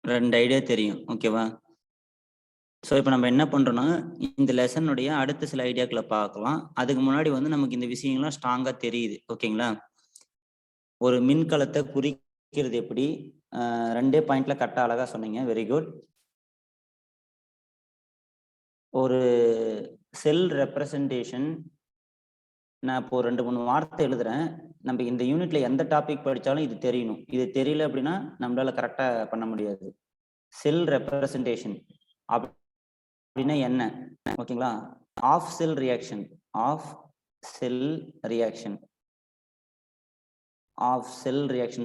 2 idea தெரியும். ஓகேவா? So இப்போ நம்ம என்ன பண்ணுறோன்னா, இந்த லெசனுடைய அடுத்த சில ஐடியாக்களை பார்க்கலாம். அதுக்கு முன்னாடி வந்து நமக்கு இந்த விஷயங்கள்லாம் ஸ்ட்ராங்காக தெரியுது. ஓகேங்களா? ஒரு மின்கலத்தை குறிக்கிறது எப்படி? 2 பாயிண்ட்ல கரெக்டாக அழகாக சொன்னீங்க. Very good. ஒரு செல் ரெப்ரசன்டேஷன் நான் இப்போ 2, 3 வார்த்தை எழுதுறேன். நம்ம இந்த யூனிட்ல எந்த டாபிக் படித்தாலும் இது தெரியணும். இது தெரியல அப்படின்னா நம்மளால கரெக்டாக பண்ண முடியாது. செல் ரெப்ரசன்டேஷன் அப்படின்னா என்ன? ஓகேங்களா? ஆஃப் செல் ரியாக்ஷன்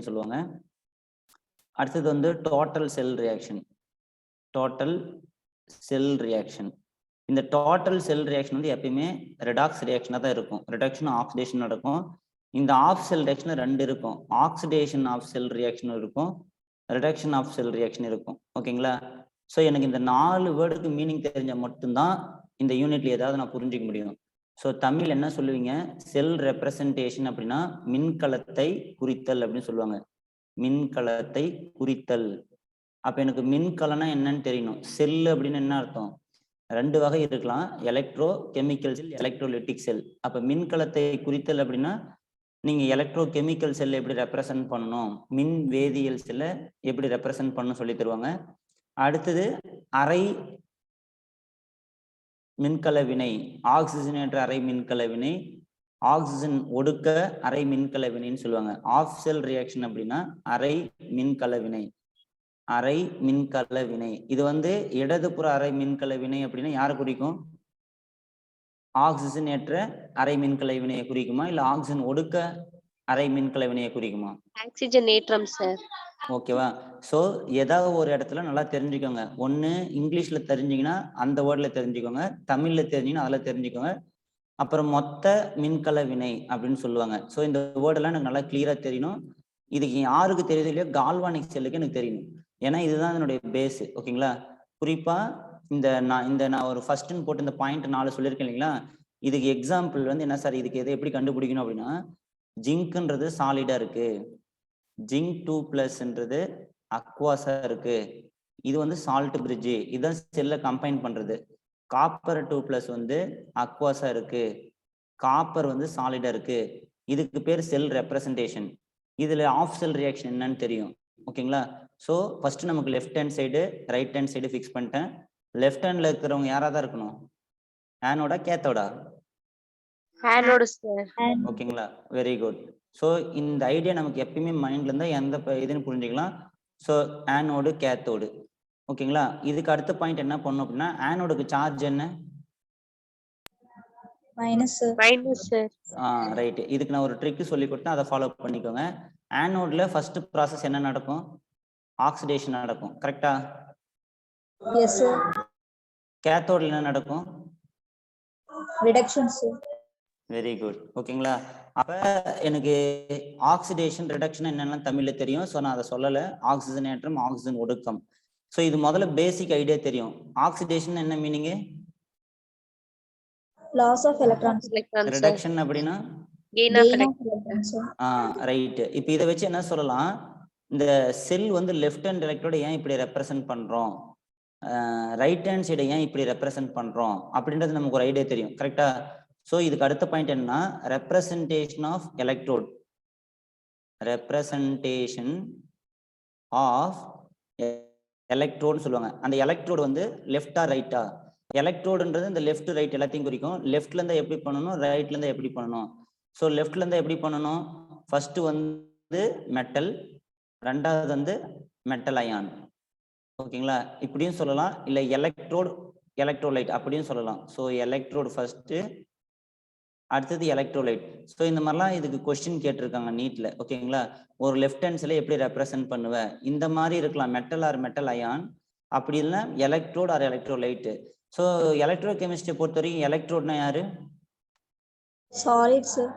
சொல்லுவாங்க. அடுத்தது வந்து டோட்டல் செல் ரியாக்ஷன். இந்த டோட்டல் செல் ரியாக்ஷன் வந்து எப்பயுமே ரெடாக்ஸ் ரியாக்ஷனாக தான் இருக்கும். ரிடக்ஷன் ஆக்சிடேஷன் நடக்கும். இந்த ஆஃப் செல் ரியாக்ஷன் 2 இருக்கும். ஆக்சிடேஷன் ஆஃப் செல் ரியாக்ஷன் இருக்கும், ரிடக்ஷன் ஆஃப் செல் ரியாக்ஷன் இருக்கும். ஓகேங்களா? ஸோ எனக்கு இந்த 4 வேர்டுக்கு மீனிங் தெரிஞ்சால் மட்டும்தான் இந்த யூனிட்ல ஏதாவது நான் புரிஞ்சிக்க முடியும். ஸோ தமிழ் என்ன சொல்லுவீங்க? செல் ரெப்ரசன்டேஷன் அப்படின்னா மின்கலத்தை குறித்தல் அப்படின்னு சொல்லுவாங்க. மின்கலத்தை குறித்தல். அப்ப எனக்கு மின்கலனா என்னன்னு தெரியணும். செல் அப்படின்னு என்ன அர்த்தம்? 2 வகை இருக்கலாம். எலக்ட்ரோ கெமிக்கல் செல், எலக்ட்ரோலிட்டிக் செல். அப்ப மின்கலத்தை குறித்தல் அப்படின்னா நீங்க எலக்ட்ரோ கெமிக்கல் செல் எப்படி ரெப்ரசன்ட் பண்ணணும், மின் வேதியியல் செல்ல எப்படி ரெப்ரசன்ட் பண்ணணும் சொல்லி தருவாங்க. அடுத்தது அரை மின்கல வினை, ஆக்சிஜனேற்ற அரை மின்கல வினை, ஆக்சிஜன் ஒடுக்க அரை மின்கல வினைன்னு சொல்லுவாங்க. ஆஃப் செல் ரியாக்ஷன் அப்படின்னா அரை மின்கல வினை. இது வந்து இடதுபுற அரை மின்கல வினை அப்படின்னா யாரை குறிக்கும்? ஆக்சிஜனேற்ற அரை மின்கல வினையை குறிக்குமா, இல்ல ஆக்சிஜன் ஒடுக்க அரை மின்கல வினையை குறிக்குமா? ஆக்சிஜனேற்றம் சார். ஓகேவா? ஸோ ஏதாவது ஒரு இடத்துல நல்லா தெரிஞ்சுக்கோங்க. ஒன்று இங்கிலீஷ்ல தெரிஞ்சிங்கன்னா அந்த வேர்டில் தெரிஞ்சுக்கோங்க, தமிழ்ல தெரிஞ்சிங்கன்னா அதில் தெரிஞ்சுக்கோங்க. அப்புறம் மொத்த மின்கல வினை அப்படின்னு சொல்லுவாங்க. ஸோ இந்த வேர்டெல்லாம் எனக்கு நல்லா கிளியராக தெரியணும். இதுக்கு யாருக்கு தெரியுது இல்லையோ கால்வானிக் செல்லுக்கு எனக்கு தெரியணும். ஏன்னா இதுதான் என்னுடைய பேஸு. ஓகேங்களா? குறிப்பாக நான் ஒரு ஃபர்ஸ்ட்னு போட்டு இந்த பாயிண்ட் 4 சொல்லியிருக்கேன் இல்லைங்களா? இதுக்கு எக்ஸாம்பிள் வந்து என்ன சார், இதுக்கு எதை எப்படி கண்டுபிடிக்கணும் அப்படின்னா, ஜிங்க்ன்றது சாலிடா இருக்கு, ஜிங்க் 2+ அக்வாஸா இருக்கு, இது வந்து சால்ட் பிரிட்ஜ், இதுதான் செல்லை கம்பைன் பண்றது. காப்பர் 2+ வந்து அக்வாஸா இருக்கு, காப்பர் வந்து சாலிடா இருக்கு, இதுக்கு பேர் செல் ரெப்ரசன்டேஷன். இதுல ஆஃப் செல் ரியாக்ஷன் என்னன்னு தெரியும். ஓகேங்களா? ஸோ ஃபர்ஸ்ட் நமக்கு left hand side right hand side fix பண்ணிட்டேன். லெஃப்ட் ஹேண்ட்ல இருக்கிறவங்க யாரா தான் இருக்கணும்? ஆனோடா கேத்தோடா? Anode sir. ஓகேங்களா? Very good. ஸோ இந்த ஐடியா நமக்கு எப்பயுமே மைண்ட்ல இருந்தா எந்த இதுன்னு புரிஞ்சுக்கலாம். So anode cathode. ஓகேங்களா? இதுக்கு அடுத்த பாயிண்ட் என்ன பண்ணணும் அப்படின்னா, ஆனோடுக்கு சார்ஜ் என்ன? Minus sir. ரைட். இதுக்கு நான் ஒரு ட்ரிக் சொல்லி கொடுத்தேன், அதை ஃபாலோ பண்ணிக்கோங்க. ஆனோட்ல ஃபர்ஸ்ட் ப்ராசஸ் என்ன நடக்கும்? ஆக்சிடேஷன் நடக்கும். கரெக்டா? Yes sir. கேத்தோட்ல என்ன நடக்கும்? Reduction sir. Very good. ஓகேங்களா? அப்ப எனக்கு ஆக்சிடேஷன் ரிடக்ஷன் என்னென்ன தமிழ்ல தெரியும். ஸோ நான் அதை சொல்லலை. ஆக்சிஜனேற்றம், ஆக்சிஜன் ஒடுக்கம். ஸோ இது முதல்ல பேசிக் ஐடியா தெரியும். ஆக்சிடேஷன் என்ன meaning? Loss of electrons. Reduction அப்படின்னா கெயின் ஆஃப் எலக்ட்ரான்ஸ். ரைட். இப்போ இதை வச்சு என்ன சொல்லலாம், இந்த செல் வந்து லெஃப்ட் ஹேண்ட் எலக்ட்ரோட ஏன் இப்படி ரெப்ரசன்ட் பண்றோம், ரைட் ஹேண்ட் சைடை ஏன் இப்படி ரெப்ரசன்ட் பண்றோம் அப்படின்றது நமக்கு ஒரு ஐடியா தெரியும். கரெக்டா? ஸோ இதுக்கு அடுத்த பாயிண்ட் என்னன்னா, representation of electrode. Representation of எலக்ட்ரோட்னு சொல்லுவாங்க. அந்த எலக்ட்ரோடு வந்து லெஃப்டா ரைட்டா? எலக்ட்ரோடுன்றது இந்த லெஃப்ட் ரைட் எல்லாத்தையும் குறிக்கும். லெஃப்ட்ல இருந்தா எப்படி பண்ணணும், ரைட்ல இருந்தா எப்படி பண்ணணும்? ஸோ லெஃப்ட்ல இருந்தா எப்படி பண்ணணும்? ஃபர்ஸ்ட் வந்து மெட்டல், ரெண்டாவது வந்து மெட்டல் அயான். ஓகேங்களா? இப்படியும் சொல்லலாம், இல்லை எலக்ட்ரோலைட் அப்படியும் சொல்லலாம். ஸோ எலக்ட்ரோடு ஃபர்ஸ்ட், அடுத்தது எலக்ட்ரோலைட். ஸோ இந்த மாதிரிலாம் இதுக்கு கொஸ்டின் கேட்டிருக்காங்க நீட்ல. ஓகேங்களா? ஒரு லெஃப்ட் ஹேண்ட் சைடில் எப்படி ரெப்ரசன்ட் பண்ணுவேன், இந்த மாதிரி இருக்கலாம். மெட்டல் ஆர் மெட்டல் அயான், அப்படி இல்லைன்னா எலக்ட்ரோட் ஆர் எலக்ட்ரோலைட். ஸோ எலக்ட்ரோ கெமிஸ்ட்ரியை பொறுத்த வரைக்கும் எலக்ட்ரோட்னா யாரு? Solid sir.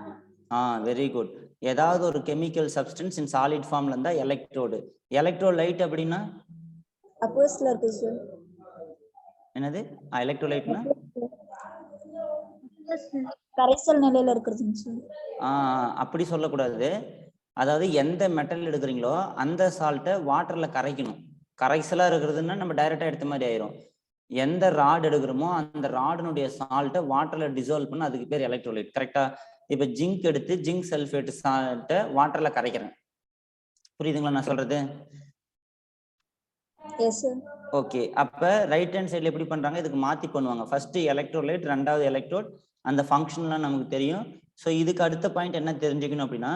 Very good. ஏதாவது ஒரு கெமிக்கல் சப்ஸ்டன்ஸ் இன் சாலிட் ஃபார்ம்ல இருந்தா எலக்ட்ரோடு. எலக்ட்ரோலைட் அப்படின்னா அக்வஸ்ல இருக்கு சார். என்னது எலக்ட்ரோலைட்னா? கரைசல் நிலையில இருக்குதுங்க சார். அப்படி சொல்லக்கூடாது. அதாவது எந்த மெட்டல் எடுக்கிறீங்களோ அந்த சால்ட்டை வாட்டர்ல கரைக்கணும். கரைசலா இருக்கிறதுன்னா நம்ம டைரக்டா எடுத்த மாதிரி ஆயிரும். எந்த ராட் எடுக்கிறோமோ அந்த ராடினுடைய சால்ட்டை வாட்டர்ல டிசால்வ் பண்ண அதுக்கு பேர் எலக்ட்ரோலைட். கரெக்டா? இப்ப ஜிங்க் எடுத்து ஜிங்க் சல்ஃபேட் சால்ட்டை வாட்டர்ல கரைக்கிறேன். புரியுதுங்களா நான் சொல்றது? Yes sir. ஓகே. அப்ப ரைட் ஹேண்ட் சைடுல எப்படி பண்றாங்க? இதுக்கு மாத்தி பண்ணுவாங்க. ஃபர்ஸ்ட் எலக்ட்ரோலைட், ரெண்டாவது எலக்ட்ரோட். அந்த ஃபங்க்ஷன்லாம் நமக்கு தெரியும். ஸோ இதுக்கு அடுத்த பாயிண்ட் என்ன தெரிஞ்சுக்கணும் அப்படின்னா,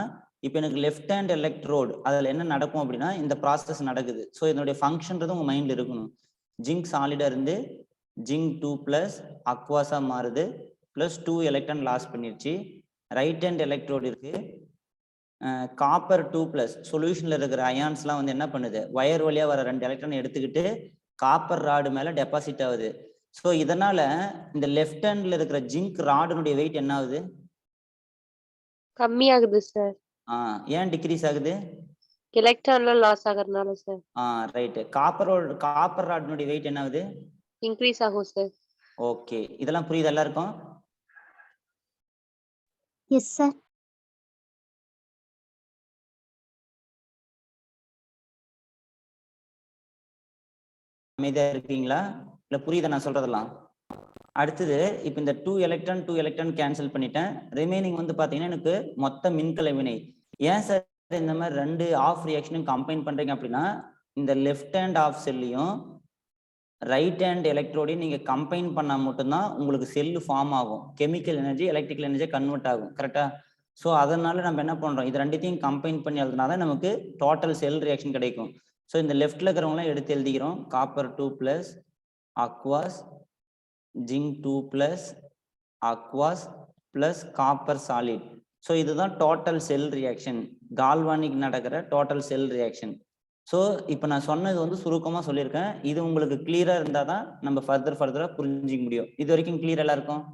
இப்போ எனக்கு லெஃப்ட் ஹேண்ட் எலக்ட்ரோட் அதில் என்ன நடக்கும் அப்படின்னா இந்த ப்ராசஸ் நடக்குது. ஸோ இதனுடைய ஃபங்க்ஷன்றது உங்க மைண்ட்ல இருக்கணும். ஜிங்க் சாலிடா இருந்து ஜிங்க் 2+ அக்வாஸா மாறுது, ப்ளஸ் 2 எலக்ட்ரான் லாஸ் பண்ணிருச்சு. ரைட் ஹேண்ட் எலக்ட்ரோட் இருக்கு, காப்பர் 2+ சொல்யூஷன்ல இருக்கிற அயான்ஸ்லாம் வந்து என்ன பண்ணுது, வயர் வழியா வர 2 எலக்ட்ரான் எடுத்துக்கிட்டு காப்பர் ராடு மேல டெபாசிட் ஆகுது. ஸோ இதனால இந்த லெஃப்ட் ஹேண்ட்ல இருக்கிற ஜிங்க் ராடுனுடைய வெயிட் என்ன ஆகுது? கம்மியாகுது சார். ஏன் டிக்ரீஸ் ஆகுது? எலக்ட்ரான்ல லாஸ் ஆகறதுனால சார். ரைட். காப்பர் ராடுனுடைய வெயிட் என்ன ஆகுது? இன்க்ரீஸ் ஆகும் சார். ஓகே. இதெல்லாம் புரியுது எல்லாருக்கும்? Yes sir. அமைதியா இருக்கீங்களா? இல்ல புரியுதா நான் சொல்றதெல்லாம்? அடுத்தது இப்போ இந்த 2 எலக்ட்ரான் கேன்சல் பண்ணிட்டேன். ரிமைனிங் வந்து பாத்தீங்கன்னா எனக்கு மொத்த மின்கல வினை. ஏன் சார் இந்த மாதிரி 2 ஆஃப் ரியாக்ஷனும் கம்பைன் பண்றீங்க அப்படின்னா, இந்த லெஃப்ட் ஹேண்ட் ஆஃப் செல்லையும் ரைட் ஹேண்ட் எலக்ட்ரோடையும் நீங்க கம்பைன் பண்ணா மட்டும்தான் உங்களுக்கு செல்லு ஃபார்ம் ஆகும். Chemical energy electrical energy convert ஆகும். கரெக்டா? ஸோ அதனால நம்ம என்ன பண்றோம், இது ரெண்டுத்தையும் கம்பைன் பண்ணி எழுதுனாதான் நமக்கு டோட்டல் செல் ரியாக்ஷன் கிடைக்கும். ஸோ இந்த லெஃப்ட்ல இருக்கிறவங்களாம் எடுத்து எழுதிக்கிறோம். Copper 2+ aqueous, zinc 2+ aqueous plus copper solid. So இதுதான் டோட்டல் செல் ரியாக்ஷன், கால்வானிக் நடக்கிற டோட்டல் செல் ரியாக்ஷன். ஸோ இப்போ நான் சொன்னது வந்து சுருக்கமாக சொல்லியிருக்கேன். இது உங்களுக்கு கிளியரா இருந்தால் தான் நம்ம ஃபர்தரா புரிஞ்சிக்க முடியும். இது வரைக்கும் கிளியர் எல்லாம் இருக்கும்?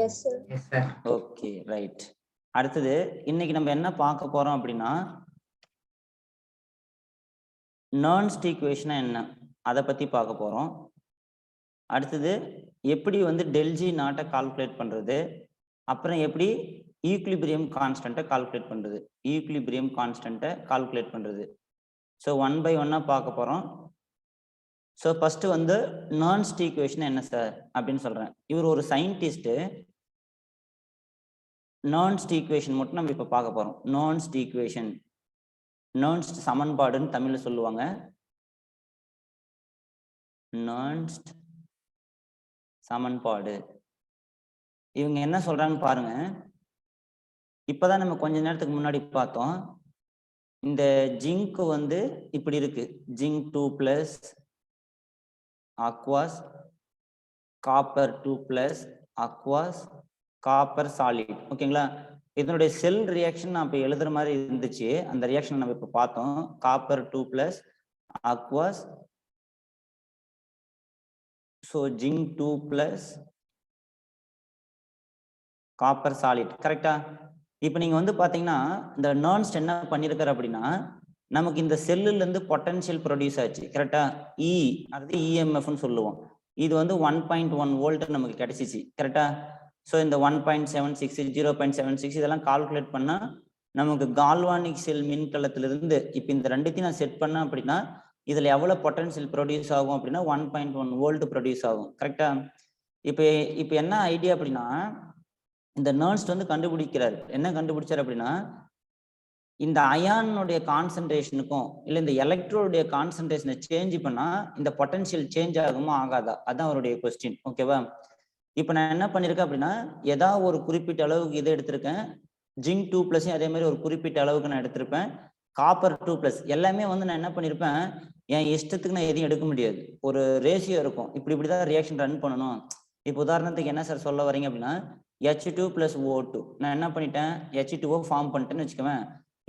Yes sir. Okay right. அடுத்தது இன்னைக்கு நம்ம என்ன பார்க்க போறோம் அப்படின்னா, நர்ன்ஸ்ட் ஈக்குவேஷனா என்ன அதை பத்தி பார்க்க போறோம். அடுத்தது எப்படி வந்து ΔG நாட்டை கால்குலேட் பண்றது, அப்புறம் எப்படி ஈக்லிபிரியம் கான்ஸ்டன்ட்டை கால்குலேட் பண்றது. ஸோ 1 by 1 பார்க்க போறோம். ஸோ ஃபர்ஸ்ட் வந்து நர்ன்ஸ்ட் ஈக்குவேஷன் என்ன சார் அப்படின்னு சொல்றேன். இவர் ஒரு சயின்டிஸ்ட். நர்ன்ஸ்ட் ஈக்குவேஷன் மட்டும் நம்ம இப்போ பார்க்க போறோம். நர்ன்ஸ்ட் ஈக்குவேஷன், நர்ன்ஸ்ட் சமன்பாடுன்னு தமிழ்ல சொல்லுவாங்க. நர்ன்ஸ்ட் சமன்பாடு இவங்க என்ன சொல்றாங்கன்னு பாருங்க. இப்பதான் நம்ம கொஞ்ச நேரத்துக்கு முன்னாடி பார்த்தோம். இந்த ஜிங்க் வந்து இப்படி இருக்கு, zinc 2+ aqueous, copper 2+ aqueous, copper solid. ஓகேங்களா? இதனுடைய செல் ரியாக்ஷன் நான் இப்போ எழுதுற மாதிரி இருந்துச்சு. அந்த ரியாக்ஷன் நம்ம இப்போ பார்த்தோம். Copper 2+ aqueous, so zinc 2+ copper solid. கரெக்டா? இப்போ நீங்க வந்து பாத்தீங்கன்னா இந்த நர்ன்ஸ்ட் என்ன பண்ணிருக்காரு அப்படின்னா, நமக்கு இந்த செல்லுல இருந்து பொட்டன்ஷியல் ப்ரொடியூஸ் ஆச்சு. கரெக்டா? அது இஎம்எஃப்னு சொல்லுவோம். இது வந்து 1.1 வோல்ட் நமக்கு கிடைச்சிச்சு. கரெக்டா? ஸோ இந்த 1.76 0.76 இதெல்லாம் கால்குலேட் பண்ணா நமக்கு கால்வானிக் செல் மின்கலத்திலிருந்து இப்போ இந்த ரெண்டுத்தையும் நான் செட் பண்ணேன் அப்படின்னா இதுல எவ்வளவு பொட்டன்ஷியல் ப்ரொடியூஸ் ஆகும் அப்படின்னா 1.1 வோல்ட் ப்ரொடியூஸ் ஆகும். கரெக்டா? இப்போ என்ன ஐடியா அப்படின்னா, இந்த நர்ன்ஸ்ட் வந்து கண்டுபிடிக்கிறாரு. என்ன கண்டுபிடிச்சாரு அப்படின்னா, இந்த அயானுடைய கான்சன்ட்ரேஷனுக்கும் இல்லை இந்த எலக்ட்ரோடைய கான்சன்ட்ரேஷனை சேஞ்ச் பண்ணா இந்த பொட்டன்ஷியல் சேஞ்ச் ஆகுமா ஆகாதா, அதான் அவருடைய கொஸ்டின். ஓகேவா? இப்போ நான் என்ன பண்ணிருக்கேன் அப்படின்னா, ஏதாவது ஒரு குறிப்பிட்ட அளவுக்கு இதை எடுத்திருக்கேன். ஜிங்க் 2+ அதே மாதிரி ஒரு குறிப்பிட்ட அளவுக்கு நான் எடுத்திருப்பேன். காப்பர் 2+ எல்லாமே வந்து நான் என்ன பண்ணிருப்பேன், என் இஷ்டத்துக்கு நான் எதையும் எடுக்க முடியாது. ஒரு ரேஷியோ இருக்கும், இப்படிதான் ரியாக்ஷன் ரன் பண்ணணும். இப்போ உதாரணத்துக்கு என்ன சார் சொல்ல வரீங்க அப்படின்னா, H2+O2 நான் என்ன பண்ணிட்டேன், H2O ஃபார்ம் பண்ணிட்டேன்னு வச்சுக்கவேன்.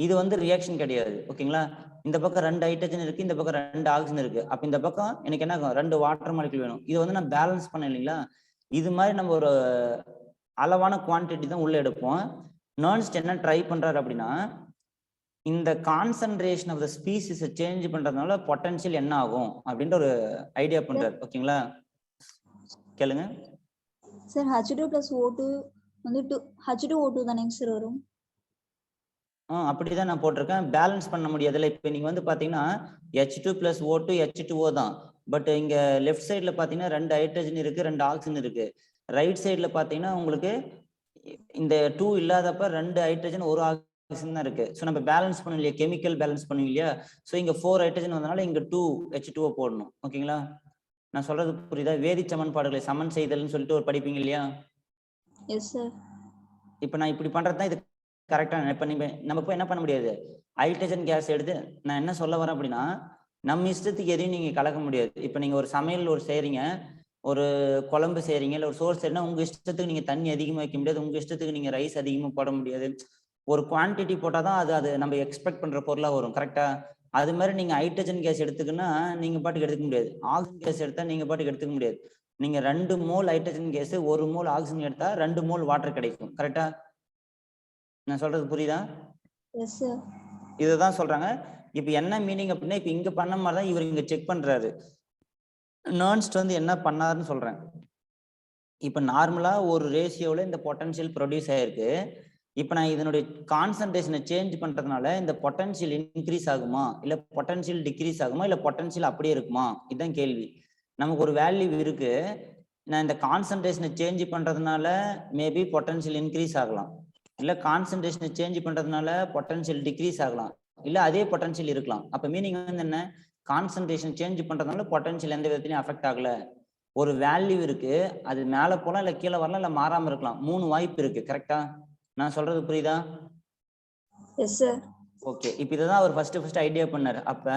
இது வந்து ரியாக்ஷன் கிடையாது. ஓகேங்களா? இந்த பக்கம் 2 ஹைட்ரஜன் இருக்கு, இந்த பக்கம் 2 ஆக்சிஜன் இருக்கு. அப்ப இந்த பக்கம் எனக்கு என்ன 2 வாட்டர் மாலிகுல் வேணும். இது வந்து நான் பேலன்ஸ் பண்ண இல்லைங்களா? இது மாதிரி நம்ம ஒரு அளவான குவான்டிட்டி தான் உள்ள எடுப்போம். நர்ன்ஸ்ட் என்ன ட்ரை பண்றாரு அப்படின்னா, இந்த concentration of the species change பண்றதுனால பொட்டன்ஷியல் என்ன ஆகும் அப்படின்ற ஒரு ஐடியா பண்றாரு. ஓகேங்களா? கேளுங்க சார். H2+O2 வந்து H2O2 தானேங்க சார் வரும்? அப்படிதான் நான் போட்டிருக்கேன். பேலன்ஸ் பண்ண முடியாதுல்ல. இப்போ நீங்க வந்து பாத்தீங்கன்னா H2 + O2 H2O தான். பட் இங்க லெஃப்ட் சைட்ல பாத்தீங்கன்னா 2 ஹைட்ரஜன் இருக்கு, 2 ஆக்சிஜன் இருக்கு. ரைட் சைட்ல பாத்தீங்கன்னா உங்களுக்கு இந்த 2 இல்லாதப்ப 2 ஹைட்ரஜன் 1 ஆக்சிஜன் தான் இருக்கு. ஸோ நம்ம பேலன்ஸ் பண்ணணும் இல்லையா, கெமிக்கல் பேலன்ஸ் பண்ணுவீங்க இல்லையா. ஸோ இங்க 4 ஹைட்ரஜன் வந்தனால இங்க 2 H2O போடணும். ஓகேங்களா? நான் சொல்றது புரியுதா? வேதி சமன்பாடுகளை சமன் செய்தல்னு சொல்லிட்டு ஒரு படிப்பீங்க இல்லையா. Yes, sir. இப்போ நான் இப்படி பண்றது தான் இது கரெக்டா. இப்போ நம்ம போய் என்ன பண்ண முடியாது, ஹைட்ரஜன் கேஸ் எடுத்து நான் என்ன சொல்ல வரேன் அப்படின்னா, நம்ம இஷ்டத்துக்கு எதையும் நீங்க கலக்க முடியாது. இப்போ நீங்க ஒரு சமையல் செய்றீங்க, ஒரு குழம்பு செய்றீங்க, இல்லை ஒரு சோறு செய்யறீங்கன்னா உங்க இஷ்டத்துக்கு நீங்க தண்ணி அதிகமாக வைக்க முடியாது, உங்க இஷ்டத்துக்கு நீங்க ரைஸ் அதிகமாக போட முடியாது. ஒரு குவான்டிட்டி போட்டால் தான் அது நம்ம எக்ஸ்பெக்ட் பண்ற பொருளா வரும். கரெக்டா? அது மாதிரி நீங்க ஹைட்ரஜன் கேஸ் எடுத்துக்குன்னா நீங்க பாட்டுக்கு எடுத்துக்க முடியாது. ஆக்சிஜன் கேஸ் எடுத்தா நீங்க பாட்டுக்கு எடுத்துக்க முடியாது. நீங்க 2 mole hydrogen case 1 mole oxygen எடுத்தா 2 மோல் வாட்டர் கிடைக்கும். கரெக்டா? நான் சொல்றது புரியுதா? Yes, sir. இதுதான் சொல்றாங்க. இப்ப என்ன மீனிங் அப்படின்னா, இப்ப இங்க பண்ண மாதிரி தான் இவர் இங்க செக் பண்றாரு. நர்ன்ஸ்ட் வந்து என்ன பண்ணாருன்னு சொல்றேன். இப்ப நார்மலா ஒரு ரேஷியோல இந்த பொட்டன்ஷியல் ப்ரொடியூஸ் ஆயிருக்கு. இப்ப நான் இதனுடைய கான்சன்ட்ரேஷனை சேஞ்ச் பண்றதுனால இந்த பொட்டன்ஷியல் இன்க்ரீஸ் ஆகுமா, இல்ல பொட்டன்ஷியல் டிக்ரீஸ் ஆகுமா, இல்ல பொட்டன்ஷியல் அப்படியே இருக்குமா? இதுதான் கேள்வி. நமக்கு ஒரு வேல்யூ இருக்கு. நான் இந்த கான்சன்ட்ரேஷனை சேஞ்ச் பண்றதுனால மேபி பொட்டன்ஷியல் இன்க்ரீஸ் ஆகலாம், இல்ல கான்சன்ட்ரேஷனை சேஞ்ச் பண்றதுனால பொட்டன்ஷியல் டிக்ரீஸ் ஆகலாம், இல்ல அதே பொட்டன்ஷியல் இருக்கலாம். அப்ப மீனிங் வந்து என்ன, கான்சன்ட்ரேஷன் சேஞ்ச் பண்றதுனால பொட்டன்ஷியல் எந்த விதத்திலையும் அஃபெக்ட் ஆகல. ஒரு வேல்யூ இருக்கு, அது மேல போலாம் இல்ல கீழே வரலாம் இல்ல மாறாம இருக்கலாம். 3 வாய்ப்பு இருக்கு. கரெக்டா? நான் சொல்றது புரியுதா? Yes, sir. ஓகே. இப்ப இதுதான் அவர் ஃபர்ஸ்ட் ஐடியா பண்ணாரு. அப்ப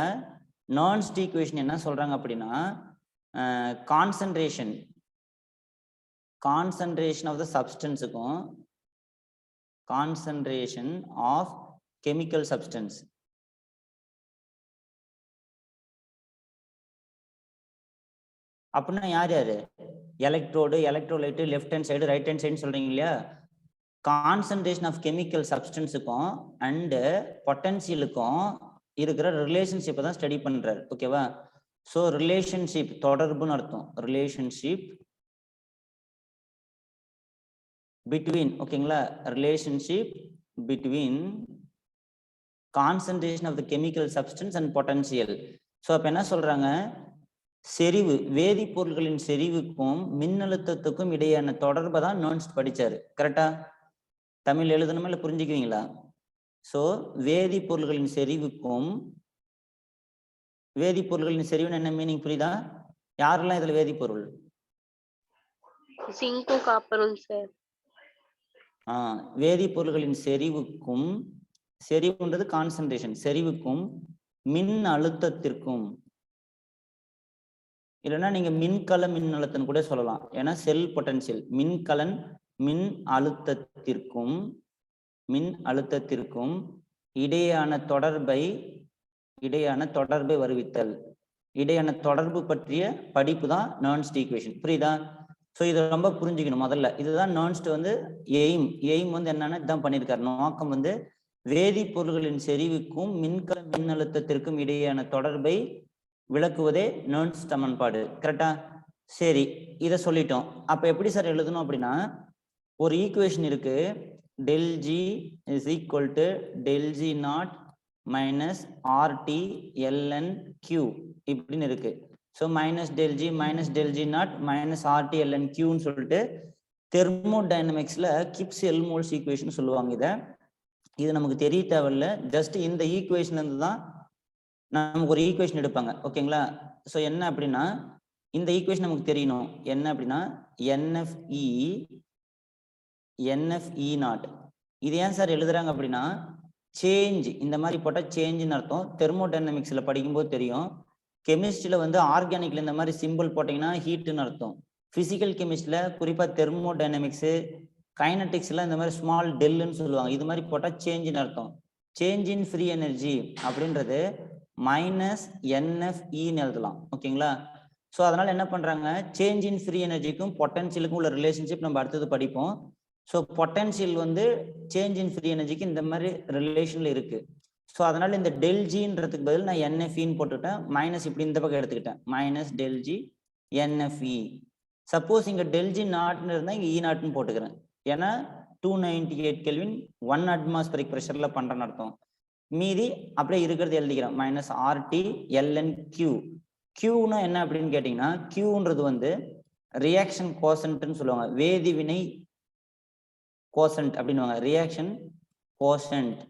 நர்ன்ஸ்ட் ஈக்குவேஷன் என்ன சொல்றாங்க அப்படின்னா, கான்சன்ட்ரேஷன் ஆஃப் த சப்ஸ்டன்ஸுக்கும் கான்சன்ட்ரேஷன் ஆஃப் கெமிக்கல் சப்ஸ்டன்ஸ் அப்படின்னா யார் யாரு, electrode, electrolyte, left hand side, right hand side சொல்றீங்க இல்லையா. கான்சன்ட்ரேஷன் ஆஃப் கெமிக்கல் சப்ஸ்டன்ஸுக்கும் அண்ட் பொட்டன்சியலுக்கும் இருக்கிற ரிலேஷன்ஷிப்பை தான் ஸ்டடி பண்றாரு. ஓகேவா? ஸோ ரிலேஷன்ஷிப் தொடர்புன்னு அர்த்தம். ரிலேஷன்ஷிப் பிட்வீன், ஓகேங்களா, relationship between concentration of the chemical substance and potential. So அப்போ என்ன சொல்றாங்க, செறிவு, வேதிப்பொருட்களின் செறிவுக்கும் மின்னழுத்தத்துக்கும் இடையான தொடர்பை தான் நர்ன்ஸ்ட் படிச்சாரு. கரெக்டா? தமிழ் எழுதணுமா இல்லை புரிஞ்சுக்குவீங்களா? ஸோ வேதிப்பொருள்களின் செறிவுக்கும், வேதிப்பொருள்களின் செறிவுன்னு என்ன மீனிங் புரியுதா? யாரெல்லாம் இதுல வேதிப்பொருள்? ஜிங்கும் காப்பரும் சார். வேதிப்பொருள்களின் செறிவுக்கும், செறிவுன்றது கான்சன்ட்ரேஷன், செறிவுக்கும் மின் அழுத்தத்திற்கும், இல்லைன்னா நீங்க மின்கல மின் அழுத்தம் கூட சொல்லலாம். ஏன்னா செல் பொட்டன்சியல், மின்கலன் மின் அழுத்தத்திற்கும் இடையான தொடர்பை வருவித்தல். இடையான தொடர்பு பற்றிய படிப்பு தான் நர்ன்ஸ்ட் ஈக்குவேஷன். புரியுதா? ஸோ இது ரொம்ப புரிஞ்சுக்கணும். முதல்ல இதுதான் நர்ன்ஸ்ட் வந்து எய்ம் வந்து என்னன்னா இதுதான் பண்ணியிருக்காரு. நோக்கம் வந்து வேதிப்பொருள்களின் செறிவுக்கும் மின்கல மின் அழுத்தத்திற்கும் இடையான தொடர்பை விளக்குவதே நர்ன்ஸ்ட் சமன்பாடு. கரெக்டா? சரி, இதை சொல்லிட்டோம். அப்ப எப்படி சார் எழுதணும் அப்படின்னா, ஒரு ஈக்குவேஷன் இருக்கு, del G is equal to del G naught minus RT LN Q இப்படின்னு இருக்கு. So minus del G naught minus RT LN கியூன்னு சொல்லிட்டு தெர்மோடைனமிக்ஸ்ல கிப்ஸ் எல்மோல்ஸ் ஈக்குவேஷன் சொல்லுவாங்க. இது நமக்கு தெரிய தேவையில்ல. ஜஸ்ட் இந்த ஈக்குவேஷன்ல இருந்து தான் நமக்கு ஒரு ஈக்குவேஷன் எடுப்பாங்க. ஓகேங்களா? ஸோ என்ன அப்படின்னா, இந்த ஈக்குவேஷன் நமக்கு தெரியணும். என்ன அப்படின்னா NFE நாட். இது ஏன் சார் எழுதுறாங்க அப்படின்னா, சேஞ்ச் இந்த மாதிரி போட்டால் சேஞ்சுன்னு அர்த்தம். தெர்மோடைனமிக்ஸ்ல படிக்கும்போது தெரியும். கெமிஸ்ட்ரியில வந்து ஆர்கானிக்ல இந்த மாதிரி சிம்பிள் போட்டீங்கன்னா ஹீட்டுன்னு அர்த்தம். பிசிக்கல் கெமிஸ்ட்ரியில குறிப்பா தெர்மோடைனமிக்ஸ், கைனடிக்ஸ்ல இந்த மாதிரி ஸ்மால் டெல்லுன்னு சொல்லுவாங்க. இது மாதிரி போட்டால் சேஞ்சுன்னு அர்த்தம். சேஞ்ச் இன் ஃப்ரீ எனர்ஜி அப்படின்றது மைனஸ் NFEன்னு எழுதலாம். ஓகேங்களா? ஸோ அதனால என்ன பண்றாங்க, சேஞ்ச் இன் ஃப்ரீ எனர்ஜிக்கும் பொட்டன்சியலுக்கும் உள்ள ரிலேஷன்ஷிப் நம்ம அடுத்தது படிப்போம். ஸோ பொட்டன்சியல் வந்து சேஞ்ச் இன் ஃப்ரீ எனர்ஜிக்கு இந்த மாதிரி ரிலேஷன்ல இருக்கு. ஸோ அதனால இந்த டெல் ஜின்றதுக்கு பதில் நான் NFEன்னு போட்டுட்டேன். மைனஸ் இப்படி இந்த பக்கம் எடுத்துக்கிட்டேன். Minus del G NFE. Suppose இங்க டெல் ஜி நாட்னு இருந்தால் இங்க E நாட்னு போட்டுக்கிறேன். ஏன்னா 298 கெல்வின் 1 அட்மாஸ்பரிக் ப்ரெஷர்ல பண்றேன்னு அர்த்தம். மீதி அப்படியே இருக்கிறது எழுதிக்கிறேன். Minus RT LN Q. கியூனா என்ன அப்படின்னு கேட்டீங்கன்னா, கியூன்றது வந்து ரியாக்ஷன் கோசன்ட்னு சொல்லுவாங்க. வேதிவினை கோசன்ட் அப்படின்னுவாங்க. Reaction quotient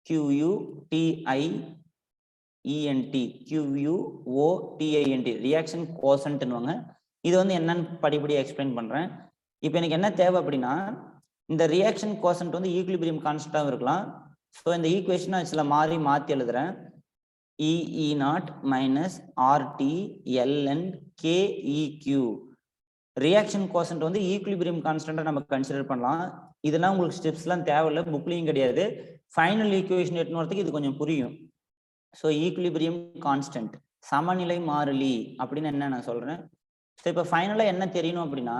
QUTIENT QUOTINT reaction கோசன்ட்னுவாங்க. இது வந்து என்னன்னு படிப்படியாக எக்ஸ்பிளைன் பண்றேன். இப்போ எனக்கு என்ன தேவை அப்படின்னா, இந்த ரியாக்ஷன் கோசன்ட் வந்து ஈக்குலிபிரியம் கான்ஸ்டன்டாகவும் இருக்கலாம். ஸோ இந்த ஈக்குவேஷனை சில மாதிரி மாற்றி எழுதுறேன். EE0 minus RT LN KEQ. Reaction quotient வந்து ஈக்குலிபிரியம் கான்ஸ்டன்டா நம்ம கன்சிடர் பண்ணலாம். இதெல்லாம் உங்களுக்கு ஸ்டெப்ஸ்லாம் தேவையில்லை, புக்லையும் கிடையாது. ஃபைனல் ஈக்குவேஷன் எடுத்துன்னு வரதுக்கு இது கொஞ்சம் புரியும். ஸோ ஈக்குலிபிரியம் கான்ஸ்டன்ட் சமநிலை மாறிலி அப்படின்னு என்ன நான் சொல்றேன். ஸோ இப்போ ஃபைனலாக என்ன தெரியணும் அப்படின்னா,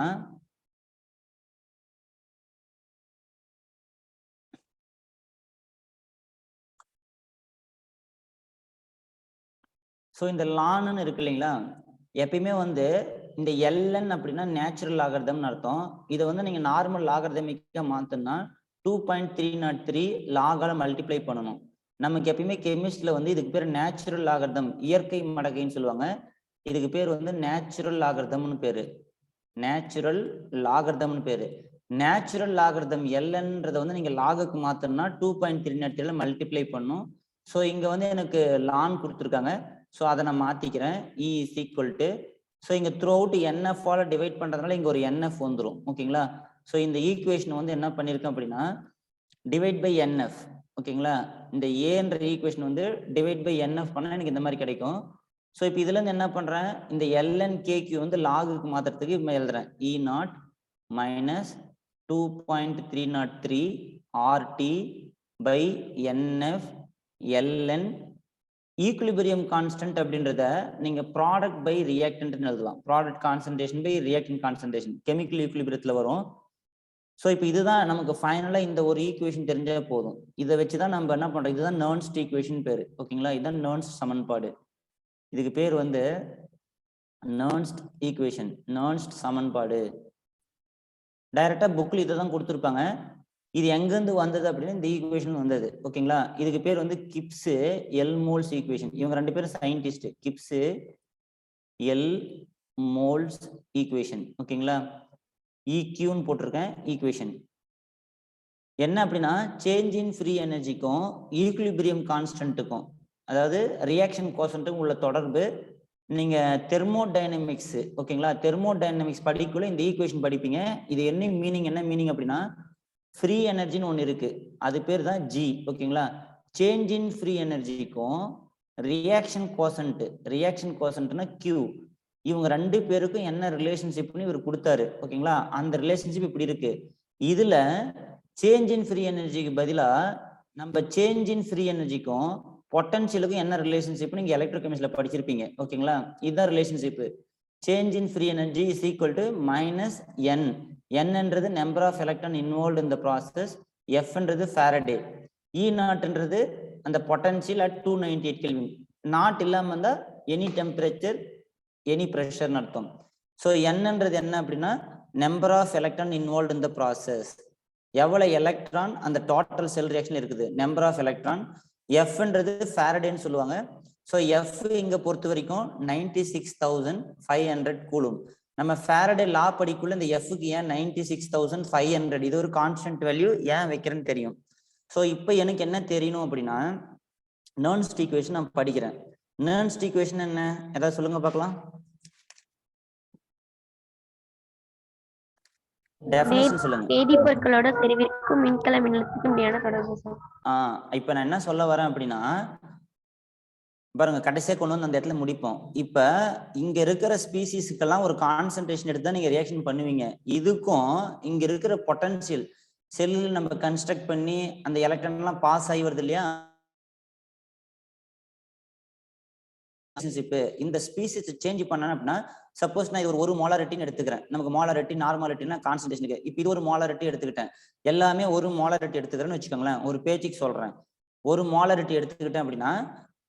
ஸோ இந்த லான்னு இருக்கு இல்லைங்களா, எப்பயுமே வந்து இந்த எல்என் அப்படின்னா நேச்சுரல் லாகர்தம்னு அர்த்தம். இதை வந்து நீங்க நார்மல் லாகர்தமிக்கா மாத்தணும்னா 2.303 லாகால மல்டிப்ளை பண்ணணும். நமக்கு எப்பயுமே கெமிஸ்ட்ல வந்து இதுக்கு பேர் நேச்சுரல் லாகர்தம், இயற்கை மடக்கைன்னு சொல்லுவாங்க. இதுக்கு பேர் வந்து நேச்சுரல் லாகர்தம்னு பேரு. நேச்சுரல் லாகர்தம்னு பேரு. நேச்சுரல் லாகர்தம் எல்என்றதை வந்து நீங்க லாகுக்கு மாத்தணும்னா 2.303 மல்டிப்ளை பண்ணும். ஸோ இங்க வந்து எனக்கு லான் கொடுத்துருக்காங்க. ஸோ அதை நான் மாத்திக்கிறேன். E is equal to, so இங்க த்ரூ அவுட் NF-ஆல டிவைட் பண்றதுனால இங்க ஒரு NF வந்துடும். ஓகேங்களா. ஸோ இந்த ஈக்குவேஷன் வந்து என்ன பண்ணியிருக்கேன் அப்படின்னா, டிவைட் பை NF. ஓகேங்களா. இந்த ஏன்ற ஈக்குவேஷன் வந்து டிவைட் பை NF பண்ணா எனக்கு இந்த மாதிரி கிடைக்கும். ஸோ இப்போ இதுல இருந்து என்ன பண்றேன், இந்த LNKQ வந்து லாகுக்கு மாத்துறதுக்கு இப்போ எழுதுறேன். E0 minus 2.303 RT by NF LN. Equilibrium constant அப்படின்றத நீங்க ப்ராடக்ட் பை ரியாக்டன்ட் எழுதலாம். Product concentration by reactant concentration chemical ஈக்குலிபிரியத்துல வரும். ஸோ இப்போ இதுதான் நமக்கு ஃபைனலா இந்த ஒரு ஈக்குவேஷன் தெரிஞ்சா போதும். இதை வச்சுதான் நம்ம என்ன பண்றோம், இதுதான் நெர்ன்ஸ்ட் ஈக்குவேஷன் பேரு. ஓகேங்களா. இதுதான் நெர்ன்ஸ்ட் சமன்பாடு. இதுக்கு பேர் வந்து நெர்ன்ஸ்ட் ஈக்குவேஷன், நெர்ன்ஸ்ட் சமன்பாடு. டைரக்டா புக்ல இதை தான் கொடுத்துருப்பாங்க. இது எங்கிருந்து வந்தது அப்படின்னு இந்த ஈக்குவேஷன் வந்தது. ஓகேங்களா. இதுக்கு பேர் வந்து கிப்ஸ் எல்மோல்ஸ் ஈக்குவேஷன். இவங்க ரெண்டு பேரும் சயின்டிஸ்ட். Gibbs எல்மோல்ஸ் equation. ஓகேங்களா. EQன்னு போட்டிருக்கேன் ஈக்குவேஷன். என்ன அப்படின்னா, சேஞ்ச் இன் ஃப்ரீ எனர்ஜிக்கும் ஈக்குலிபிரியம் கான்ஸ்டன்ட்டுக்கும், அதாவது ரியாக்ஷன் கோசன்ட்டுக்கும் உள்ள தொடர்பு. நீங்க தெர்மோடைனமிக்ஸ், ஓகேங்களா, தெர்மோடைனமிக்ஸ் படிக்குள்ள இந்த ஈக்குவேஷன் படிப்பீங்க. இது என்ன மீனிங் அப்படின்னா, ஃப்ரீ எனர்ஜின்னு ஒன்று இருக்கு, அது பேர் தான் G. ஓகேங்களா. சேஞ்ச் இன் ஃப்ரீ எனர்ஜிக்கும் ரியாக்ஷன் கோசன்ட்னா Q. இவங்க ரெண்டு பேருக்கும் என்ன ரிலேஷன்ஷிப்னு இவர் கொடுத்தாரு. ஓகேங்களா. அந்த ரிலேஷன்ஷிப் இப்படி இருக்கு. இதுல சேஞ்ச் இன் ஃப்ரீ எனர்ஜிக்கு பதிலா நம்ம சேஞ்ச் இன் ஃப்ரீ எனர்ஜிக்கும் பொட்டன்ஷியலுக்கும் என்ன ரிலேஷன்ஷிப் நீங்க எலக்ட்ரோகெமிஸ்ட்ரியில படிச்சிருப்பீங்க. ஓகேங்களா. இதுதான் ரிலேஷன்ஷிப். Change in free energy is equal to minus N. Nன்றது number of electron involve in the process. Fன்றது ஃபாரடே. E0ன்றது அந்த பொட்டன்ஷியல் அட் 298 கெல்வின். நாட் இல்லாம இருந்தா எனி டெம்பரேச்சர் எனி ப்ரெஷர்னு அர்த்தம். ஸோ Nன்றது என்ன அப்படின்னா, number of electron involve in the process. எவ்வளவு எலக்ட்ரான் அந்த டோட்டல் செல் ரியாக்ஷன் இருக்குது, நம்பர் ஆஃப் எலக்ட்ரான். Fன்றது ஃபாரடேன்னு சொல்லுவாங்க. ஸோ F இங்க பொறுத்த வரைக்கும் 96,500 கூலும். நம்ம ஃபாரடே லா படிக்குள்ள இந்த Fக்கு ஏன் 96,500, இது ஒரு கான்ஸ்டன்ட் வேல்யூ ஏன் வைக்கிறேன்னு தெரியும். ஸோ இப்போ எனக்கு என்ன தெரியணும் அப்படின்னா, நெர்ன்ஸ்ட் ஈக்குவேஷன் நான் படிக்கிறேன். நெர்ன்ஸ்ட் ஈக்குவேஷன் என்ன, ஏதாவது சொல்லுங்க பார்க்கலாம். டெஃபினிஷன் சொல்லுங்க. வேதிப்பொருட்களோட செறிவிற்கும் மின்கல மின்னழுத்தத்துக்கும் இடையான தொடர்பு சார். இப்போ நான் என்ன சொல்ல வரேன் அப்படின்னா, பாருங்க, கடைசியா கொண்டு வந்து அந்த இடத்துல முடிப்போம். இப்ப இங்க இருக்கிற ஸ்பீசிஸ்க்கெல்லாம் ஒரு கான்சென்ட்ரேஷன் எடுத்து தான் நீங்க ரியாக்ஷன் பண்ணுவீங்க. இதுக்கும் இங்க இருக்கிற பொட்டன்ஷியல் செல்லில் நம்ம கன்ஸ்ட்ரக்ட் பண்ணி அந்த எலக்ட்ரான் எல்லாம் பாஸ் ஆகி வருது இல்லையா, இந்த ஸ்பீசிஸ் சேஞ்ச் பண்ணேன் அப்படின்னா, சப்போஸ் நான் இது ஒரு மோலாரிட்டின்னு எடுத்துக்கிறேன். நமக்கு மோலாரிட்டி நார்மாலிட்டினா கான்சன்ட்ரேஷனுக்கு. இப்போ இது ஒரு மோலாரிட்டி எடுத்துக்கிட்டேன், எல்லாமே ஒரு மோலாரிட்டி எடுத்துக்கிறேன்னு வச்சுக்கோங்களேன். ஒரு பேச்சுக்கு சொல்றேன், ஒரு மோலாரிட்டி எடுத்துக்கிட்டேன் அப்படின்னா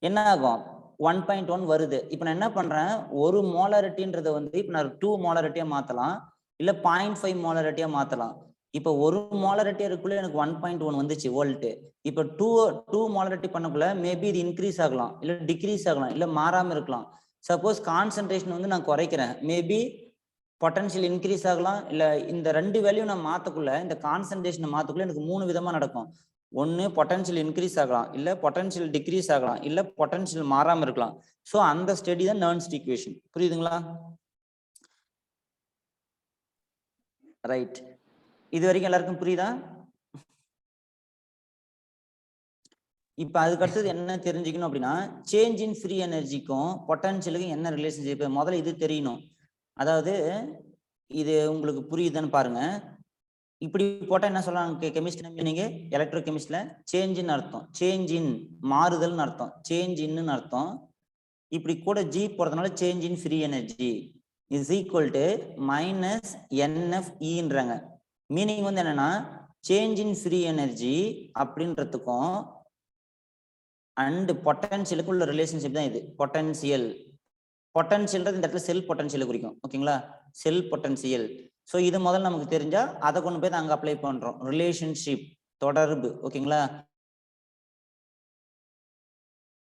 என்ன ஆகும், 1.1 வருது. இப்போ நான் என்ன பண்றேன், ஒரு மோலாரிட்டின்றதை வந்து இப்போ நான் 2 மோலாரிட்டியா மாத்தலாம், இல்ல 0.5 மோலாரிட்டியா மாத்தலாம். இப்போ ஒரு மாலரிட்டி இருக்குள்ள எனக்கு 1.1 வந்துச்சு வோல்ட். இப்போ டூ மாலரிட்டி பண்ணக்குள்ள மேபி இது இன்க்ரீஸ் ஆகலாம், இல்ல டிக்ரீஸ் ஆகலாம், இல்ல மாறாம இருக்கலாம். சப்போஸ் கான்சென்ட்ரேஷன் வந்து நான் குறைக்கிறேன், மேபி பொட்டன்ஷியல் இன்க்ரீஸ் ஆகலாம், இல்ல இந்த ரெண்டு வேல்யூ நான் மாத்தக்குள்ள, இந்த கான்சென்ட்ரேஷனை மாத்தக்குள்ள எனக்கு 3 விதமா நடக்கும். ஒன்னு பொட்டன்ஷியல் இன்க்ரீஸ் ஆகலாம், இல்ல பொட்டன்ஷியல் டிக்ரீஸ் ஆகலாம், இல்ல பொட்டன்ஷியல் மாறாம இருக்கலாம். சோ அந்த ஸ்டடி தான் நெர்ன்ஸ்ட் ஈக்குவேஷன். புரியுதுங்களா? ரைட். இது வரைக்கும் எல்லாருக்கும் புரியுதா? இப்ப அதுக்கு அடுத்தது என்ன தெரிஞ்சுக்கணும் அப்படின்னா, சேஞ்ச் இன் ஃப்ரீ எனர்ஜிக்கும் பொட்டன்ஷியலுக்கும் என்ன ரிலேஷன்ஷிப், முதல்ல இது தெரியணும். அதாவது இது உங்களுக்கு புரியுதுன்னு பாருங்க. இப்படி போட்டா என்ன சொல்லலாம் கெமிஸ்ட்ரி மீனிங், எலக்ட்ரோ கெமிஸ்ட்ல சேஞ்ச் இன் அர்த்தம், சேஞ்ச் இன் மாறுதல்னு அர்த்தம், சேஞ்ச் இன்னு அர்த்தம். இப்படி கூட ஜி போறதுனால change in free energy is equal to minus NFEன்றாங்க. மீனிங் வந்து என்னன்னா, சேஞ்ச் இன் ஃப்ரீ எனர்ஜி அப்படின்றதுக்கும் அண்ட் பொட்டன்ஷியலுக்கு உள்ள ரிலேஷன்ஷிப் தான் இது. பொட்டன்ஷியல் பொட்டன்ஷியல்ன்றது இந்த இடத்துல செல் பொட்டன்ஷியலை குறிக்கும். ஓகேங்களா? செல் பொட்டன்ஷியல். ஸோ இது முதல்ல நமக்கு தெரிஞ்சா அதை கொண்டு போய் அங்க அப்ளை பண்றோம். ரிலேஷன்ஷிப், தொடர்பு. ஓகேங்களா?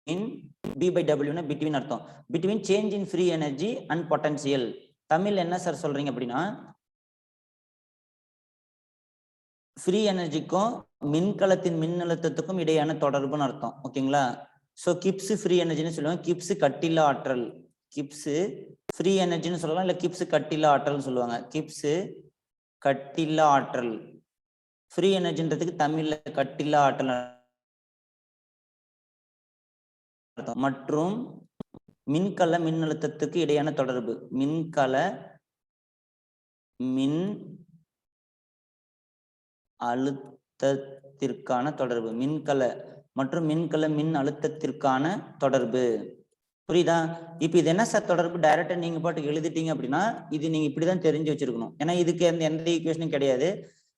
இன் B/W பிட்வீன் அர்த்தம். Between change in free energy and potential. Tamil என்ன சார் சொல்றீங்க அப்படின்னா, ஃப்ரீ எனர்ஜிக்கும் மின்கலத்தின் மின்னழுத்தத்துக்கும் இடையான தொடர்புன்னு அர்த்தம். ஓகேங்களா? ஸோ கிப்ஸ் ஃப்ரீ எனர்ஜின்னு சொல்லுவாங்க. கிப்ஸ் கட்டில்லா ஆற்றல். கிப்ஸ் ஃப்ரீ எனர்ஜின்னு சொல்லலாம், இல்ல கிப்ஸ் கட்டில்லா ஆற்றல்னு சொல்லுவாங்க. கிப்ஸ் கட்டில்லா ஆற்றல். ஃப்ரீ எனர்ஜின்றதுக்கு தமிழ்ல கட்டில்லா ஆற்றல் மற்றும் மின்கல மின்னழுத்தத்துக்கு இடையான தொடர்பு. மின்கல மின் அழுத்தத்திற்கான தொடர்பு. மின்கல மற்றும் மின்கல மின் அழுத்தத்திற்கான தொடர்பு. புரியுதா? இப்ப இது என்ன சார் தொடர்பு? டைரக்டா நீங்க பாட்டுக்கு எழுதிட்டீங்க அப்படின்னா இது நீங்க இப்படிதான் தெரிஞ்சு வச்சிருக்கணும். ஏன்னா இதுக்கு எந்த ஈக்குவேஷனும் கிடையாது.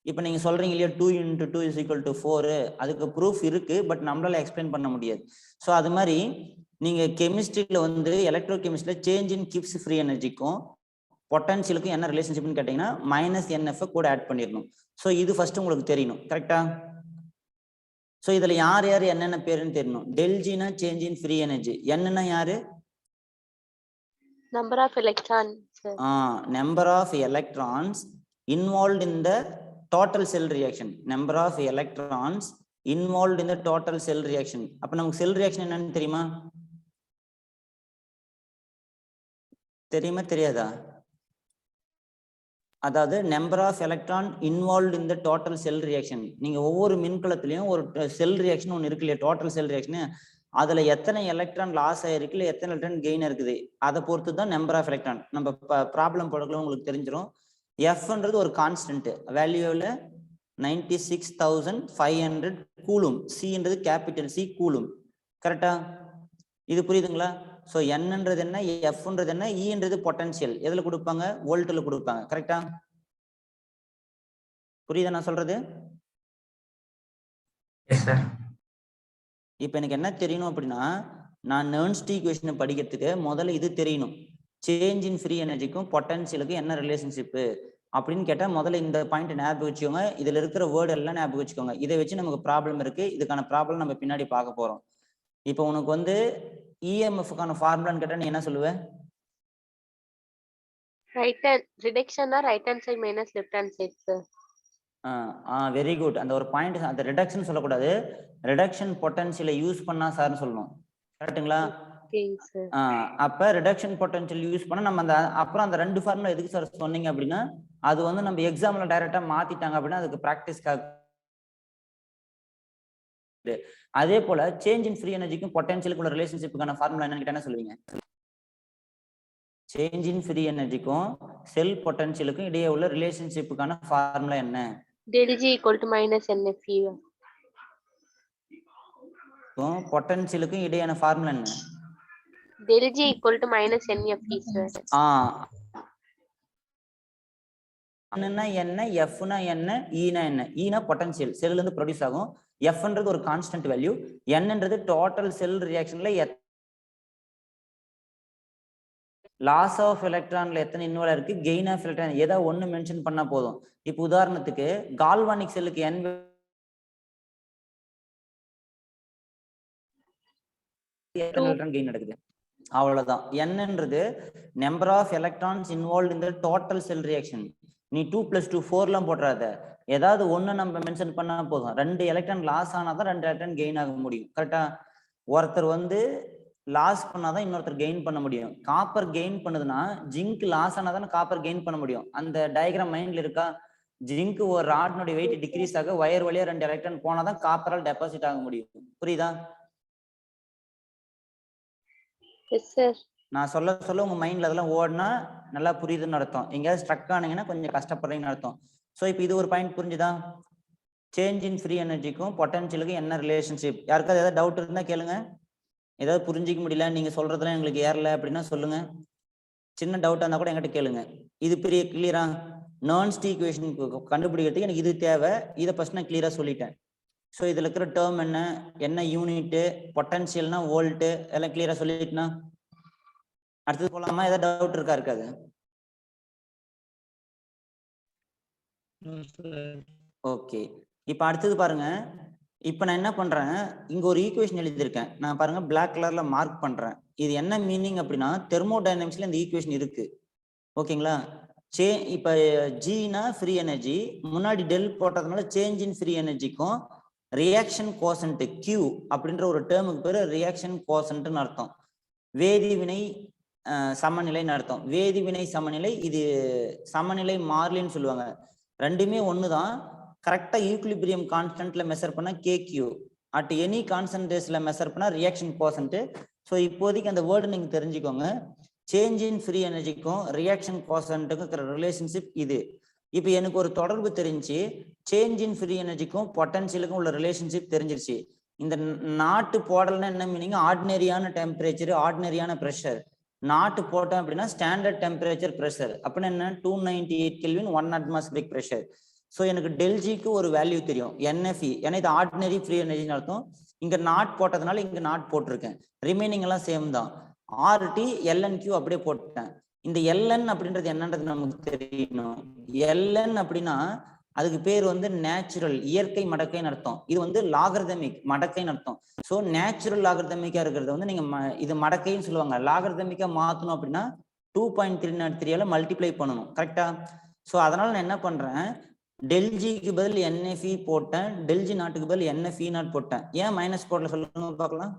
இப்ப நீங்க சொல்றீங்க இல்லையா 2 × 2 = 4, அதுக்கு ப்ரூஃப் இருக்கு, பட் நம்மளால எக்ஸ்பிளைன் பண்ண முடியாது. ஸோ அது மாதிரி நீங்க கெமிஸ்ட்ரியில வந்து எலக்ட்ரோ கெமிஸ்ட்ரியில சேஞ்ச் இன் கிப்ஸ் ஃப்ரீ எனர்ஜிக்கும் பொட்டன்ஷியலுக்கும் என்ன ரிலேஷன்ஷிப்னு கேட்டீங்கன்னா -NF கூட ஆட் பண்ணிடணும். ஸோ இது ஃபர்ஸ்ட் உங்களுக்கு தெரியணும். கரெக்டா? ஸோ இதுல யார் யார் என்னென்ன பேருன்னு தெரியணும். டெல்ஜினா சேஞ்ச் இன் ஃப்ரீ எனர்ஜி. என்னன்னா யாரு? Number of electron. Number of electrons involved in the total cell reaction. Number of electrons involved in the total cell reaction. அப்ப நமக்கு செல் ரியாக்ஷன் என்னன்னு தெரியுமா? தெரியுமா தெரியாதா? அதாவது number of electron involved in the total cell reaction. நீங்க ஒவ்வொரு மின்கலத்திலையும் ஒரு செல் ரியாக்ஷன் ஒன்று இருக்கு இல்லையா, டோட்டல் செல் ரியாக்ஷன். அதுல எத்தனை எலக்ட்ரான் லாஸ் ஆயிருக்கு, இல்லை எத்தனை எலக்ட்ரான் கெயின் இருக்குது, அதை பொறுத்து தான் நம்பர் ஆஃப் எலக்ட்ரான். நம்ம ப்ராப்ளம் போடக்குள்ள உங்களுக்கு தெரிஞ்சிடும். எஃப்ன்றது ஒரு கான்ஸ்டன்ட், வேல்யூல 96,500 கூலும். சின்றது கேபிட்டல் சி கூலும். கரெக்டா? இது புரியுதுங்களா? ஸோ என்னன்றது என்ன, எஃப்ன்றது என்ன, இன்றது பொட்டன்ஷியல். எதுல கொடுப்பாங்க? வோல்ட்ல கொடுப்பாங்க. கரெக்டா? புரியுதா நான் சொல்றது? இப்ப எனக்கு என்ன தெரியணும் அப்படின்னா, நான் நெர்ன்ஸ்ட் ஈக்குவேஷனை படிக்கிறதுக்கு முதல்ல இது தெரியணும். சேஞ்ச் இன் ஃப்ரீ எனர்ஜிக்கும் பொட்டன்ஷியலுக்கும் என்ன ரிலேஷன்ஷிப் அப்படின்னு கேட்டா முதல்ல இந்த பாயிண்ட் ஞாபகம் வச்சுக்கோங்க. இதுல இருக்கிற வேர்டு எல்லாம் ஞாபகம் வச்சுக்கோங்க. இதை வச்சு நமக்கு ப்ராப்ளம் இருக்கு. இதுக்கான ப்ராப்ளம் நம்ம பின்னாடி பார்க்க போறோம். இப்போ உனக்கு வந்து இஎம்எஃப்கான ஃபார்முலான்னு கேட்டா நீ என்ன சொல்லுவ? ரைட் ஹேண்ட் ரிடக்ஷன்னா right hand side minus left hand side sir. Very good. அந்த ஒரு பாயிண்ட், அந்த ரிடக்ஷன் சொல்லக்கூடாது, ரிடக்ஷன் பொட்டன்ஷியலை யூஸ் பண்ணா சார்னு சொல்லணும். கரெக்ட்டுங்களா? அப்ப ரிடக்ஷன் பொட்டன்ஷியல் யூஸ் பண்ண நம்ம அந்த அப்புறம் அந்த ரெண்டு ஃபார்முலா எதுக்கு சார் சொன்னீங்க அப்படின்னா, அது வந்து நம்ம எக்ஸாம்ல டைரக்டா மாத்திட்டாங்க அப்படின்னா அதுக்கு பிராக்டிஸ்க்காக. அதே போல சேஞ்ச் இன் ஃப்ரீ எனர்ஜிக்கும் பொட்டன்ஷியலுக்கு உள்ள ரிலேஷன்ஷிப்புக்கான ஃபார்முலா என்னன்னு கேட்டா என்ன சொல்லுவீங்க? சேஞ்ச் இன் ஃப்ரீ எனர்ஜிக்கும் செல் பொட்டன்ஷியலுக்கும் இடையே உள்ள ரிலேஷன்ஷிப்புக்கான ஃபார்முலா என்ன? ΔG = -NFE. பொட்டன்ஷியலுக்கும் இடையான ஃபார்முலா என்ன? ΔG = -NFE sir. என்னன்னா என்ன, எஃப்னா என்ன, ஈனா என்ன? ஈனா பொட்டன்ஷியல், செல்ல இருந்து ப்ரொடியூஸ் ஆகும். எஃப்ன்றது ஒரு கான்ஸ்டன்ட் வேல்யூ. என்னன்றது டோட்டல் செல் ரியாக்ஷன்ல லாஸ் ஆஃப் எலக்ட்ரான்ல எத்தனை இன்வால்வ் இருக்கு, கெயின் ஆஃப் எலக்ட்ரான் ஏதாவது ஒண்ணு மென்ஷன் பண்ணா போதும். இப்போ உதாரணத்துக்கு கால்வானிக் செல்லுக்கு n எலக்ட்ரான் கெயின் நடக்குது, அவ்வளவுதான். என்னன்றது number of electrons involve in the total cell reaction. நீ 2 + 2 4 போடுறாத, ஏதாவது ஒண்ணு நம்ம மென்ஷன் பண்ணா போதும். 2 எலக்ட்ரான் லாஸ் ஆனாதான் 2 எலக்ட்ரான் கெயின் ஆக முடியும். கரெக்டா? ஒருத்தர் வந்து லாஸ் பண்ணாதான் இன்னொருத்தர் கெயின் பண்ண முடியும். காப்பர் கெயின் பண்ணுதுன்னா ஜிங்க் லாஸ் ஆனாதான் காப்பர் கெயின் பண்ண முடியும். அந்த டயக்ராம் மைண்ட்ல இருக்கா? ஜிங்க் ஒரு ராட்னுடைய வெயிட் டிக்ரீஸ் ஆக வயர் வழியா 2 எலக்ட்ரான் போனாதான் காப்பரால் டெபாசிட் ஆக முடியும். புரியுதா? நான் சொல்ல சொல்ல உங்க மைண்ட்ல அதெல்லாம் ஓடினா நல்லா புரியுதுன்னு அர்த்தம். எங்கேயாவது ஸ்ட்ரக் ஆனீங்கன்னா கொஞ்சம் கஷ்டப்படுறீங்கன்னு அர்த்தம். ஸோ இப்போ இது ஒரு பாயிண்ட் புரிஞ்சுதா? சேஞ்ச் இன் ஃப்ரீ எனர்ஜிக்கும் பொட்டன்ஷியலுக்கும் என்ன ரிலேஷன்ஷிப்? யாருக்காவது ஏதாவது டவுட் இருந்தா கேளுங்க. ஏதாவது புரிஞ்சிக்க முடியல, நீங்க சொல்றதுலாம் எங்களுக்கு ஏறல அப்படின்னா சொல்லுங்க. சின்ன டவுட்டா இருந்தா கூட என்கிட்ட கேளுங்க. இது பெரிய கிளியரா? நான்ஸ்டி ஈக்குவேஷன் கண்டுபிடிக்கிறதுக்கு எனக்கு இது தேவை. இதை ஃபர்ஸ்ட் நான் கிளியரா சொல்லிட்டேன். ஸோ இதுல இருக்கிற டேர்ம் என்ன, என்ன யூனிட், பொட்டன்ஷியல்னா வோல்ட், எல்லாம் கிளியரா சொல்லிட்டுனா அடுத்தது போலாமா? ஏதாவது டவுட் இருக்கா? இருக்காது. ஓகே, இப்போ அடுத்தது பாருங்க. இப்போ நான் என்ன பண்றேன், இங்க ஒரு ஈக்குவேஷன் எழுதியிருக்கேன். நான் பாருங்க பிளாக் கலர்ல மார்க் பண்றேன். இது என்ன மீனிங் அப்படின்னா தெர்மோடைனமிக்ஸ்ல இந்த ஈக்குவேஷன் இருக்கு. ஓகேங்களா? இப்போ ஜினா ஃப்ரீ எனர்ஜி, முன்னாடி டெல் போட்டதுனால சேஞ்ச் இன் ஃப்ரீ எனர்ஜிக்கும் ரியாக்ஷன் கோசன்ட் கியூ அப்படின்ற ஒரு டேர்முக்கு பேர் ரியாக்ஷன் கோசன்ட்னு அர்த்தம். வேதிவினை சமநிலைன்னு அர்த்தம். வேதிவினை சமநிலை, இது சமநிலை மாறிலின்னு சொல்லுவாங்க. ரெண்டுமே ஒண்ணுதான். கரெக்டா ஈக்குலிபிரியம் கான்ஸ்டன்ட்ல மெஷர் பண்ணா கேக்யூ, அட் எனி கான்சன்ட்ரேஷன்ல மெஷர் பண்ணா ரியாக்ஷன் கோசன்ட். ஸோ இப்போதைக்கு அந்த வேர்டு நீங்க தெரிஞ்சுக்கோங்க. சேஞ்ச் இன் ஃப்ரீ எனர்ஜிக்கும் ரியாக்ஷன் கோசன்ட்டுக்கும் இருக்கிற ரிலேஷன்ஷிப் இது. இப்போ எனக்கு ஒரு தொடர்பு தெரிஞ்சு சேஞ்ச் இன் ஃப்ரீ எனர்ஜிக்கும் பொட்டன்ஷியலுக்கும் உள்ள ரிலேஷன்ஷிப் தெரிஞ்சிருச்சு. இந்த நாட்டு போடல்னா என்ன மீனிங்? ஆர்டினரியான டெம்பரேச்சர், ஆர்டினரியான ப்ரெஷர். நாட்டு போட்டோம் அப்படின்னா ஸ்டாண்டர்ட் டெம்பரேச்சர் ப்ரெஷர். அப்படின்னா என்ன? 298 கெல்வின் 1 அட்மாஸ்பியரிக் ப்ரெஷர். ஸோ எனக்கு டெல்ஜிக்கு ஒரு வேல்யூ தெரியும், என்எஃப்இ. ஏன்னா இது ஆர்டினரி ஃப்ரீ எனர்ஜின்னு அர்த்தம். இங்க நாட் போட்டதுனால இங்க நாட் போட்டிருக்கேன். ரிமைனிங் எல்லாம் சேம் தான். ஆர்டி எல்என்கியூ அப்படியே போட்டேன். இந்த எல்என் அப்படின்றது என்னன்றது நமக்கு தெரியணும். எல்என் அப்படின்னா அதுக்கு பேர் வந்து நேச்சுரல், இயற்கை மடக்கைன்னு அர்த்தம். இது வந்து லாகர்தமிக் மடக்கைன்னு அர்த்தம். ஸோ நேச்சுரல் லாகர்தமிக்கா இருக்கிறது வந்து நீங்க இது மடக்கைன்னு சொல்லுவாங்க. லாகர்தமிக்கா மாத்தணும் அப்படின்னா 2.303 மல்டிப்ளை பண்ணணும். கரெக்டா? ஸோ அதனால நான் என்ன பண்றேன், டெல்ஜிக்கு பதில் என்எஃப்இ போட்டேன், டெல்ஜி நாட்டுக்கு பதில் என்எஃப்இ நாட் போட்டேன். ஏன் மைனஸ் போடல சொல்லுங்க பார்க்கலாம்.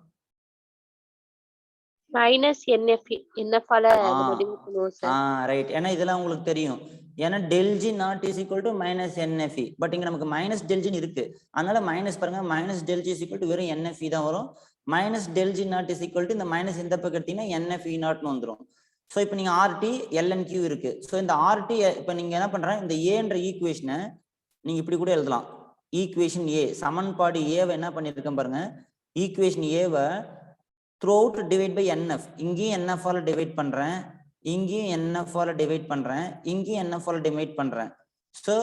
மைனஸ் என்எஃப்இ என்எஃப்ஆல ரைட். ஏன்னா இதெல்லாம் உங்களுக்கு தெரியும். ஏன்னா del G naught is equal to minus NFE. But இங்க நமக்கு மைனஸ் டெல்ஜின்னு இருக்கு, அதனால மைனஸ் பாருங்க. Minus del G is equal to வெறும் என்எஃப்இ தான் வரும். Minus del G naught is equal to இந்த மைனஸ் இந்த பக்கம் எடுத்தீங்கன்னா என்எஃப்இ நாட்னு வந்துடும். ஸோ இப்போ நீங்க ஆர்டி எல்என்கியூ இருக்கு. ஸோ இந்த ஆர்டி இப்போ நீங்க என்ன பண்ற, இந்த ஏன்ற ஈக்குவேஷனை நீங்க இப்படி கூட எழுதலாம். ஈக்குவேஷன் ஏ, சமன்பாடு ஏவை என்ன பண்ணிருக்கேன் பாருங்க. ஈக்குவேஷன் ஏவை throughout divide by NF. இங்கேயும் என்எஃப் ஆல டிவைட் பண்றேன், இங்கேயும் என்எஃப் ஆல டிவைட் பண்றேன், இங்கேயும் என்எஃப் ஆல டிவைட் பண்றேன். ஸோ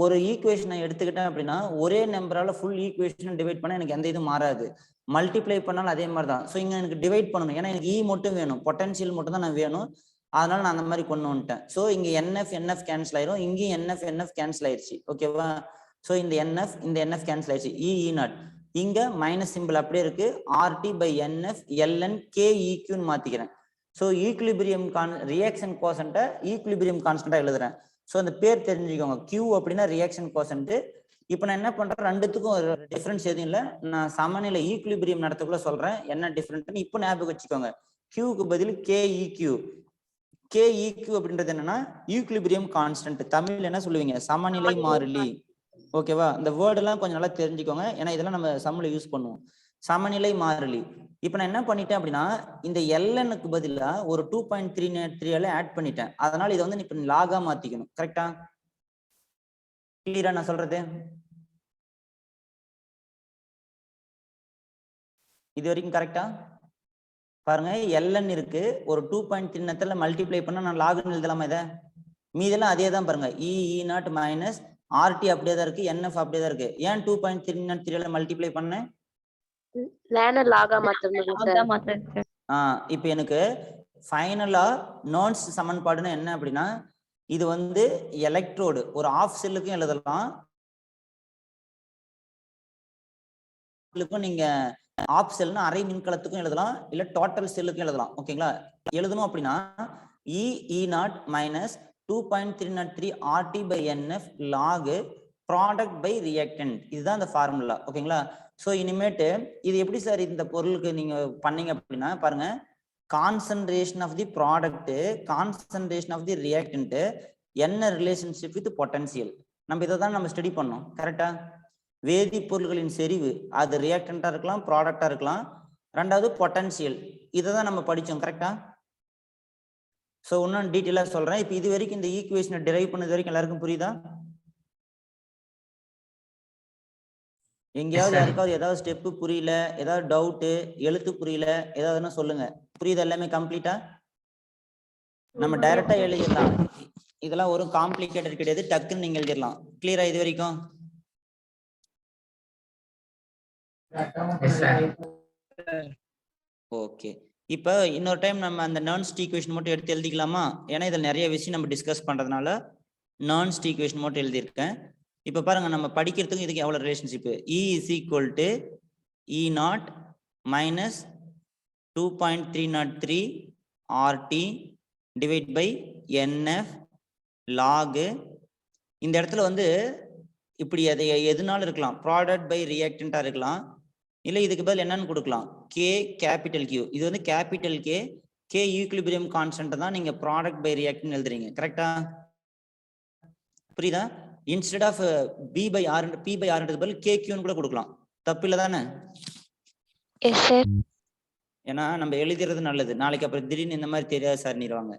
ஒரு ஈக்குவேஷனை எடுத்துக்கிட்டேன் அப்படின்னா ஒரே நம்பரால ஃபுல் ஈக்குவேஷன் டிவைட் பண்ண எனக்கு எந்த இதுவும் மாறாது. மல்டிப்ளை பண்ணாலும் அதே மாதிரி தான். ஸோ இங்க எனக்கு டிவைட் பண்ணணும், ஏன்னா எனக்கு இ மட்டும் வேணும், பொட்டன்ஷியல் மட்டும் தான் நான் வேணும். அதனால நான் அந்த மாதிரி கொண்டு வந்துட்டேன். ஸோ இங்க என்எஃப் கேன்சல் ஆயிரும், இங்கேயும் என்எஃப் கேன்சல் ஆயிடுச்சு. ஓகேவா? ஸோ இந்த என்எஃப் கேன்சல் ஆயிடுச்சு. இ நாட் இங்க மைனஸ் சிம்பிள் அப்படியே இருக்கு. RT by NF LN K ஈக்யூன்னு மாத்திக்கிறேன். ஸோ ஈக்குலிபிரியம் ரியாக்ஷன் கோசன்ட்டை ஈக்குலிபிரியம் கான்ஸ்டன்டா எழுதுறேன். ஸோ அந்த பேர் தெரிஞ்சுக்கோங்க. கியூ அப்படின்னா ரியாக்ஷன் கோசன்ட். இப்போ நான் என்ன பண்றேன், ரெண்டுத்துக்கும் ஒரு டிஃபரன்ஸ் எதுவும் இல்லை. நான் சமநிலை ஈக்குலிபிரியம் நடத்தக்குள்ள சொல்றேன் என்ன டிஃபரெண்ட்னு. இப்போ ஞாபகம் வச்சுக்கோங்க. கியூக்கு பதில் கே ஈக்யூ. கே ஈக்யூ அப்படின்றது என்னன்னா ஈக்குலிபிரியம் கான்ஸ்டன்ட். தமிழ் என்ன சொல்லுவீங்க? சமநிலை மாறிலி. ஓகேவா? இந்த வேர்டு எல்லாம் கொஞ்சம் நல்லா தெரிஞ்சுக்கோங்க, ஏன்னா இதெல்லாம் நம்ம சம்ல யூஸ் பண்ணுவோம். சமநிலை மாறிலி. இப்ப நான் என்ன பண்ணிட்டேன் அப்படின்னா இந்த எல்எனுக்கு பதிலா ஒரு 2.303 ஆட் பண்ணிட்டேன். அதனால இதை வந்து இப்ப லாகா மாத்திக்கணும். கரெக்டா? கிளியரா நான் சொல்றது? இது வரைக்கும் கரெக்டா? பாருங்க, எல்என் இருக்கு, ஒரு 2.3 மல்டிப்ளை பண்ணா நான் லாகுன்னு எழுதலாமா? இதை மீதெல்லாம் அதே தான் பாருங்க. இ நாட் மைனஸ் ஆர்டி அப்படியே தான் இருக்கு, என்எஃப் அப்படியே தான் இருக்கு. ஏன் 2.303 மல்டிப்ளை பண்ணேன்? லாகா மாத்தணும். இப்போ எனக்கு ஃபைனலா நர்ன்ஸ் சமன்பாடுன்னு என்ன அப்படின்னா இது வந்து எலக்ட்ரோடு ஒரு ஆஃப் செல்லுக்கும் எழுதலாம், நீங்க ஆஃப் செல்னா அரை மின்கலத்துக்கும் எழுதலாம், இல்ல டோட்டல் செல்லுக்கும் எழுதலாம். ஓகேங்களா? எழுதணும் அப்படின்னா E naught minus 2.303 RT by NF log product by reactant, இதுதான் இந்த ஃபார்முலா. ஓகேங்களா? ஸோ இனிமேட்டு இது எப்படி சார் இந்த பொருளுக்கு நீங்க பண்ணீங்க அப்படின்னா பாருங்க, concentration of the product concentration of the reactant என்ன ரிலேஷன்ஷிப் வித் பொட்டன்சியல், நம்ம இதை தான் நம்ம ஸ்டடி பண்ணோம். கரெக்டா? வேதிப்பொருள்களின் செறிவு அது ரியாக்டண்டா இருக்கலாம், ப்ராடக்டா இருக்கலாம். ரெண்டாவது பொட்டன்சியல், இதை தான் நம்ம படிச்சோம். கரெக்டா? ஸோ இன்னும் டீட்டெயிலாக சொல்றேன். இப்போ இது வரைக்கும் இந்த ஈக்குவேஷனை டிரைவ் பண்ணது வரைக்கும் எல்லாருக்கும் புரியுதா? எங்கேயாவது யாருக்காவது ஏதாவது ஸ்டெப்பு புரியல, ஏதாவது டவுட்டு, எழுத்து புரியல, ஏதாவதுன்னா சொல்லுங்க. புரியுது எல்லாமே கம்ப்ளீட்டா? நம்ம டைரக்டா எழுதிடலாம், இதெல்லாம் ஒரு காம்ப்ளிகேட்டட் கிடையாது, டக்குன்னு நீங்க எழுதிடலாம். கிளியரா இது வரைக்கும்? ஓகே. இப்போ இன்னொரு டைம் நம்ம அந்த நர்ன்ஸ் ஈக்குவேஷன் மட்டும் எடுத்து எழுதிக்கலாமா? ஏன்னா இதில் நிறைய விஷயம் நம்ம டிஸ்கஸ் பண்றதுனால நர்ன்ஸ் ஈக்குவேஷன் மட்டும் எழுதியிருக்கேன். இப்போ பாருங்க, நம்ம படிக்கிறதுக்கு இதுக்கு எவ்வளோ relationship. E is equal to E naught minus 2.303 RT divide by NF log. இந்த இடத்துல வந்து இப்படி அதை எதுனாலும் இருக்கலாம், ப்ராடக்ட் பை ரியாக்டண்டா இருக்கலாம், இல்லை இதுக்கு பதில் என்னன்னு கொடுக்கலாம், கே கேபிட்டல் கியூ. இது வந்து capital K, K equilibrium constant தான் நீங்க ப்ராடக்ட் பை ரியாக்டன் எழுதுறீங்க. கரெக்டா? புரியுதா? Instead of P by R P by ஆர்ன்றது பதில் கே கியூன்னு கூட கொடுக்கலாம். தப்பு இல்லை தானே? ஏன்னா நம்ம எழுதுறது நல்லது, நாளைக்கு அப்புறம் திடீர்னு இந்த மாதிரி தெரியாது sir நீருவாங்க.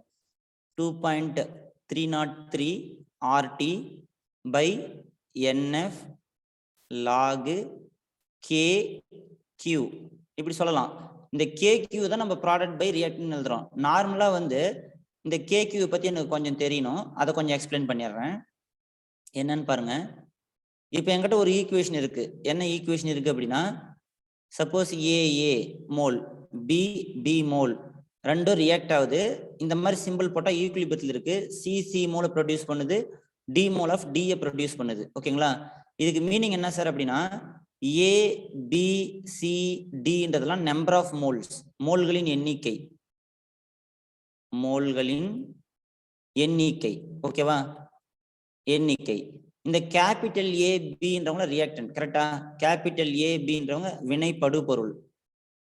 2.303 RT by NF log KQ இப்படி சொல்லலாம். இந்த KQ தான் நம்ம ப்ராடக்ட் பை ரியாக்டன் எழுதுறோம். நார்மலா வந்து இந்த KQ பத்தி எனக்கு கொஞ்சம் தெரியணும், அதை கொஞ்சம் எக்ஸ்பிளைன் பண்ணிடுறேன். என்னன்னு பாருங்க. இப்போ என்கிட்ட ஒரு ஈக்குவேஷன் இருக்கு. என்ன ஈக்குவேஷன் இருக்கு அப்படின்னா, suppose AA mole, B mole ரெண்டும் ரியாக்ட் ஆகுது. இந்த மாதிரி சிம்பிள் போட்டா ஈக்குலிபிரியத்தில் இருக்கு. C மோலை ப்ரொடியூஸ் பண்ணுது, D mole of D produce பண்ணுது. ஓகேங்களா? இதுக்கு மீனிங் என்ன சார் அப்படின்னா, A B C Dன்றதெல்லாம் நம்பர் ஆஃப் மோல்ஸ், மோல்களின் எண்ணிக்கை, மோல்களின் எண்ணிக்கை. ஓகேவா? எண்ணிக்கை. இந்த கேபிட்டல் ஏ பின்றவங்க ரியாக்டன்ட். கரெக்டா? கேபிட்டல் ஏ பின்றவங்க வினை படுபொருள்,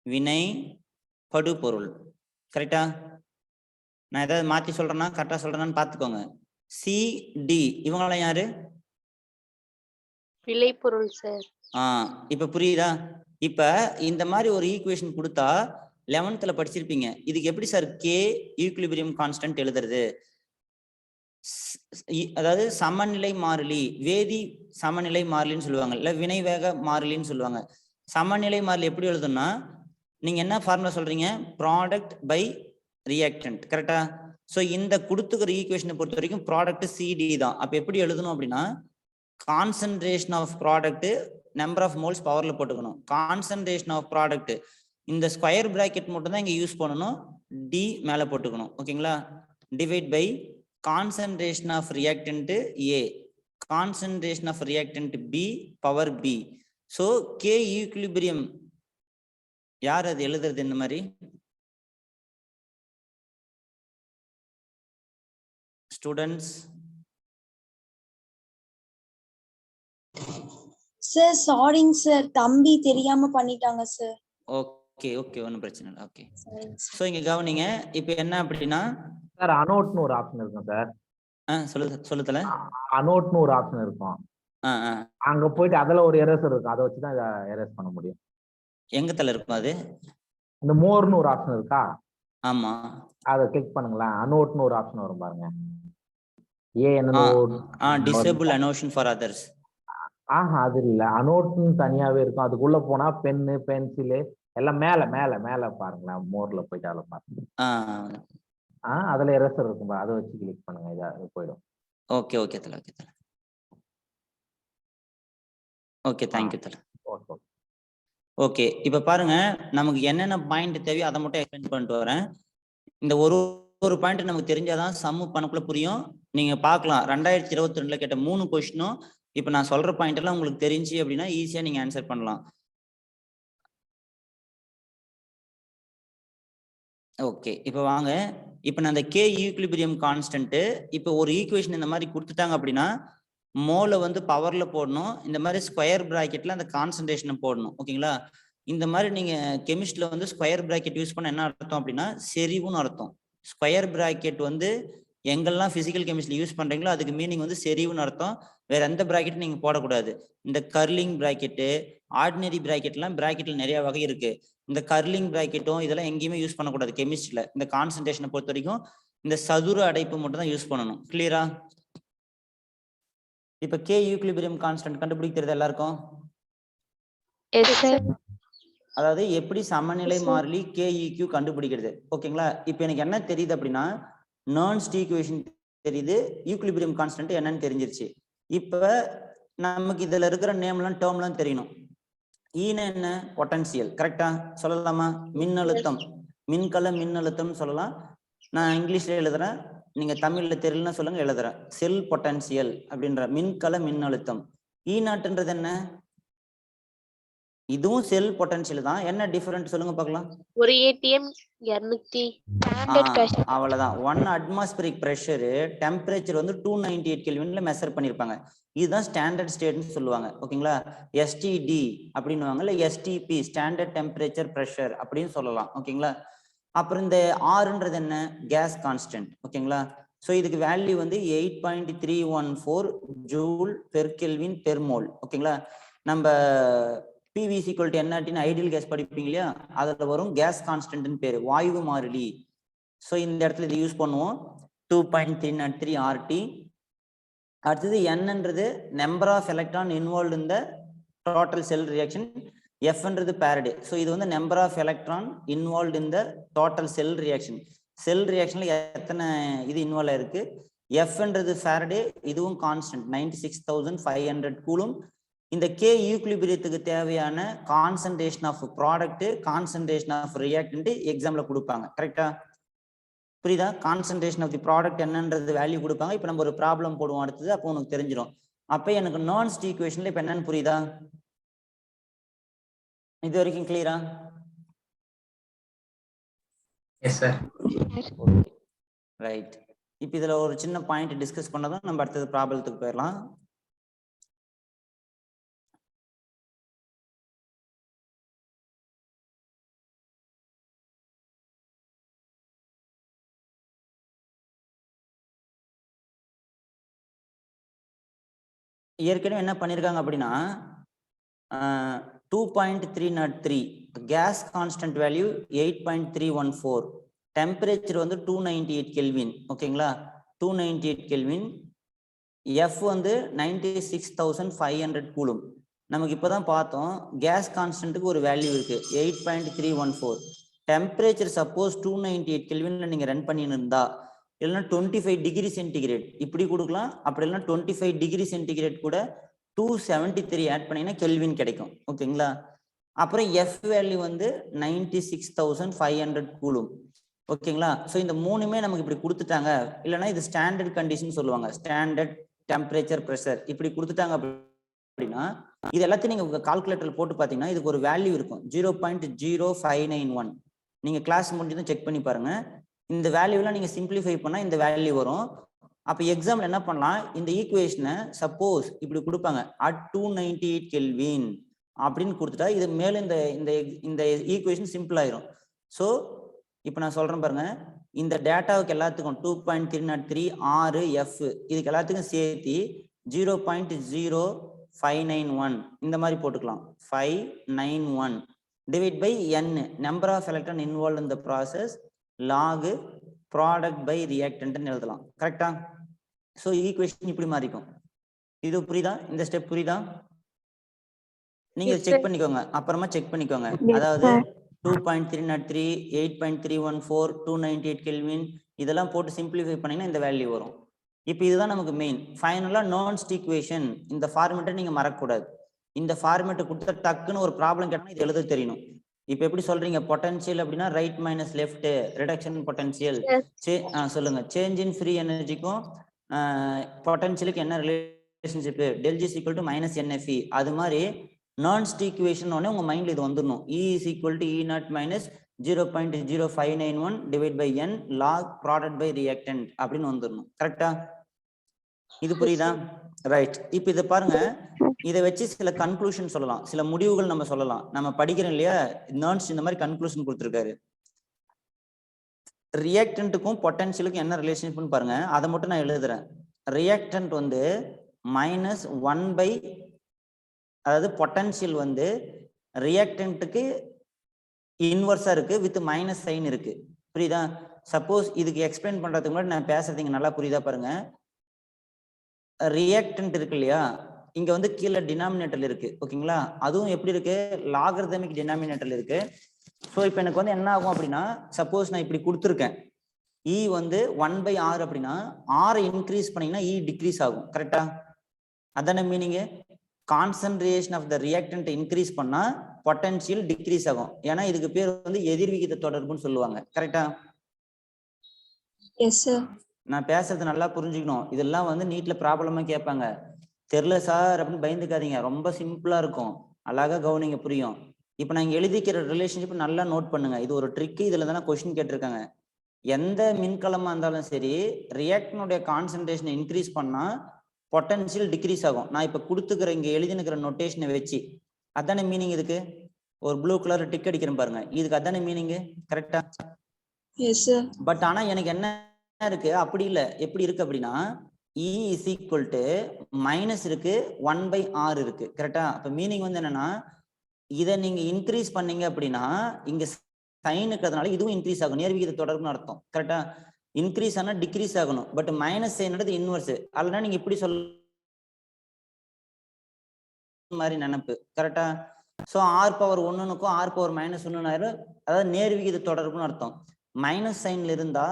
வினை படுபொருள். கரெக்டா? நான் ஏதாவது மாத்தி சொல்றேன்னா கரெக்டா சொல்றேன்னு பாத்துக்கோங்க. சி டி இவங்களாம் யாரு? விளைபொருள் சார். இப்ப புரியுதா? இப்ப இந்த மாதிரி ஒரு ஈக்குவேஷன் கொடுத்தா 11th படிச்சிருப்பீங்க. இதுக்கு எப்படி சார் கே ஈக்லிபிரியம் கான்ஸ்டன்ட் எழுதுறது? அதாவது சமநிலை மாறிலி, வேதி சமநிலை மாறிலின்னு சொல்லுவாங்க, இல்ல வினை வேக மாறிலின்னு சொல்லுவாங்க. சமநிலை மாறிலி எப்படி எழுதுனா, நீங்க என்ன ஃபார்முலா சொல்றீங்க? Product by reactant. கரெக்டா? ஸோ இந்த கொடுத்துக்கிற ஈக்குவேஷனை பொறுத்த வரைக்கும் ப்ராடக்ட் சிடி தான். அப்ப எப்படி எழுதணும் அப்படின்னா, concentration of product number of moles பவர்ல போட்டுக்கணும். கான்சன்ட்ரேஷன் ஆஃப் ப்ராடக்ட் இந்த ஸ்கொயர் பிராக்கெட் மட்டும் தான் இங்க யூஸ் பண்ணணும், டி மேல போட்டுக்கணும். ஓகேங்களா? Divide by concentration of reactant A, concentration of reactant B power B. So K equilibrium யார் அது எழுதுறது? இந்த மாதிரி ஸ்டூடெண்ட்ஸ். சார் சாரிங்க சார், தம்பி தெரியாம பண்ணிட்டாங்க சார். ஓகே ஓகே, ஒன்றும் பிரச்சனை இல்லை. ஓகே, ஸோ இங்க கவனிங்க. இப்போ என்ன அப்படின்னா சார், அனோட்னு ஒரு ஆப்ஷன் இருக்கும் சார். சொல்லுதல அனோட்னு ஒரு ஆப்ஷன் இருக்கும். அங்க போயிட்டு அதுல ஒரு எரேசர் இருக்கும், அதை வச்சுதான் இதை எரேஸ் பண்ண முடியும். எங்க தல இருக்கும் அது? இந்த மோர்னு ஒரு ஆப்ஷன் இருக்கா? ஆமா, அதை கிளிக் பண்ணுங்களேன். அனோட்னு ஒரு ஆப்ஷன் வரும் பாருங்க. Disable annotation for others. அது இல்ல, அனோட்னு தனியாவே இருக்கும். அதுக்குள்ள போனா பென்னு பென்சிலு எல்லாம் மேல மேல மேல பாருங்களேன். மோர்ல போயிட்டு அதுல பாருங்க. அதுல எரேசர் இருக்கும், அதை வச்சு கிளிக் பண்ணுங்க, இது போயிடும். ஓகே ஓகே தல, ஓகே தல, ஓகே, தேங்க்யூ தல. ஓகே, இப்ப பாருங்க, நமக்கு என்னென்ன பாயிண்ட் தேவையோ அதை மட்டும் எக்ஸ்பிளைன் பண்ணிட்டு வரேன். இந்த ஒரு பாயிண்ட் நமக்கு தெரிஞ்சாதான் சம்மு பண்ணக்குள்ள புரியும். நீங்க பார்க்கலாம் 2022 கேட்ட 3 கொஸ்டினும் இப்ப நான் சொல்ற பாயிண்ட் எல்லாம் உங்களுக்கு தெரிஞ்சு அப்படின்னா ஈஸியா நீங்க ஆன்சர் பண்ணலாம். ஓகே, இப்போ வாங்க. இப்போ நான் அந்த கே ஈக்லிபிரியம் கான்ஸ்டன்ட் இப்போ ஒரு ஈக்குவேஷன் இந்த மாதிரி கொடுத்துட்டாங்க அப்படின்னா மோல வந்து பவர்ல போடணும், இந்த மாதிரி ஸ்கொயர் பிராக்கெட்ல அந்த கான்சன்ட்ரேஷனை போடணும். ஓகேங்களா? இந்த மாதிரி நீங்க கெமிஸ்ட்ரியில வந்து ஸ்கொயர் பிராக்கெட் யூஸ் பண்ண என்ன அர்த்தம் அப்படின்னா செறிவுன்னு அர்த்தம். ஸ்கொயர் பிராக்கெட் வந்து எங்கெல்லாம் பிசிக்கல் கெமிஸ்ட்ரி யூஸ் பண்றீங்களோ அதுக்கு மீனிங் வந்து செறிவுன்னு அர்த்தம். வேற எந்த பிராக்கெட் நீங்க போடக்கூடாது. இந்த கர்லிங் பிராக்கெட்டு, ஆர்டினரி பிராக்கெட்லாம் பிராக்கெட்ல நிறைய வகை இருக்கு. இந்த கர்லிங் பிராக்கெட்டும் இதெல்லாம் எங்கேயுமே யூஸ் பண்ணக்கூடாது கெமிஸ்ட்ரியில. இந்த கான்சன்ட்ரேஷனை பொறுத்த வரைக்கும் இந்த சதுர அடைப்பு மட்டும் தான் யூஸ் பண்ணணும். கிளியரா? இப்ப கே ஈக்லிபிரியம் கான்ஸ்டன்ட் கண்டுபிடிக்கிறது எல்லாருக்கும்? அதாவது எப்படி சமநிலை மாறிலி KEQ கண்டுபிடிக்கிறது. ஓகேங்களா? இப்போ எனக்கு என்ன தெரியுது அப்படின்னா நர்ன்ஸ்ட் ஈக்குவேஷன் தெரியுது, ஈக்லிபிரியம் கான்ஸ்டன்ட் என்னன்னு தெரிஞ்சிருச்சு. இப்ப நமக்கு இதுல இருக்கிற நேம்லாம் டேர்ம்லாம் தெரியணும். ஈன என்ன? பொட்டன்சியல். கரெக்டா சொல்லலாமா? மின்னழுத்தம், மின்கல மின்னழுத்தம் சொல்லலாம். நான் இங்கிலீஷ்ல எழுதுறேன், நீங்க தமிழ்ல தெரியலன்னா சொல்லுங்க, எழுதுறேன். செல் பொட்டன்சியல் அப்படின்ற மின்கல மின்னழுத்தம். ஈநாட்டுன்றது என்ன? இதுவும் செல் பொட்டன்சியல் தான். என்ன டிஃபரண்ட் சொல்லுங்க பார்க்கலாம். ஒரு ஏடிஎம் 200 அவ்வளவுதான். 1 அட்மாஸ்பியரிக் பிரஷர் டெம்பரேச்சர் வந்து 298 கெல்வின்ல மெஷர் பண்ணிருப்பாங்க. இதுதான் ஸ்டாண்டர்ட் ஸ்டேட்னு சொல்லுவாங்க. ஓகேங்களா? STD அப்படின்னுவாங்க, இல்ல STP ஸ்டாண்டர்ட் டெம்பரேச்சர் பிரஷர் அப்படின்னு சொல்லலாம். ஓகேங்களா? அப்புறம் இந்த ஆர்ன்றது என்ன? Case constant. ஓகேங்களா? ஸோ இதுக்கு வேல்யூ வந்து 8.314 joule per kelvin per mole. ஓகேங்களா? நம்ம PV = NRT ஐடியல் கேஸ் படிப்பீங்க இல்லையா, அதுல வரும் கேஸ் கான்ஸ்டன்ட்னு பேரு, வாயு மாறிலி. ஸோ இந்த இடத்துல இது யூஸ் பண்ணுவோம். 2.303 RT. அடுத்தது என்னன்றது number of electron involve in the total cell reaction. எஃப்ன்றது பேரடே. ஸோ இது வந்து number of electron involve in the total cell reaction. Cell ரியாக்ஷன்ல எத்தனை இது இன்வால்வ் ஆயிருக்கு. எஃப்ன்றது ஃபேரடே, இதுவும் கான்ஸ்டன்ட் 96,500 கூலும். இந்த கே ஈக்லிபிரியத்துக்கு தேவையான concentration of product, concentration of reactant எக்ஸாம்ல கொடுப்பாங்க. கரெக்டா? புரியுதா? கான்சன்ட்ரேஷன் ஆஃப் தி ப்ராடக்ட் என்னன்றது வேல்யூ கொடுப்பாங்க. இப்போ நம்ம ஒரு ப்ராப்ளம் போடுவோம் அடுத்தது, அப்போ உனக்கு தெரிஞ்சிடும். அப்போ எனக்கு நான்ஸ்ட் ஈக்குவேஷன்ல இப்போ என்னன்னு புரியுதா? இது வரைக்கும் கிளியரா? Yes sir. ரைட். இப்போ இதுல ஒரு சின்ன பாயிண்ட் டிஸ்கஸ் பண்ணதும் நம்ம அடுத்தது ப்ராப்ளத்துக்கு போயிடலாம். ஏற்கனவே என்ன பண்ணியிருக்காங்க அப்படின்னா 2.303 கேஸ் கான்ஸ்டன்ட் வேல்யூ 8.314, டெம்பரேச்சர் வந்து 298 கெல்வின். ஓகேங்களா? 298 கெல்வின். எஃப் வந்து 96,500 கூலும். நமக்கு இப்போதான் பார்த்தோம் கேஸ் கான்ஸ்டன்ட்டுக்கு ஒரு வேல்யூ இருக்கு 8.314. டெம்பரேச்சர் சப்போஸ் 298 கெல்வின்ல நீங்க ரன் பண்ணின்னு இருந்தா, இல்லைன்னா 25 டிகிரி சென்டிகிரேட் இப்படி கொடுக்கலாம். அப்படி இல்லைன்னா 25 டிகிரி சென்டிகிரேட் கூட 273 ஆட் பண்ணீங்கன்னா கெல்வின் கிடைக்கும். ஓகேங்களா? அப்புறம் எஃப் வேல்யூ வந்து 96,500 கூலும். ஓகேங்களா? ஸோ இந்த மூணுமே நமக்கு இப்படி கொடுத்துட்டாங்க. இல்லைன்னா இது ஸ்டாண்டர்ட் கண்டிஷன் சொல்லுவாங்க, ஸ்டாண்டர்ட் டெம்பரேச்சர் ப்ரெஷர் இப்படி கொடுத்துட்டாங்க அப்படின்னா இது எல்லாத்தையும் நீங்க கால்குலேட்டர்ல போட்டு பார்த்தீங்கன்னா இதுக்கு ஒரு வேல்யூ இருக்கும் 0.0591. நீங்க கிளாஸ் முடிஞ்சதும் செக் பண்ணி பாருங்க. இந்த வேல்யூலாம் நீங்க சிம்பிளிஃபை பண்ணா இந்த வேல்யூ வரும். அப்ப எக்ஸாம்ல என்ன பண்ணலாம், இந்த ஈக்குவேஷனை சப்போஸ் இப்படி கொடுப்பாங்க at 298 கெல்வின் அப்படின்னு கொடுத்துட்டா இது மேல இந்த ஈக்குவேஷன் சிம்பிள் ஆயிரும். ஸோ இப்போ நான் சொல்றேன் பாருங்க, இந்த டேட்டாவுக்கு எல்லாத்துக்கும் 2.303 6F இதுக்கு எல்லாத்துக்கும் சேர்த்து 0.0591 இந்த மாதிரி போட்டுக்கலாம். 591 divide by n number of electron involve in the process log product by ரியாக்டன்ட்னு எழுதலாம். கரெக்டா? ஸோ ஈக்குவேஷன் இப்படி மாறிக்கும். இது புரியுதா? இந்த ஸ்டெப் புரியுதா? நீங்க செக் பண்ணிக்கோங்க, அப்புறமா செக் பண்ணிக்கோங்க. அதாவது 2.303 8.314 298 கெல்வின் இதெல்லாம் போட்டு சிம்பிளிஃபை பண்ணீங்கன்னா இந்த வேல்யூ வரும். இப்போ இதுதான் நமக்கு மெயின். ஃபைனலா நான்ஸ்ட் ஈக்குவேஷன் இந்த ஃபார்மேட்டை நீங்க மறக்கக்கூடாது. இந்த ஃபார்மேட்டை கொடுத்தா டக்குன்னு ஒரு ப்ராப்ளம் கேட்டால் இது எழுத தெரியணும். இப்போ எப்படி சொல்றீங்க பொட்டன்ஷியல் அப்படின்னா right minus left reduction potential சொல்லுங்க சேஞ்ச் இன் ஃப்ரீ எனர்ஜிக்கும் பொட்டன்ஷியலுக்கு என்ன relationship del G is equal to minus NFE அது மாதிரி நான்ஸ்ட் ஈக்குவேஷன் உடனே உங்க மைண்ட்ல இது வந்துடணும் E is equal to E naught minus 0.0591 divided by N log product by reactant அப்படின்னு வந்துடணும் கரெக்டா இது புரியுதா ரைட் இப்போ இதை பாருங்க இதை வச்சு சில கன்க்ளூஷன் சொல்லலாம் சில முடிவுகள் நம்ம சொல்லலாம் நம்ம படிக்கிறோம் இல்லையா நர்ன்ஸ் இந்த மாதிரி கன்க்ளூஷன் கொடுத்துருக்காரு ரியாக்டன்ட்டுக்கும் பொட்டன்ஷியலுக்கும் என்ன ரிலேஷன்ஷிப்னு பாருங்க அதை மட்டும் நான் எழுதுறேன் ரியாக்டன்ட் வந்து -1 அதாவது பொட்டன்ஷியல் வந்து ரியாக்டன்ட்டுக்கு இன்வர்ஸா இருக்கு வித் மைனஸ் சைன் இருக்கு புரியுதா சப்போஸ் இதுக்கு எக்ஸ்பிளைன் பண்றதுக்கு முன்னாடி நான் பேசுறதுங்க நல்லா புரியுதா பாருங்க ரியாக்டன்ட் இருக்கு இல்லையா இங்க வந்து கீழே டினாமினேட்டர்ல இருக்கு ஓகேங்களா அதுவும் எப்படி இருக்கு லாகர்தமிக் டினாமினேட்டர்ல இருக்கு ஸோ இப்போ எனக்கு வந்து என்ன ஆகும் அப்படின்னா சப்போஸ் நான் இப்படி கொடுத்துருக்கேன் E வந்து 1/r அப்படின்னா R இன்க்ரீஸ் பண்ணீங்கன்னா E டிக்ரீஸ் ஆகும் கரெக்டா அதான meaning concentration of the reactant increase பண்ணா பொட்டன்ஷியல் டிக்ரீஸ் ஆகும் ஏன்னா இதுக்கு பேர் வந்து எதிர்விகித தொடர்புன்னு சொல்லுவாங்க கரெக்டா எஸ் சார் நான் பேசுறது நல்லா புரிஞ்சுக்கணும் இதெல்லாம் வந்து நீட்ல ப்ராப்ளமா கேட்பாங்க தெரியல சார் அப்படின்னு பயந்துக்காதீங்க ரொம்ப சிம்பிளா இருக்கும் அழகா கவனிங்க புரியும் இப்போ நான் எழுதிக்கிற ரிலேஷன்ஷிப் நல்லா நோட் பண்ணுங்க இது ஒரு ட்ரிக் இதுல தானே கொஸ்டின் கேட்டிருக்காங்க எந்த மின்கலமா இருந்தாலும் சரி ரியாக்டனுடைய கான்சன்ட்ரேஷனை இன்க்ரீஸ் பண்ணா பொட்டன்ஷியல் டிக்ரீஸ் ஆகும் நான் இப்ப கொடுத்துக்கிற இங்க எழுதினுக்கிற நோட்டேஷனை வச்சு அதானே மீனிங் இதுக்கு ஒரு ப்ளூ கலர் டிக் அடிக்கிறேன் பாருங்க இதுக்கு அதானே மீனிங் கரெக்டா எஸ் சார் பட் ஆனா எனக்கு என்ன இருக்கு அப்படி இல்லை எப்படி இருக்கு அப்படின்னா E is equal to minus இருக்கு 1/r இருக்கு கரெக்டா அப்ப மீனிங் வந்து என்னன்னா இதை நீங்க இன்க்ரீஸ் பண்ணீங்க அப்படின்னா இங்க சைன் இருக்கிறதுனால இதுவும் இன்க்ரீஸ் ஆகும் நேர்விகித தொடர்புன்னு அர்த்தம் கரெக்டா இன்க்ரீஸ் ஆனா டிக்ரீஸ் ஆகணும் பட் மைனஸ் சைன் இன்வர்ஸ் அல்லனா நீங்க இப்படி சொல்ல மாதிரி நினைப்பு கரெக்டா ஸோ R⁻1க்கும் R⁻−1 அதாவது நேர்விகித தொடர்புன்னு அர்த்தம் மைனஸ் சைன்ல இருந்தா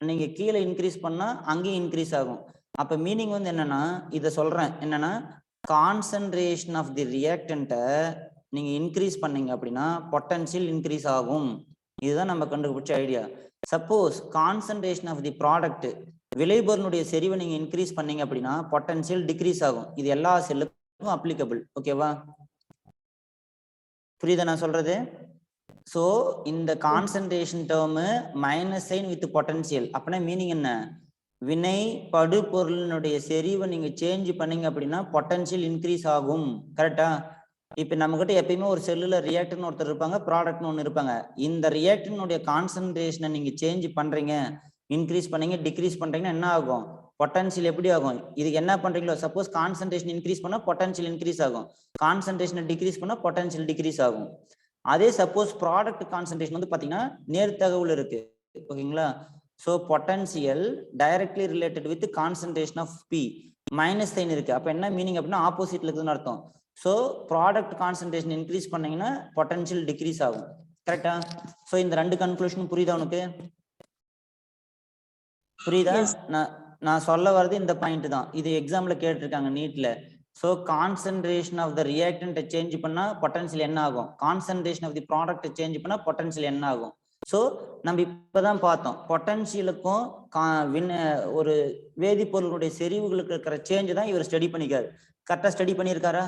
நீங்க கீழே இன்க்ரீஸ் பண்ணா அங்கேயும் இன்க்ரீஸ் ஆகும் அப்ப மீனிங் வந்து என்னன்னா இதை சொல்றேன் என்னன்னா கான்சன்ட்ரேஷன் ஆஃப் தி ரியாக்டன்ட்டை நீங்க இன்க்ரீஸ் பண்ணீங்க அப்படின்னா பொட்டன்ஷியல் இன்க்ரீஸ் ஆகும் இதுதான் நம்ம கண்டுபிடிச்ச idea suppose concentration of the product விளைபொருளுடைய செறிவை நீங்க இன்க்ரீஸ் பண்ணீங்க அப்படின்னா பொட்டன்ஷியல் டிக்ரீஸ் ஆகும் இது எல்லா செல்லுக்கும் அப்ளிகபிள் ஓகேவா புரியுதா நான் சொல்றது ஸோ இந்த concentration term minus sign with potential அப்படின்னா மீனிங் என்ன வினை படுபொருளினுடைய செறிவை நீங்க சேஞ்ச் பண்ணீங்க அப்படின்னா பொட்டன்ஷியல் இன்க்ரீஸ் ஆகும் கரெக்டா இப்ப நம்ம கிட்ட எப்பயுமே ஒரு செல்லுல ரியாக்டர்னு ஒருத்தர் இருப்பாங்க ப்ராடக்ட்னு ஒன்று இருப்பாங்க இந்த ரியாக்டனுடைய கான்சன்ட்ரேஷனை நீங்க சேஞ்ச் பண்றீங்க இன்க்ரீஸ் பண்ணீங்க டிக்ரீஸ் பண்றீங்கன்னா என்ன ஆகும் பொட்டன்ஷியல் எப்படி ஆகும் இதுக்கு என்ன பண்றீங்களோ சப்போஸ் கான்சன்ட்ரேஷன் இன்க்ரீஸ் பண்ணா பொட்டன்ஷியல் இன்க்ரீஸ் ஆகும் கான்சன்ட்ரேஷனை டிக்ரீஸ் பண்ணா பொட்டன்ஷியல் டிக்ரீஸ் ஆகும் அதே சப்போஸ் ப்ராடக்ட் கான்சன்ட்ரேஷன் வந்து பாத்தீங்கன்னா நேர்த்தகவுல இருக்கு ஓகேங்களா so potential directly related with concentration of P minus sign இருக்கு அப்ப என்ன மீனிங் அப்படின்னா ஆப்போசிட்ல இருக்குதுன்னு அர்த்தம் ஸோ ப்ராடக்ட் கான்சன்ட்ரேஷன் இன்க்ரீஸ் பண்ணீங்கன்னா பொட்டன்ஷியல் டிக்ரீஸ் ஆகும் கரெக்டா ஸோ இந்த ரெண்டு கன்க்ளூஷனும் புரியுதா உனக்கு புரியுதா நான் சொல்ல வர்றது இந்த பாயிண்ட் தான் இது எக்ஸாம்ல கேட்டிருக்காங்க நீட்ல ஸோ கான்சன்ட்ரேஷன் ஆஃப் த ரியாக்டன்ட்டை சேஞ்ச் பண்ணா பொட்டன்ஷியல் என்ன ஆகும் concentration of the product change பண்ணா பொட்டன்ஷியல் என்ன ஆகும் ஸோ நம்ம இப்பதான் பார்த்தோம் பொட்டன்ஷியலுக்கும் ஒரு வேதிப்பொருளுடைய செறிவுகளுக்கு இருக்கிற சேஞ்ச் தான் இவர் ஸ்டடி பண்ணிக்காரு கரெக்டா ஸ்டடி பண்ணியிருக்காரா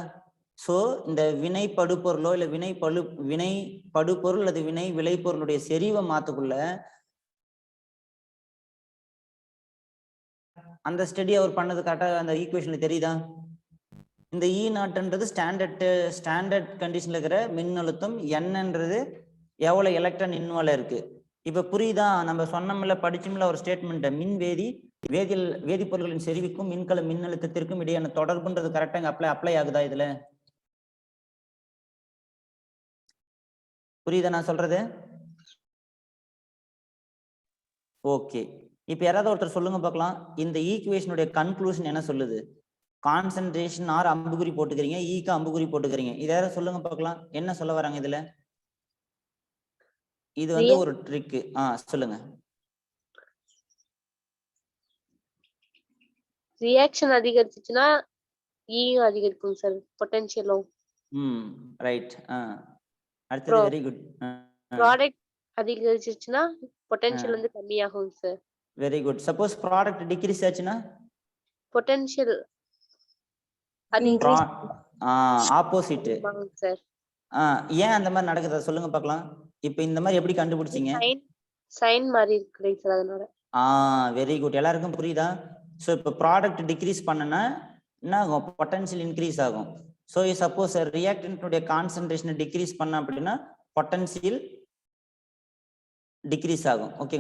ஸோ இந்த வினை படுபொருளோ இல்லை வினை படுபொருள் அல்லது வினை விளைபொருளுடைய செறிவை மாத்துக்குள்ள அந்த ஸ்டடி அவர் பண்ணது கரெக்டா அந்த ஈக்குவேஷன்ல தெரியுதா இந்த E0ன்றது ஸ்டாண்டர்ட் கண்டிஷன்ல இருக்கிற மின்னழுத்தம் என்னன்றது எவ்வளவு எலக்ட்ரான் இன்வால்வ் இருக்கு இப்ப புரியுதா நம்ம சொன்னோம்ல படிச்சோம்ல ஒரு ஸ்டேட்மெண்ட் வேதிப்பொருட்களின் செறிவுக்கும் மின்கல மின்னழுத்தத்திற்கும் இடையான தொடர்புன்றது கரெக்டா அப்ளை ஆகுதா இதுல புரியுதா நான் சொல்றது ஓகே இப்ப யாராவது ஒருத்தர் சொல்லுங்க பார்க்கலாம் இந்த ஈக்குவேஷனுடைய கன்க்ளூஷன் என்ன சொல்லுது கான்சன்ட்ரேஷன் ஆர் அம்புகுறி போட்டுக்கிறீங்க ஈக்கு அம்புகுறி போட்டுக்கிறீங்க இத யாராவது சொல்லுங்க பார்க்கலாம் என்ன சொல்ல வராங்க இதுல இது வந்து ஒரு ட்ரிக் சொல்லுங்க ரியாக்ஷன் அதிகரிச்சுச்சுன்னா ஈயும் அதிகரிக்கும் சார் பொட்டன்ஷியலும் ரைட் அடுத்தது வெரி குட். ப்ராடக்ட் அதிகரிச்சிச்சுன்னா பொட்டன்ஷியல் வந்து கம்மியாகும் sir. Very good. Suppose product decrease ஆச்சுன்னா பொட்டன்ஷியல் அது இன்க்ரீஸ் ஆப்போசிட். சார். ஏன் அந்த மாதிரி நடக்குது சொல்லுங்க பார்க்கலாம். இப்போ இந்த மாதிரி எப்படி கண்டுபிடிச்சீங்க? சைன் மாதிரி இருக்கு சார் அதனால. Very good. எல்லாருக்கும் புரியுதா? ஸோ இப்போ ப்ராடக்ட் டிக்ரீஸ் பண்ணனா என்ன ஆகும்? பொட்டன்ஷியல் இன்க்ரீஸ் ஆகும். ஸோ சப்போஸ் ரியாக்டன்ட்டுடைய கான்சன்ட்ரேஷனை டிக்ரீஸ் பண்ண அப்படின்னா பொட்டன்ஷியல் டிக்ரீஸ் ஆகும். ஓகே,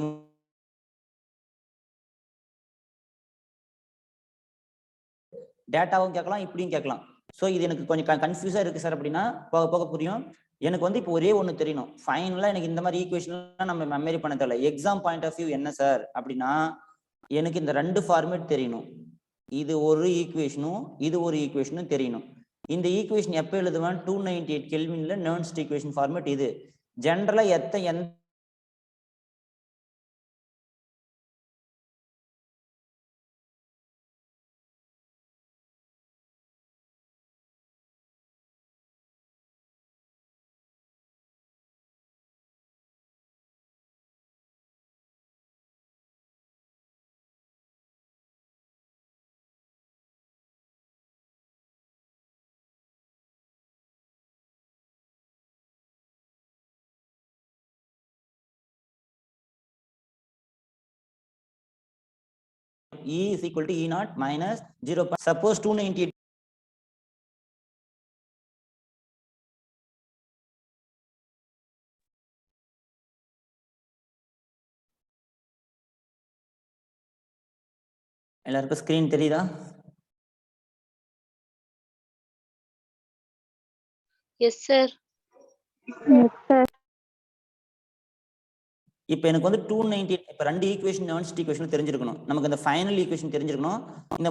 டேட்டாவும் கேட்கலாம், இப்படியும் கேட்கலாம். ஸோ இது எனக்கு கொஞ்சம் கன்ஃபியூஸாக இருக்குது சார் அப்படின்னா போக போக புரியும். எனக்கு வந்து இப்போ ஒரே ஒன்று தெரியணும். ஃபைனலாக எனக்கு இந்த மாதிரி ஈக்குவேஷன்லாம் நம்ம மெமரி பண்ண தேவையில்ல. எக்ஸாம் பாயிண்ட் ஆஃப் வியூ என்ன சார் அப்படின்னா எனக்கு இந்த 2 ஃபார்மேட் தெரியணும். இது ஒரு ஈக்குவேஷனும் இது ஒரு ஈக்குவேஷனும் தெரியணும். இந்த ஈக்குவேஷன் எப்போ எழுதுவேன்? 298 கெல்வின்ல நெர்ன்ஸ்ட் ஈக்குவேஷன் ஃபார்மேட். இது ஜென்ரலாக எந்த E is equal to E0 minus 0. Suppose 298 எல்லாருக்கும் ஸ்கிரீன் தெரியுதா? Yes sir. இப்போ எனக்கு வந்து 298 இப்போ 2 ஈக்குவேஷன் நெர்ன்ஸ்ட் ஈக்குவேஷன் தெரிஞ்சிருக்கணும். நமக்கு அந்த ஃபைனல் ஈக்குவேஷன் தெரிஞ்சிருக்கணும். இந்த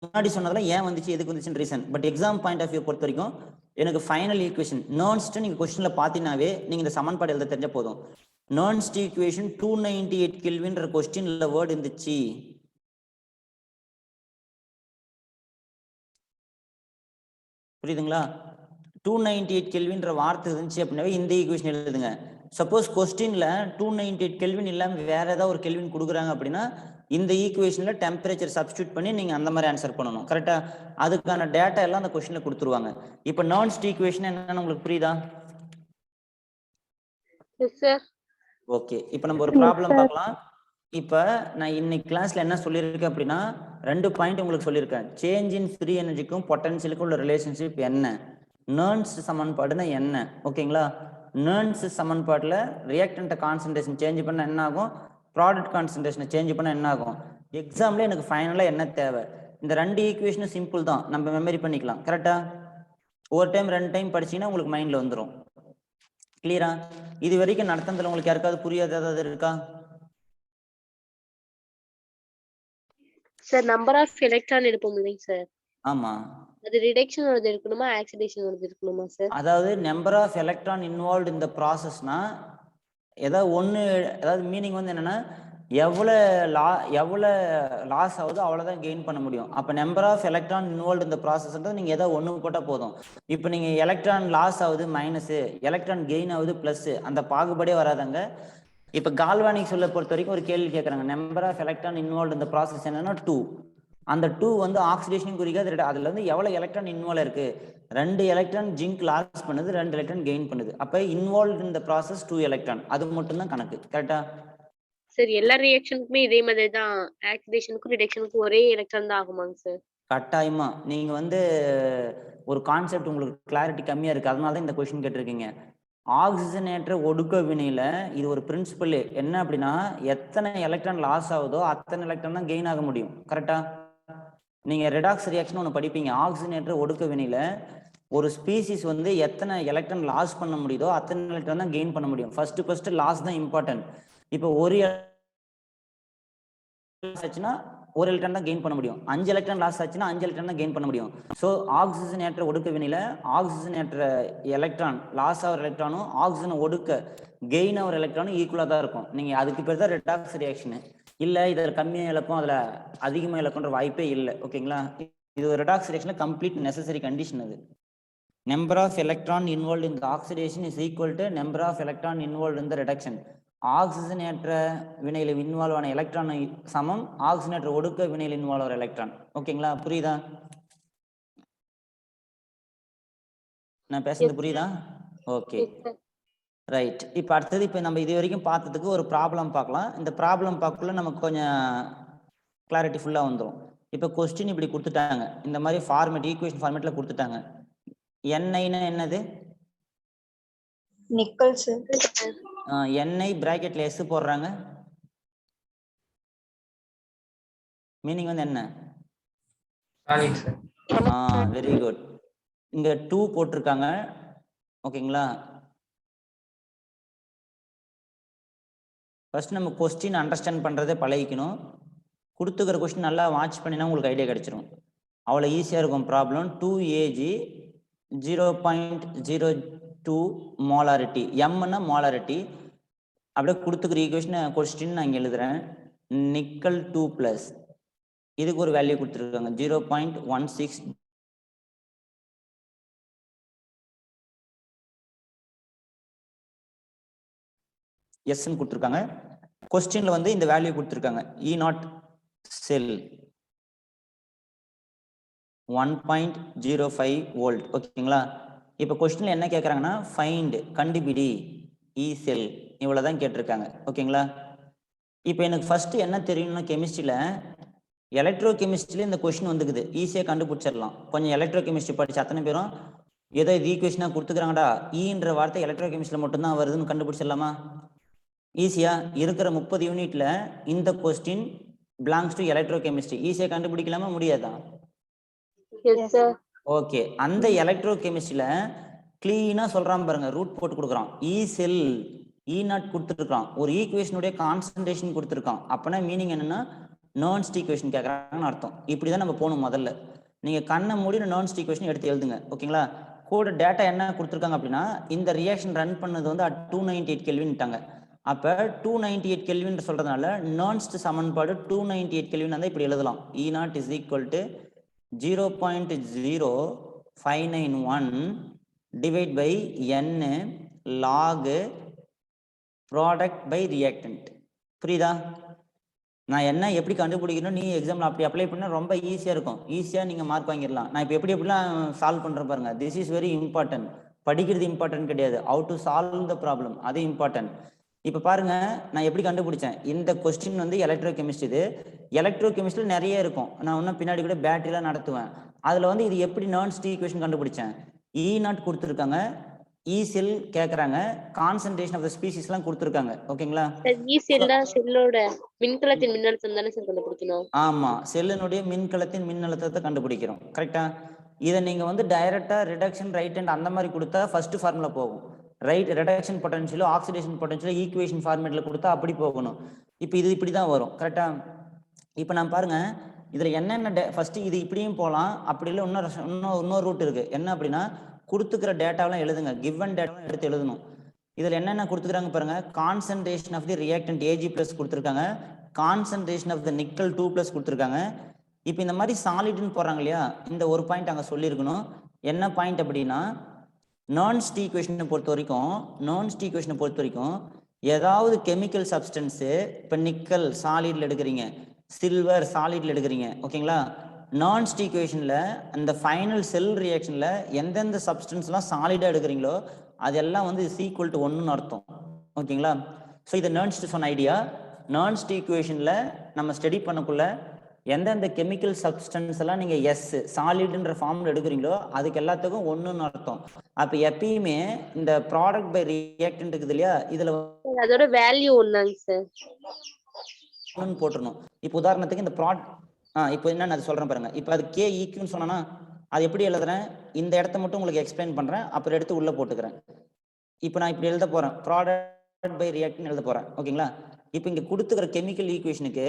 முன்னாடி சொன்னதுல ஏன் வந்துச்சு எதுக்கு வந்துச்சுன்னு reason. But exam point of view பொறுத்த வரைக்கும் எனக்கு ஃபைனல் ஈக்குவேஷன் நெர்ன்ஸ்ட் நீங்க கொஸ்டின்ல பார்த்தீங்கன்னாவே நீங்க இந்த சமன்பாடு எழுத தெரிஞ்ச போதும். நெர்ன்ஸ்ட் ஈக்குவேஷன் 298 கெல்வின்ற கொஸ்டின்ல வேர்ட் இருந்துச்சு. புரியுதுங்களா? 298 கெல்வின்ற வார்த்தை இருந்துச்சு அப்படின்னாவே இந்த ஈக்குவேஷன் எழுதுங்க. சப்போஸ் கொஸ்டின்ல 298 கெல்வின் இல்லாம வேற ஏதாவது ஒரு கெல்வின் கொடுக்குறாங்க அப்படின்னா இந்த ஈக்குவேஷன்ல டெம்பரேச்சர் சப்ஸ்டியூட் பண்ணி நீங்க அந்த மாதிரி ஆன்சர் பண்ணணும். கரெக்டா? அதுக்கான டேட்டா எல்லாம் அந்த கொஸ்டின்ல கொடுத்துருவாங்க. இப்போ நெர்ன்ஸ்ட் ஈக்குவேஷன் என்னன்னு உங்களுக்கு புரியுதா? Yes sir. ஓகே, இப்போ நம்ம ஒரு ப்ராப்ளம் பார்க்கலாம். இப்போ நான் இன்னைக்கு கிளாஸ்ல என்ன சொல்லியிருக்கேன் அப்படின்னா 2 பாயிண்ட் உங்களுக்கு சொல்லியிருக்கேன். சேஞ்ச் இன் ஃப்ரீ எனர்ஜிக்கும் பொட்டன்ஷியலுக்கும் உள்ள ரிலேஷன்ஷிப் என்ன, நெர்ன்ஸ் சமன்பாடுனா என்ன. ஓகேங்களா? நெர்ன்ஸ் சமன்பாட்டில் ரியாக்டன்ட் கான்சன்ட்ரேஷன் சேஞ்ச் பண்ண என்ன ஆகும், ப்ராடக்ட் கான்சன்ட்ரேஷனை சேஞ்ச் பண்ண என்ன ஆகும். எக்ஸாம்ல எனக்கு ஃபைனலாக என்ன தேவை? இந்த 2 ஈக்குவேஷனும் சிம்பிள் தான், நம்ம மெமரி பண்ணிக்கலாம். கரெக்டா? ஒரு டைம் 2 டைம் படிச்சீங்கன்னா உங்களுக்கு மைண்ட்ல வந்துடும். கிளியரா? இது வரைக்கும் நடத்துனதுல உங்களுக்கு யாருக்காவது புரியாத ஏதாவது இருக்கா? சார் நம்பர் ஆஃப் எலக்ட்ரான் எடுப்போம் இல்லைங்க சார். ஆமா, அது ரிடக்ஷன் வருது இருக்கணுமா ஆக்சிடேஷன் வருது இருக்கணுமா சார்? அதாவது நம்பர் ஆஃப் எலக்ட்ரான் இன்வால்வ் இந்த ப்ராசஸ்னா ஏதாவது ஒன்று, அதாவது மீனிங் வந்து என்னன்னா எவ்வளோ லாஸ் ஆகுதோ அவ்வளோதான் கெயின் பண்ண முடியும். அப்போ நம்பர் ஆஃப் எலக்ட்ரான் இன்வால்வ் இந்த ப்ராசஸ்ன்றது நீங்கள் ஏதாவது ஒன்று போட்டால் போதும். இப்போ நீங்கள் எலக்ட்ரான் லாஸ் ஆகுது மைனஸு, எலக்ட்ரான் கெயின் ஆகுது ப்ளஸ்ஸு, அந்த பாகுபடியே வராதாங்க. இப்போ கால்வானிக் சொல்ல பொறுத்த வரைக்கும் ஒரு கேள்வி கேட்குறாங்க, நம்பர் ஆஃப் எலக்ட்ரான் இன்வால்வ் இந்த ப்ராசஸ் என்னன்னா 2. அந்த 2 வந்து ஆக்சிடேஷன் குறிக்காது. அதில் வந்து எவ்வளோ எலக்ட்ரான் இன்வால்வ் இருக்கு, 2 எலக்ட்ரான் ஜிங்க் லாஸ் பண்ணுது, 2 எலக்ட்ரான் கெயின் பண்ணுது. அப்போ இன்வால்வ் இந்த ப்ராசஸ் 2 எலக்ட்ரான், அது மட்டும் தான் கணக்கு. கரெக்டா? சார் எல்லா ரியாக்ஷனுக்குமே இதே மாதிரி தான், ஆக்சிடேஷனுக்கும் ரிடக்ஷனுக்கும் ஒரே எலக்ட்ரான் தான் ஆகுமாங்க சார்? கட்டாயமா. நீங்க வந்து ஒரு கான்செப்ட் உங்களுக்கு கிளாரிட்டி கம்மியா இருக்கு, அதனால தான் இந்த கொஸ்டின் கேட்டிருக்கீங்க. ஆக்சிஜனேற்ற ஒடுக்க வினையில இது ஒரு பிரின்சிபல் என்ன அப்படின்னா, எத்தனை எலக்ட்ரான் லாஸ் ஆகுதோ அத்தனை எலக்ட்ரான் தான் கெயின் ஆக முடியும். கரெக்டா? நீங்க ரெடாக்ஸ் ரியாக்ஷன் ஒன்று படிப்பீங்க. ஆக்சிஜனேற்ற ஒடுக்க வினையில ஒரு ஸ்பீசிஸ் வந்து எத்தனை எலக்ட்ரான் லாஸ் பண்ண முடியுதோ அத்தனை எலக்ட்ரான் தான் கெயின் பண்ண முடியும். ஃபர்ஸ்ட் லாஸ் தான் இம்பார்ட்டன்ட். இப்போ ஒரு ஆச்சுன்னா ஒரு எலக்ட்ரான் தான் கெயின் பண்ண முடியும். 5 எலக்ட்ரான் லாஸ் ஆச்சுன்னா 5 எலக்ட்ரான் தான் கெயின் பண்ண முடியும். ஸோ ஆக்சிஜனேற்ற ஒடுக்க வினையில ஆக்சிஜனேற்ற எலக்ட்ரான் லாஸ் ஆகிற எலக்ட்ரானும் ஆக்சிஜனை ஒடுக்க கெயின் ஆகிற எலக்ட்ரானும் ஈக்குவலாக தான் இருக்கும். நீங்கள் அதுக்கு பேர் தான் ரெடாக்ஸ் ரியாக்ஷனு. இல்லை இதில் கம்மியாக இழக்கும் அதில் அதிகமாக இழக்குன்ற வாய்ப்பே இல்லை. ஓகேங்களா? இது ஒரு ரெடாக்ஸ் ரியாக்ஷனில் கம்ப்ளீட் நெசசரி கண்டிஷன். அது number of electron involved in the oxidation is equal to number of electron involved in the reduction. ஆக்சிஜனேற்ற வினையில இன்வால்வ் ஆன எலக்ட்ரான் சமம் ஆக்சிஜனேற்ற ஒடுக்க வினையில இன்வால்வ் ஆகிற எலக்ட்ரான். ஓகேங்களா? புரியுதா? நான் பேசுறது புரியுதா? Okay right. இப்போ அடுத்தது இப்போ நம்ம இது வரைக்கும் பார்த்ததுக்கு ஒரு ப்ராப்ளம் பார்க்கலாம். இந்த ப்ராப்ளம் பார்க்கக்குள்ள நமக்கு கொஞ்சம் கிளாரிட்டி ஃபுல்லாக வந்துடும். இப்போ கொஸ்டின் இப்படி கொடுத்துட்டாங்க, இந்த மாதிரி ஃபார்மேட் ஈக்குவேஷன் ஃபார்மேட்ல கொடுத்துட்டாங்க. என்ஐன்னா என்னது? Nickel sir. என்ஐ பிராக்கெட்ல எஸ் போடுறாங்க, மீனிங் வந்து என்ன? Very good. இங்க 2 போட்டிருக்காங்க. ஓகேங்களா? ஃபர்ஸ்ட் நம்ம கொஸ்டின் அண்டர்ஸ்டாண்ட் பண்றதை பழகிக்கணும். கொடுத்துக்கிற கொஸ்டின் நல்லா வாட்ச் பண்ணினா உங்களுக்கு ஐடியா கிடைச்சிரும். அவ்வளோ ஈஸியாக இருக்கும் ப்ராப்ளம். 2Ag 0.02 molarity, எம்னா molarity. அப்படியே கொடுத்துக்கிற ஈக்குவேஷன் கொஸ்டின் நான் இங்கே எழுதுறேன். நிக்கல் 2+, இதுக்கு ஒரு வேல்யூ கொடுத்துருக்காங்க 0.16. எஸ்ன்னு கொடுத்துருக்காங்க. கொஸ்டின்ல வந்து இந்த வேல்யூ கொடுத்துருக்காங்க. E0 செல் 1.05 வோல்ட். ஓகேங்களா? இப்போ கொஸ்டின்ல என்ன கேட்குறாங்கன்னா ஃபைண்ட், கண்டுபிடி இ செல், இவ்வளோதான் கேட்டிருக்காங்க. ஓகேங்களா? இப்போ எனக்கு ஃபர்ஸ்ட் என்ன தெரியணும்னா கெமிஸ்ட்ரியில், எலக்ட்ரோ கெமிஸ்ட்ரியில் இந்த கொஸ்டின் வந்துக்குது, ஈஸியாக கண்டுபிடிச்சிடலாம். கொஞ்சம் எலக்ட்ரோ கெமிஸ்ட்ரி படிச்சு அத்தனை பேரும் ஏதோ இது ஈக்குவேஷனாக கொடுத்துக்கிறாங்கடா, ஈன்ற வார்த்தை எலக்ட்ரோ கெமிஸ்ட்ரியில் மட்டும்தான் வருதுன்னு கண்டுபிடிச்சிடலாமா? ஈஸியாக இருக்கிற 30 யூனிட்ல இந்த question belongs to electro chemistry. ஈஸியாக கண்டுபிடிக்கலாமா? முடியாதா? ஓகே. அந்த எலக்ட்ரோ கெமிஸ்ட்ரியில கிளீனா சொல்றான் பாருங்க, ரூட் போட்டு கொடுக்குறான். இ செல் E0 கொடுத்துருக்கான், ஒரு ஈக்குவேஷனுடைய கான்சன்ட்ரேஷன் கொடுத்துருக்கான். அப்பனா மீனிங் என்னன்னா நான்ஸ்ட் ஈக்குவேஷன் கேட்கறாங்கன்னு அர்த்தம். இப்படிதான் நம்ம போகணும். முதல்ல நீங்க கண்ணை மூடி நான்ஸ்ட் ஈக்குவேஷன் எடுத்து எழுதுங்க. ஓகேங்களா? கூட டேட்டா என்ன கொடுத்துருக்காங்க அப்படின்னா, இந்த ரியாக்ஷன் ரன் பண்ணது வந்து 298 கெல்வின்ட்டாங்க. அப்ப 298 கெல்வின் சொல்றதுனால நான்ஸ்ட் சமன்பாடு 298 கெல்வின் வந்து இப்படி எழுதலாம். E0 is equal to 0.0591 divide by n log product by reactant. புரியுதா? நான் என்ன எப்படி கண்டுபிடிக்கணும், நீ எக்ஸாம்ல அப்படி அப்ளை பண்ணா ரொம்ப ஈஸியா இருக்கும். ஈஸியா நீங்க மார்க் வாங்கிடலாம். நான் இப்போ எப்படிலாம் சால்வ் பண்றேன் பாருங்க. This is very important. படிக்கிறது இம்பார்ட்டன்ட் கிடையாது, how to solve the problem, அது இம்பார்ட்டன்ட். இப்போ பாருங்க, நான் எப்படி கண்டுபிடிச்சேன். இந்த கொஸ்டின் வந்து எலக்ட்ரோ கெமிஸ்ட்ரி. இது எலக்ட்ரோ கெமிஸ்ட்ரி நிறைய இருக்கும். நான் இன்னும் பின்னாடி கூட பேட்டரிலாம் நடத்துவேன். அதுல வந்து இது எப்படி நான்ஸ்ட் ஈக்குவேஷன் கண்டுபிடிச்சேன். E0 கொடுத்துருக்காங்க, இ செல் கேக்குறாங்க, கான்சன்ட்ரேஷன் ஆஃப் தி ஸ்பீசிஸ்லாம் கொடுத்துருக்காங்க. ஓகேங்களா? இ செல் தான் செல்லோட மின்கலத்தின் மின்னழுத்தம் தானே சார் கண்டுபிடிக்கணும்? ஆமா, செல்லினுடைய மின்கலத்தின் மின்னழுத்தத்தை கண்டுபிடிக்கிறோம். கரெக்டா? இதை நீங்க வந்து டைரக்டா ரிடக்ஷன் ரைட் அண்ட் அந்த மாதிரி கொடுத்தா ஃபர்ஸ்ட் ஃபார்முலா போகும். ரைட் ரிடக்ஷன் பொட்டன்ஷியலோ ஆக்சிடேஷன் பொட்டன்ஷியலோ ஈக்குவேஷன் ஃபார்மேட்ல கொடுத்தா அப்படி போகணும். இப்போ இது இப்படி தான் வரும். கரெக்டா? இப்போ நான் பாருங்க, இதுல என்னென்ன ஃபர்ஸ்ட் இது இப்படியும் போகலாம், அப்படி இல்லை இன்னொரு ரூட் இருக்கு. என்ன அப்படின்னா, கொடுத்துக்கிற டேட்டாவெல்லாம் எழுதுங்க, கிவன் டேட்டாவெல்லாம் எடுத்து எழுதணும். இதுல என்னென்ன கொடுத்துக்கிறாங்க பாருங்க. Concentration of the reactant Ag+ கொடுத்துருக்காங்க, கான்சன்ட்ரேஷன் ஆஃப் தி நிக்கல் 2+ கொடுத்துருக்காங்க. இப்போ இந்த மாதிரி சாலிட்னு போறாங்க இல்லையா, இந்த ஒரு பாயிண்ட் அங்கே சொல்லியிருக்கணும். என்ன பாயிண்ட் அப்படின்னா, நான்ஸ்ட் ஈக்குவேஷனை பொறுத்த வரைக்கும் ஏதாவது கெமிக்கல் சப்ஸ்டன்ஸு, இப்போ நிக்கல் சாலிட்ல எடுக்கிறீங்க, சில்வர் சாலிட்ல எடுக்கிறீங்க. ஓகேங்களா? நான்ஸ்ட் ஈக்குவேஷன்ல அந்த ஃபைனல் செல் ரியாக்ஷன்ல எந்தெந்த சப்ஸ்டன்ஸ்லாம் சாலிடா எடுக்கிறீங்களோ அதெல்லாம் வந்து இஸ் ஈக்குவல் டு 1ன்னு அர்த்தம். ஓகேங்களா? ஸோ இது நான்ஸ்ட் சொன்ன ஐடியா. நான்ஸ்ட் ஈக்குவேஷன்ல நம்ம ஸ்டடி பண்ணக்குள்ள எந்தெந்த கெமிக்கல் சப்ஸ்டன்ஸ் எல்லாம் நீங்க எஸ் சாலிட்ன்ற ஃபார்ம்ல எடுக்கிறீங்களோ அதுக்கு எல்லாத்துக்கும் 1ன்னு அர்த்தம். அப்ப எப்பயுமே இந்த ப்ராடக்ட் பை ரியாக்டன்ட் இருக்குது இல்லையா, இதுல அதோட வேல்யூ ஒன்னாங்க சார் போட்டுறணும். இப்போ உதாரணத்துக்கு இந்த இப்போ என்ன நான் சொல்றேன் பாருங்க. இப்போ அது KEQன்னு சொன்னா அது எப்படி எழுதுறேன், இந்த இடத்த மட்டும் உங்களுக்கு எக்ஸ்பிளைன் பண்றேன், அப்புறம் எடுத்து உள்ள போட்டுக்கிறேன். இப்போ நான் இப்படி எழுத போறேன், ப்ராடக்ட் பை ரியாக்டன் எழுத போறேன். ஓகேங்களா? இப்போ இங்க கொடுத்துக்கிற கெமிக்கல் ஈக்குவேஷனுக்கு,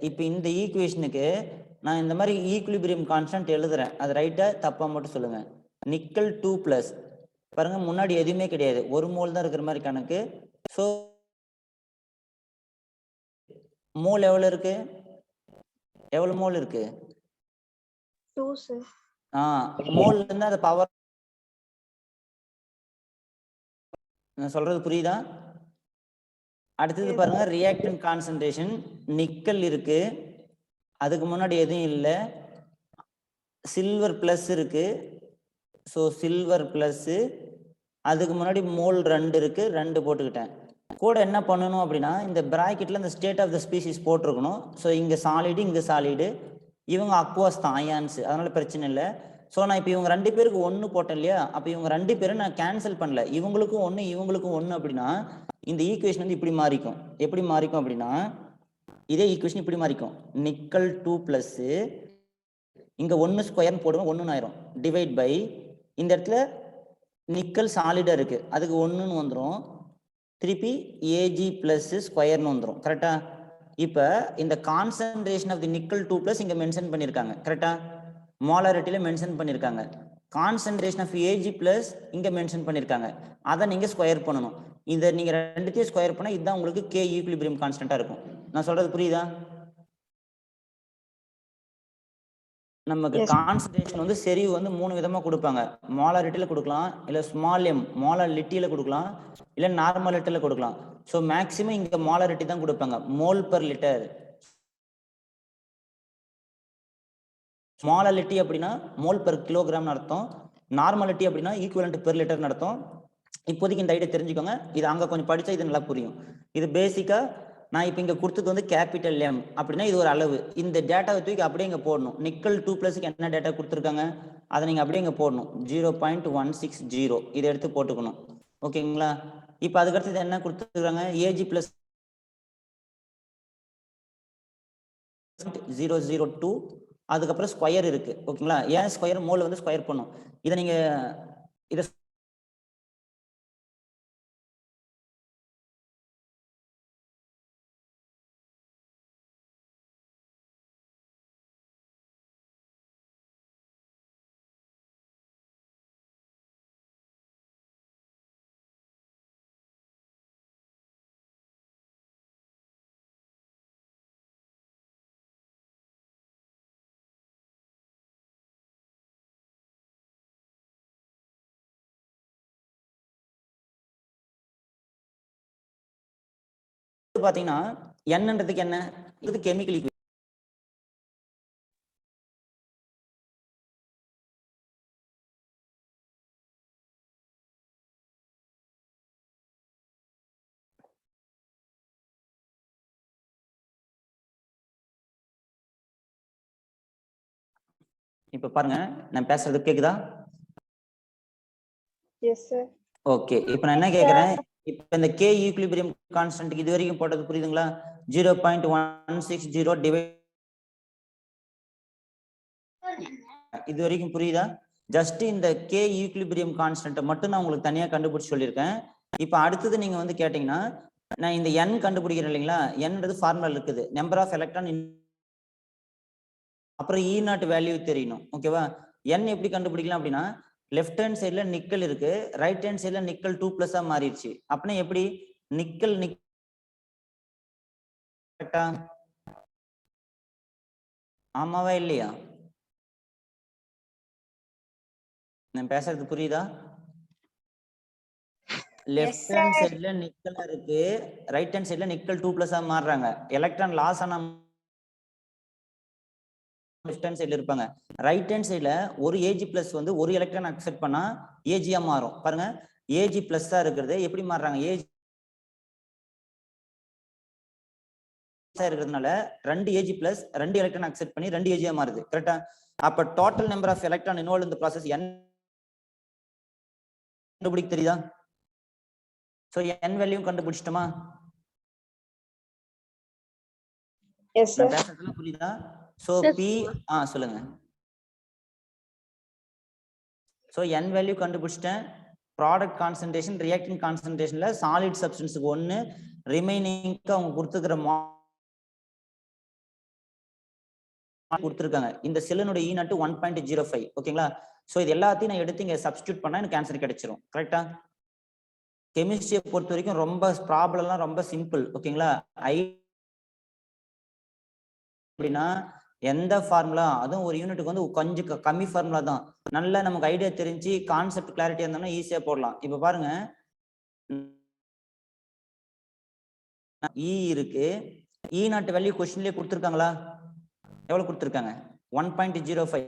இப்போ இந்த ஈக்குவேஷனுக்கு நான் இந்த மாதிரி ஈக்குலிபிரியம் கான்ஸ்டன்ட் எழுதுறேன். அது ரைட்டா தப்பா மட்டும் சொல்லுங்க. நிக்கல் 2+ பாருங்க, முன்னாடி எதுவுமே கிடையாது, 1 மோல் தான் இருக்கிற மாதிரி கணக்கு. ஸோ மோல் எவ்வளவு இருக்கு, எவ்வளவு மோல் இருக்கு? 2 சார். மோல் இருந்தா அது பவர் நான் சொல்றது புரியுதா? அடுத்தது பாருங்க, ரியாக்டன்ட் கான்சன்ட்ரேஷன். நிக்கல் இருக்கு, அதுக்கு முன்னாடி எதுவும் இல்லை, சில்வர் பிளஸ் இருக்கு. ஸோ சில்வர் பிளஸ், அதுக்கு முன்னாடி மோல் 2 இருக்கு, 2 போட்டுக்கிட்டேன். கூட என்ன பண்ணணும் அப்படின்னா, இந்த பிராக்கெட்ல இந்த ஸ்டேட் ஆஃப் த ஸ்பீசிஸ் போட்டிருக்கணும். ஸோ இங்க சாலிடு, இங்க சாலிடு, இவங்க அக்வாஸ் தான், அயான்ஸ், அதனால பிரச்சனை இல்லை. ஸோ நான் இப்போ இவங்க 2 பேருக்கு 1 போட்டேன் இல்லையா, அப்போ இவங்க 2 பேரும் நான் கேன்சல் பண்ணல, இவங்களுக்கும் 1 இவங்களுக்கும் 1 அப்படின்னா இந்த ஈக்குவேஷன் வந்து இப்படி மாறிக்கும். எப்படி மாறிக்கும் அப்படின்னா, இதே ஈக்குவேஷன் இப்படி மாறிக்கும். நிக்கல் 2 பிளஸ், இங்க 1 ஸ்கொயர்னு போடுவோம், 1 ஆயிரும், டிவைட் பை இந்த இடத்துல நிக்கல் சாலிடா இருக்கு, அதுக்கு 1ன்னு வந்துடும், திருப்பி ஏஜி பிளஸ் ஸ்கொயர்னு வந்துடும். கரெக்டா? இப்போ இந்த concentration of the nickel 2 plus இங்க மென்ஷன் பண்ணியிருக்காங்க. கரெக்டா? மோலாரிட்டியில மென்ஷன் பண்ணியிருக்காங்க. கான்சன்ட்ரேஷன் ஆஃப் ஏஜி பிளஸ் இங்க மென்ஷன் பண்ணியிருக்காங்க. அதை நீங்க ஸ்கொயர் பண்ணணும். இதை நீங்க ரெண்டுத்தையும் ஸ்கொயர் பண்ணா இதுதான் உங்களுக்கு கே ஈக்விலிபிரியம் கான்ஸ்டன்டா இருக்கும். நான் சொல்றது புரியுதா? நமக்கு கான்சன்ட்ரேஷன் வந்து செறிவு வந்து 3 விதமா கொடுப்பாங்க. மோலாரிட்டியில கொடுக்கலாம், இல்ல ஸ்மால் எம் மோலாலிட்டியில கொடுக்கலாம், இல்ல நார்மாலிட்டியில கொடுக்கலாம். ஸோ மேக்சிமம் இங்க மோலாரிட்டி தான் கொடுப்பாங்க, மோல் பர் லிட்டர். மோலாலிட்டி அப்படின்னா மோல் பர் கிலோகிராம்னு அர்த்தம், நார்மாலிட்டி அப்படின்னா ஈக்குவலன்ட் பெர் லிட்டர்னு அர்த்தம். இப்போதைக்கு இந்த ஐடியா தெரிஞ்சுக்கோங்க, இது அங்க கொஞ்சம் படிச்சா இது நல்லா புரியும். இது பேசிக்கா நான் இப்போ இங்க கொடுத்தது வந்து கேபிட்டல் எம் அப்படின்னா இது ஒரு அளவு. இந்த டேட்டாவை தூக்கி அப்படியே இங்க போடணும். நிக்கல் 2 பிளஸ்க்கு என்ன டேட்டா கொடுத்துருக்காங்க அதை நீங்க அப்படியே இங்க போடணும், 0.160 இதை எடுத்து போட்டுக்கணும். ஓகேங்களா? இப்போ அதுக்கடுத்து என்ன கொடுத்துருக்காங்க, ஏஜி பிளஸ் 0.002, அதுக்கப்புறம் ஸ்கொயர் இருக்கு. ஓகேங்களா? ஏன் ஸ்கொயர், மோல் வந்து ஸ்கொயர் பண்ணும். இதை நீங்க இதை பாத்தீங்கன்னா என்னன்றதுக்கு என்ன, இது கெமிக்கல் ஈக்குவேஷன். இப்ப பாருங்க, நான் பேசுறது கேக்குதா? Yes sir. ஓகே, இப்போ நான் என்ன கேக்குறேன், இப்போ இந்த கே ஈக்விலிபிரியம் கான்ஸ்டன்ட் இது வரைக்கும் போட்டது புரியுதுங்களா? 0.160 டிவைட், இது வரைக்கும் புரியுதா? ஜஸ்ட் இந்த கே ஈக்விலிபிரியம் கான்ஸ்டன்ட் மட்டும் நான் உங்களுக்கு தனியா கண்டுபிடிச்சு சொல்லியிருக்கேன். இப்போ அடுத்தது நீங்க வந்து கேட்டீங்கன்னா, நான் இந்த n கண்டுபிடிக்கிறேன் இல்லைங்களா, nன்றது ஃபார்முலா இருக்குது, நம்பர் ஆஃப் எலக்ட்ரான், அப்புறம் E0 வேல்யூ தெரியணும். ஓகேவா? n எப்படி கண்டுபிடிக்கலாம் அப்படின்னா, லெஃப்ட் ஹேண்ட் சைட்ல நிக்கல் இருக்கு, ரைட் ஹேண்ட் சைட்ல நிக்கல் 2 பிளஸ் மாறிடுச்சு. அப்படின்னா எப்படி, நிக்கல் கரெக்டா? ஆமாவா இல்லையா? நான் பேசுறது புரியுதா? லெஃப்ட் ஹேண்ட் சைட்ல நிக்கல் இருக்கு, ரைட் ஹேண்ட் சைட்ல நிக்கல் 2 பிளஸ் மாறுறாங்க. எலக்ட்ரான் லாஸ் ஆன லெஃப்ட் ஹேண்ட் சைடுல இருப்பாங்க. ரைட் ஹேண்ட் சைடுல ஒரு ஏஜி பிளஸ் வந்து ஒரு எலக்ட்ரான் அக்செப்ட் பண்ணா ஏஜியா மாறும். பாருங்க, ஏஜி பிளஸ்ஸா இருக்கிறது எப்படி மாறுறாங்க, ஏஜி இருக்கிறதுனால 2 ஏஜி பிளஸ் 2 எலக்ட்ரான் அக்செப்ட் பண்ணி 2 ஏஜியா மாறுது. கரெக்டா? அப்ப total number of electron involve in the process n கண்டுபிடிக்க தெரியுதா? சோ n வேல்யூ கண்டுபிடிச்சிட்டோமா? Yes sir. பேசுறதுல புரியுதா? சோ p சொல்லுங்க. சோ n வேல்யூ கண்டுபிடிச்சிட்டேன். ப்ராடக்ட் கான்சன்ட்ரேஷன், ரியாக்டிங் கான்சன்ட்ரேஷன்ல சாலிட் சப்ஸ்டன்ஸ்க்கு 1, ரிமைனிங்க்கு அவங்க கொடுத்துக்கிற கொடுத்துருக்காங்க. இந்த செல்லினுடைய E0 1.05. ஓகேங்களா? சோ இது எல்லாத்தையும் நான் எடுத்து இங்க சப்ஸ்டிட்யூட் பண்ணா எனக்கு ஆன்சர் கிடைச்சிரும். கரெக்டா? கெமிஸ்ட்ரியை பொறுத்த வரைக்கும் ரொம்ப ப்ராப்ளம்லாம் ரொம்ப சிம்பிள். ஓகேங்களா? அப்படின்னா எந்த ஃபார்முலா, அதுவும் ஒரு யூனிட்டுக்கு வந்து கொஞ்சம் கம்மி ஃபார்முலா தான், நல்லா நமக்கு ஐடியா தெரிஞ்சு கான்செப்ட் கிளாரிட்டியா இருந்தோம்னா ஈஸியா போடலாம். இப்ப பாருங்க, இ இருக்கு. இ நாட் வேல்யூ கொஸ்டின்லயே கொடுத்துருக்காங்களா? எவ்வளவு கொடுத்துருக்காங்க? 1.05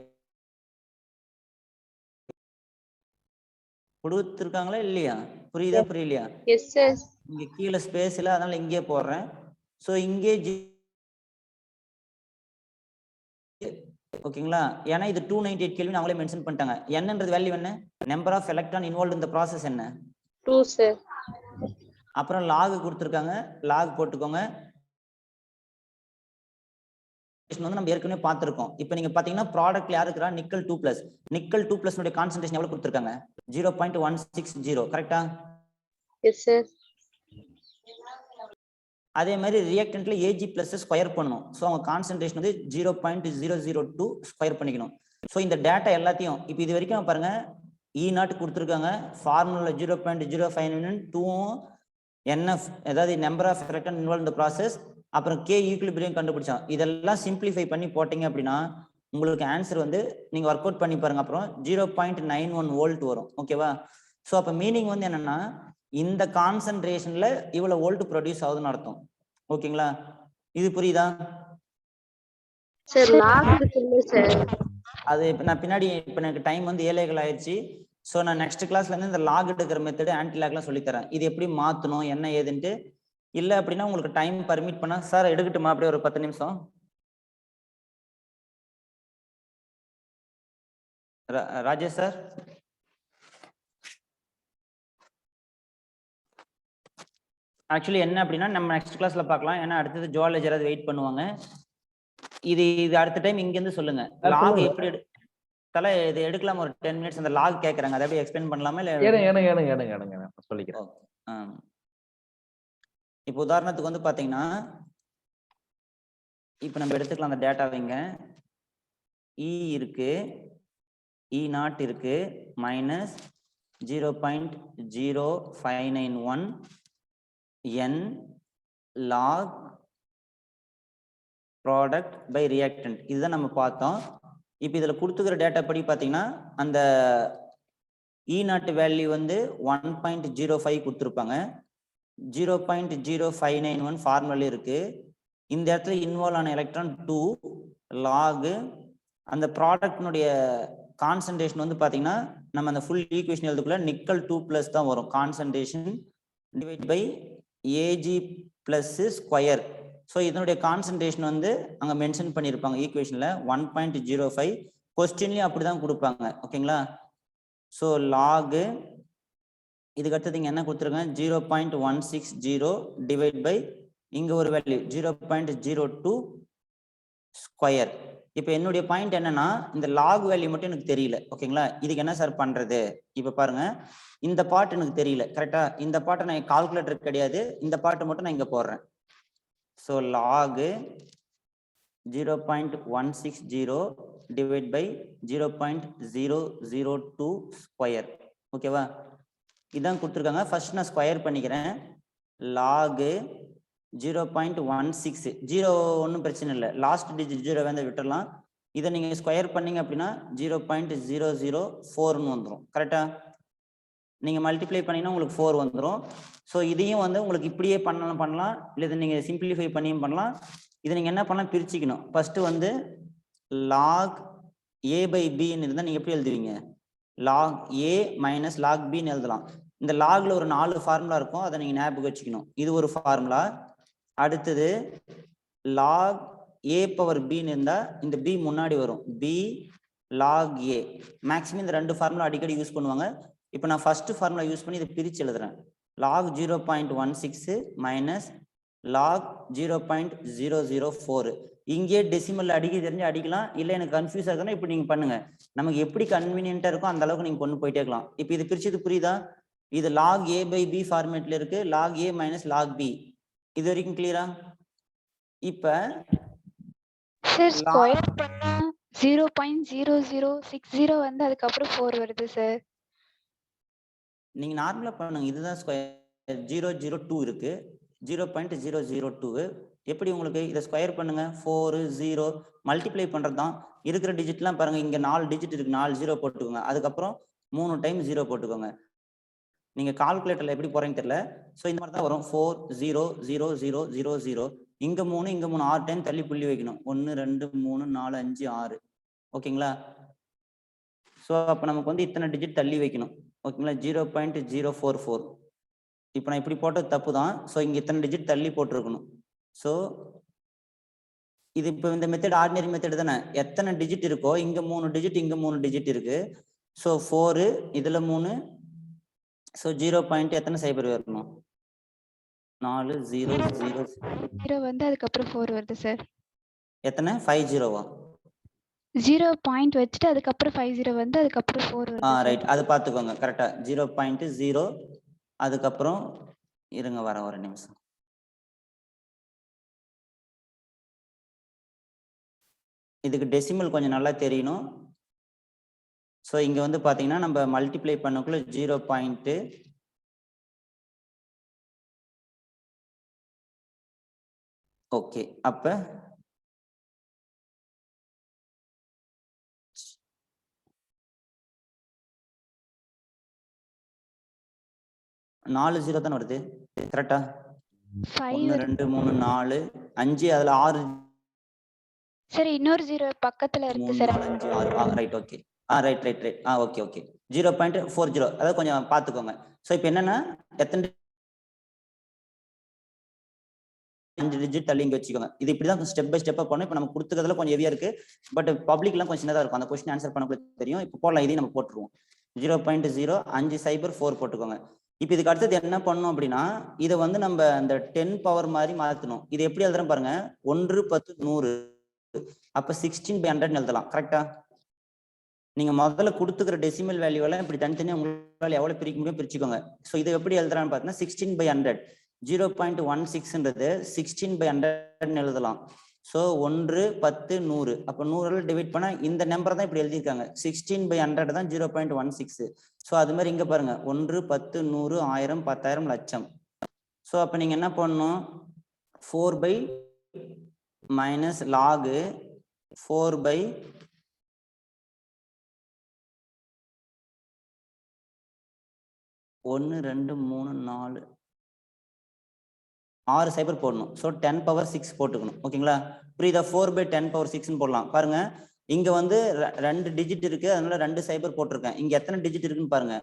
கொடுத்துருக்காங்களா இல்லையா? புரியுதா புரியலையா? Yes sir. இங்க கீழே ஸ்பேஸ் இல்ல, அதனால இங்கே போடுறேன். ஸோ இங்கே ஓகேங்களா? ஏன்னா இது 298 கெல்வின் அவங்களே மென்ஷன் பண்ணிட்டாங்க. என்னன்றது வேல்யூ என்ன? நம்பர் ஆஃப் எலக்ட்ரான் இன்வால்வ் இந்த ப்ராசஸ் என்ன? 2 சார். அப்புறம் லாக் கொடுத்துருக்காங்க, லாக் போட்டுக்கோங்க. வந்து நம்ம ஏற்கனவே பார்த்திருக்கோம். இப்போ நீங்க பாத்தீங்கன்னா ப்ராடக்ட்ல யாரு இருக்கா? நிக்கல் 2+. நிக்கல் 2+ உடைய கான்சன்ட்ரேஷன் எவ்வளவு கொடுத்துருக்காங்க? 0.160. கரெக்டா? Yes sir. அதே மாதிரி ரியாக்டன்ட்ல Ag+ ஸ்கொயர் பண்ணணும். ஸோ அவங்க கான்சன்ட்ரேஷன் வந்து 0.002 ஸ்கொயர் பண்ணிக்கணும். ஸோ இந்த டேட்டா எல்லாத்தையும் இப்போ இது வரைக்கும் பாருங்க, E0 கொடுத்துருக்காங்க, ஃபார்முலா 0.059 NF, அதாவது நம்பர் ஆஃப் எலக்ட்ரான் இன்வால்வ் இந்த ப்ராசஸ், அப்புறம் K ஈக்குலிபிரியம் கண்டுபிடிச்சோம். இதெல்லாம் சிம்பிளிஃபை பண்ணி போட்டீங்க அப்படின்னா உங்களுக்கு ஆன்சர் வந்து நீங்க ஒர்க் அவுட் பண்ணி பாருங்க. அப்புறம் 0.91 வோல்ட் வரும். ஓகேவா? ஸோ அப்போ மீனிங் வந்து என்னன்னா, இந்த கான்சன்ட்ரேஷன்ல இவ்வளவு வோல்ட் ப்ரொடியூஸ் ஆகுதுன்னு அர்த்தம். ஓகேங்களா? இது புரியுதா? சார் லாக் சொல்லுங்க சார். அது நான் பின்னாடி இப்ப எனக்கு டைம் வந்து 7:15 ஆயிடுச்சு. ஸோ நான் நெக்ஸ்ட் கிளாஸ்ல இருந்து இந்த லாக் எடுக்கிற மெத்தடு, ஆன்டி லாக்லாம் சொல்லி தரேன். இது எப்படி மாத்தணும் என்ன ஏதுன்ட்டு. இல்ல அப்படின்னா உங்களுக்கு டைம் பர்மிட் பண்ணா சார் எடுக்கட்டுமா அப்படியே ஒரு 10 நிமிஷம்? ராஜேஷ் சார், ஆக்சுவலி என்ன அப்படின்னா நம்ம நெக்ஸ்ட் கிளாஸ்ல பார்க்கலாம். ஏன்னா அடுத்தது ஜுவாலஜி யாராவது வெயிட் பண்ணுவாங்க. இது அடுத்த டைம் இங்க இருந்து சொல்லுங்க. லாக் எப்படி தலை இது எடுக்கலாம். ஒரு 10 மினிட்ஸ் அந்த லாக் கேக்குறாங்க, அதை எப்படி எக்ஸ்பிளைன் பண்ணலாமா? இல்ல சொல்லிக்கிறேன். இப்போ உதாரணத்துக்கு வந்து பாத்தீங்கன்னா, இப்போ நம்ம எடுத்துக்கலாம் அந்த டேட்டாவைங்க. இ இருக்கு, E0 இருக்கு, minus 0.0591 n log product by reactant. இதுதான் நம்ம பார்த்தோம். இப்போ இதில் கொடுத்துக்கிற டேட்டா படி பார்த்தீங்கன்னா அந்த E0 வேல்யூ வந்து 1.05 கொடுத்துருப்பாங்க. 0.0591 ஃபார்முலா இருக்கு. இந்த இடத்துல இன்வால்வ் ஆன எலக்ட்ரான் 2 லாக் அந்த ப்ராடக்ட்னுடைய கான்சன்ட்ரேஷன் வந்து பார்த்தீங்கன்னா நம்ம அந்த ஃபுல் ஈக்குவேஷன் எழுதுக்குள்ள நிக்கல் 2+ தான் வரும். Concentration divide by Ag+ square. So இதனுடைய கான்சன்ட்ரேஷன் வந்து அங்கே மென்ஷன் பண்ணியிருப்பாங்க ஈக்குவேஷனில் 1.05. கொஸ்டின்லேயும் அப்படி தான் கொடுப்பாங்க. ஓகேங்களா? ஸோ லாகு இதுக்கு அடுத்தது இங்கே என்ன கொடுத்துருக்காங்க? 0.160 டிவைட் பை இங்கே ஒரு வேல்யூ 0.02 ஸ்கொயர். இப்போ என்னுடைய பாயிண்ட் என்னன்னா, இந்த லாக் வேல்யூ மட்டும் எனக்கு தெரியல. ஓகேங்களா? இதுக்கு என்ன சார் பண்றது? இப்போ பாருங்க, இந்த பார்ட் எனக்கு தெரியல. கரெக்டா? இந்த பார்ட்டை நான் கால்குலேட்டர் கிடையாது, இந்த பார்ட்டை மட்டும் நான் இங்கே போடுறேன். So log 0.160 divide by 0.002 square. ஓகேவா? இதான் கொடுத்துருக்காங்க. ஃபர்ஸ்ட் நான் ஸ்கொயர் பண்ணிக்கிறேன். லாகு 0.16 0 ஒன்றும் பிரச்சனை இல்லை, லாஸ்ட் டிஜிட் 0 வந்து விட்டுடலாம். இதை நீங்கள் ஸ்கொயர் பண்ணீங்க அப்படின்னா 0.004ன்னு வந்துடும். கரெக்டா? நீங்கள் மல்டிப்ளை பண்ணிங்கன்னா உங்களுக்கு 4 வந்துடும். ஸோ இதையும் வந்து உங்களுக்கு இப்படியே பண்ணலாம், இல்லை இதை நீங்கள் சிம்பிளிஃபை பண்ணியும் பண்ணலாம். இதை நீங்கள் என்ன பண்ணலாம், பிரிச்சுக்கணும். ஃபர்ஸ்ட் வந்து லாக் a பை பின்னு இருந்தால் நீங்கள் எப்படி எழுதுவீங்க? லாக் a மைனஸ் லாக் பின்னு எழுதலாம். இந்த லாக்ல ஒரு 4 ஃபார்முலா இருக்கும், அதை நீங்கள் ஞாபகம் வச்சுக்கணும். இது ஒரு ஃபார்முலா. அடுத்தது லாக் a பவர் பின்னு இருந்தால் இந்த b முன்னாடி வரும், b லாக் a. மேக்ஸிமம் இந்த 2 ஃபார்முலா அடிக்கடி யூஸ் பண்ணுவாங்க. இப்போ நான் ஃபர்ஸ்ட் ஃபார்முலா யூஸ் பண்ணி இதை பிரித்து எழுதுறேன். Log 0.16 minus log 0.004. இங்கே டெசிமல் அடிக்க தெரிஞ்சு அடிக்கலாம், இல்லை எனக்கு கன்ஃபியூஸ் ஆகுதுன்னா இப்படி நீங்கள் பண்ணுங்க. நமக்கு எப்படி கன்வீனியன்ட்டாக இருக்கோ அந்த அளவுக்கு நீங்கள் கொண்டு போயிட்டே இருக்கலாம். இப்போ இது பிரிச்சது புரியுதா? இது லாக் a பை b ஃபார்மேட்ல இருக்கு, log a minus log b. இது வரைக்கும் கிளியரா? இப்ப சார் ஸ்கொயர் பண்ணா 0.0060 வந்து அதுக்கப்புறம் 4 வருது சார். நீங்க நார்மலா பண்ணுங்க. இதுதான் ஸ்கொயர். 002 இருக்கு, 0.002. எப்படி உங்களுக்கு இதை ஸ்கொயர் பண்ணுங்க? 4 0 மல்டிப்ளை பண்றது தான். இருக்கிற டிஜிட்லாம் பாருங்க, இங்க 4 டிஜிட் இருக்கு, 4 0 போட்டுக்கோங்க. அதுக்கப்புறம் 3 டைம் 0 போட்டுக்கோங்க. நீங்க கால்குலேட்டர்ல எப்படி போறீங்கன்னு தெரியல. ஸோ இந்த மாதிரி தான் வரும் 4 0 0 0 0 0. இங்க 3 இங்க 3 6 டைம் தள்ளி புள்ளி வைக்கணும். 1 2 3 4 5 6. ஓகேங்களா? ஸோ அப்போ நமக்கு வந்து இத்தனை டிஜிட் தள்ளி வைக்கணும். ஓகேங்களா? 0.044. இப்போ நான் இப்படி போட்டது தப்பு தான். ஸோ இங்க இத்தனை டிஜிட் தள்ளி போட்டிருக்கணும். ஸோ இது இப்போ இந்த மெத்தட் ஆர்டினரி மெத்தட் தானே. எத்தனை டிஜிட் இருக்கோ இங்க 3 டிஜிட் இங்க 3 டிஜிட் இருக்கு. ஸோ 4 இதுல 3. ஸோ 0 பாயிண்ட் எத்தனை சைபர் வரணும்? 4 0 0 0 வந்து அதுக்கப்புறம் 4 வருது சார். எத்தனை 50வா? 0 பாயிண்ட் வச்சுட்டு அதுக்கப்புறம் 50 வந்து அதுக்கப்புறம் 4 வருது. ரைட், அது பார்த்துக்கோங்க கரெக்டா. 0.0 அதுக்கப்புறம் இருங்க வர ஒரு நிமிஷம். இதுக்கு டெசிமல் கொஞ்சம் நல்லா தெரியணும். ஸோ இங்க வந்து பாத்தீங்கன்னா நம்ம மல்டிப்ளை பண்ணக்குள்ள 0 பாயிண்ட் ஓகே. அப்ப நாலு 0 தானே வருது கரெக்டா? 1 2 3 4 5 அதுல 6 சரி, இன்னொரு 0 பக்கத்துல இருக்கு 3 sir. 4 5 6. Right okay. Right. Okay okay. 0.40 அதாவது கொஞ்சம் பார்த்துக்கோங்க. ஸோ இப்போ என்னன்னா எத்தனை 5 டிஜிட் தள்ளி இங்க வச்சுக்கோங்க. இது இப்படிதான் ஸ்டெப் பை ஸ்டெப்பா போனோம். இப்போ நம்ம கொடுத்துக்கிறதுல கொஞ்சம் ஹெவியா இருக்கு. பட் பப்ளிக்லாம் கொஞ்சம் சின்னதா இருக்கும். அந்த கொஸ்டின் ஆன்சர் பண்ண தெரியும். இப்போ போடலாம், இதையும் நம்ம போட்டுருவோம். 0.0 5 சைபர் 4 போட்டுக்கோங்க. இப்போ இதுக்கு அடுத்தது என்ன பண்ணணும் அப்படின்னா இதை வந்து நம்ம அந்த 10 பவர் மாதிரி மாற்றணும். இது எப்படி எழுதுறோம் பாருங்க. 1 10 100. அப்ப 16/100 எழுதலாம். கரெக்டா? நீங்க முதல்ல கொடுத்துக்கிற டெசிமல் வேல்யூ எல்லாம் இப்படி தனித்தனியா உங்களால எவ்வளவு பிரிக்க முடியும் பிரிச்சுக்கோங்க. ஸோ இதை எப்படி எழுதுறான்னு பார்த்தீங்கன்னா 16/100. 0.16ன்றது 16/100 எழுதலாம். ஸோ 1 10 100. அப்போ 100 டிவைட் பண்ணா இந்த நம்பர் தான் இப்படி எழுதியிருக்காங்க. 16/100 தான் 0.16. ஸோ அது மாதிரி இங்க பாருங்க 1 10 100 1000 10,000 லட்சம். ஸோ அப்போ நீங்க என்ன பண்ணணும்? 4 minus log 4 1 2 3 4 6 சைபர் போடணும். ஸோ 10 பவர் 6 போட்டுக்கணும். ஓகேங்களா? புரியுதா? 4/10 பவர் 6 போடலாம். பாருங்க இங்க வந்து 2 டிஜிட் இருக்கு, அதனால 2 சைபர் போட்டிருக்கேன். இங்க எத்தனை டிஜிட் இருக்குன்னு பாருங்க.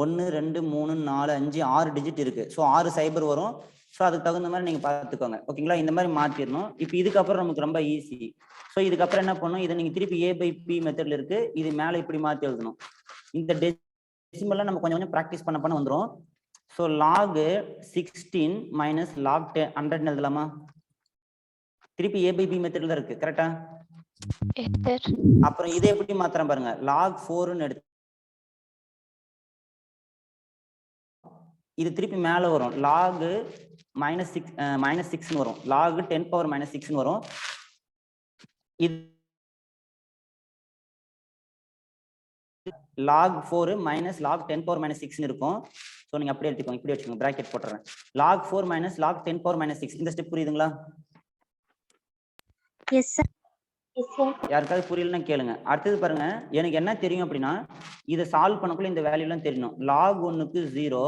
1 2 3 4 5 6 டிஜிட் இருக்கு. ஸோ 6 சைபர் வரும். ஸோ அதுக்கு தகுந்த மாதிரி நீங்க பார்த்துக்கோங்க. ஓகேங்களா? இந்த மாதிரி மாத்திடணும். இப்போ இதுக்கப்புறம் நமக்கு ரொம்ப ஈஸி. ஸோ இதுக்கப்புறம் என்ன பண்ணணும்? இதை நீங்க திருப்பி A/P மெத்தட்ல இருக்கு. இது மேல இப்படி மாத்தி எழுதணும். இந்த டெசிமல்லாம் நம்ம கொஞ்சம் கொஞ்சம் ப்ராக்டிஸ் பண்ண வந்துடும். ஸோ log 16 மைனஸ் log 100 எழுதலாமா? திருப்பி A/P மெத்தட்ல தான் இருக்கு. கரெக்டா? அப்புறம் இதை எப்படி மாத்திரம் பாருங்க. log 4ன்னு எடுத்து இது திருப்பி மேல வரும். log -6 வரும். log 10 பவர் -6 வரும். இது log 4 minus log 10 power -6 இருக்கும். ஸோ நீங்க அப்படியே எடுத்துக்கோங்க. இப்படி வச்சுக்கோங்க. பிராக்கெட் போட்டுறேன். log 4 minus log 10 power -6. இந்த ஸ்டெப் புரியுதுங்களா? Yes sir. யாருக்காவது புரியலன்னா கேளுங்க. அடுத்தது பாருங்க. எனக்கு என்ன தெரியும் அப்படின்னா இதை சால்வ் பண்ணக்குள்ள இந்த வேல்யூ எல்லாம் தெரியணும். log 1க்கு 0,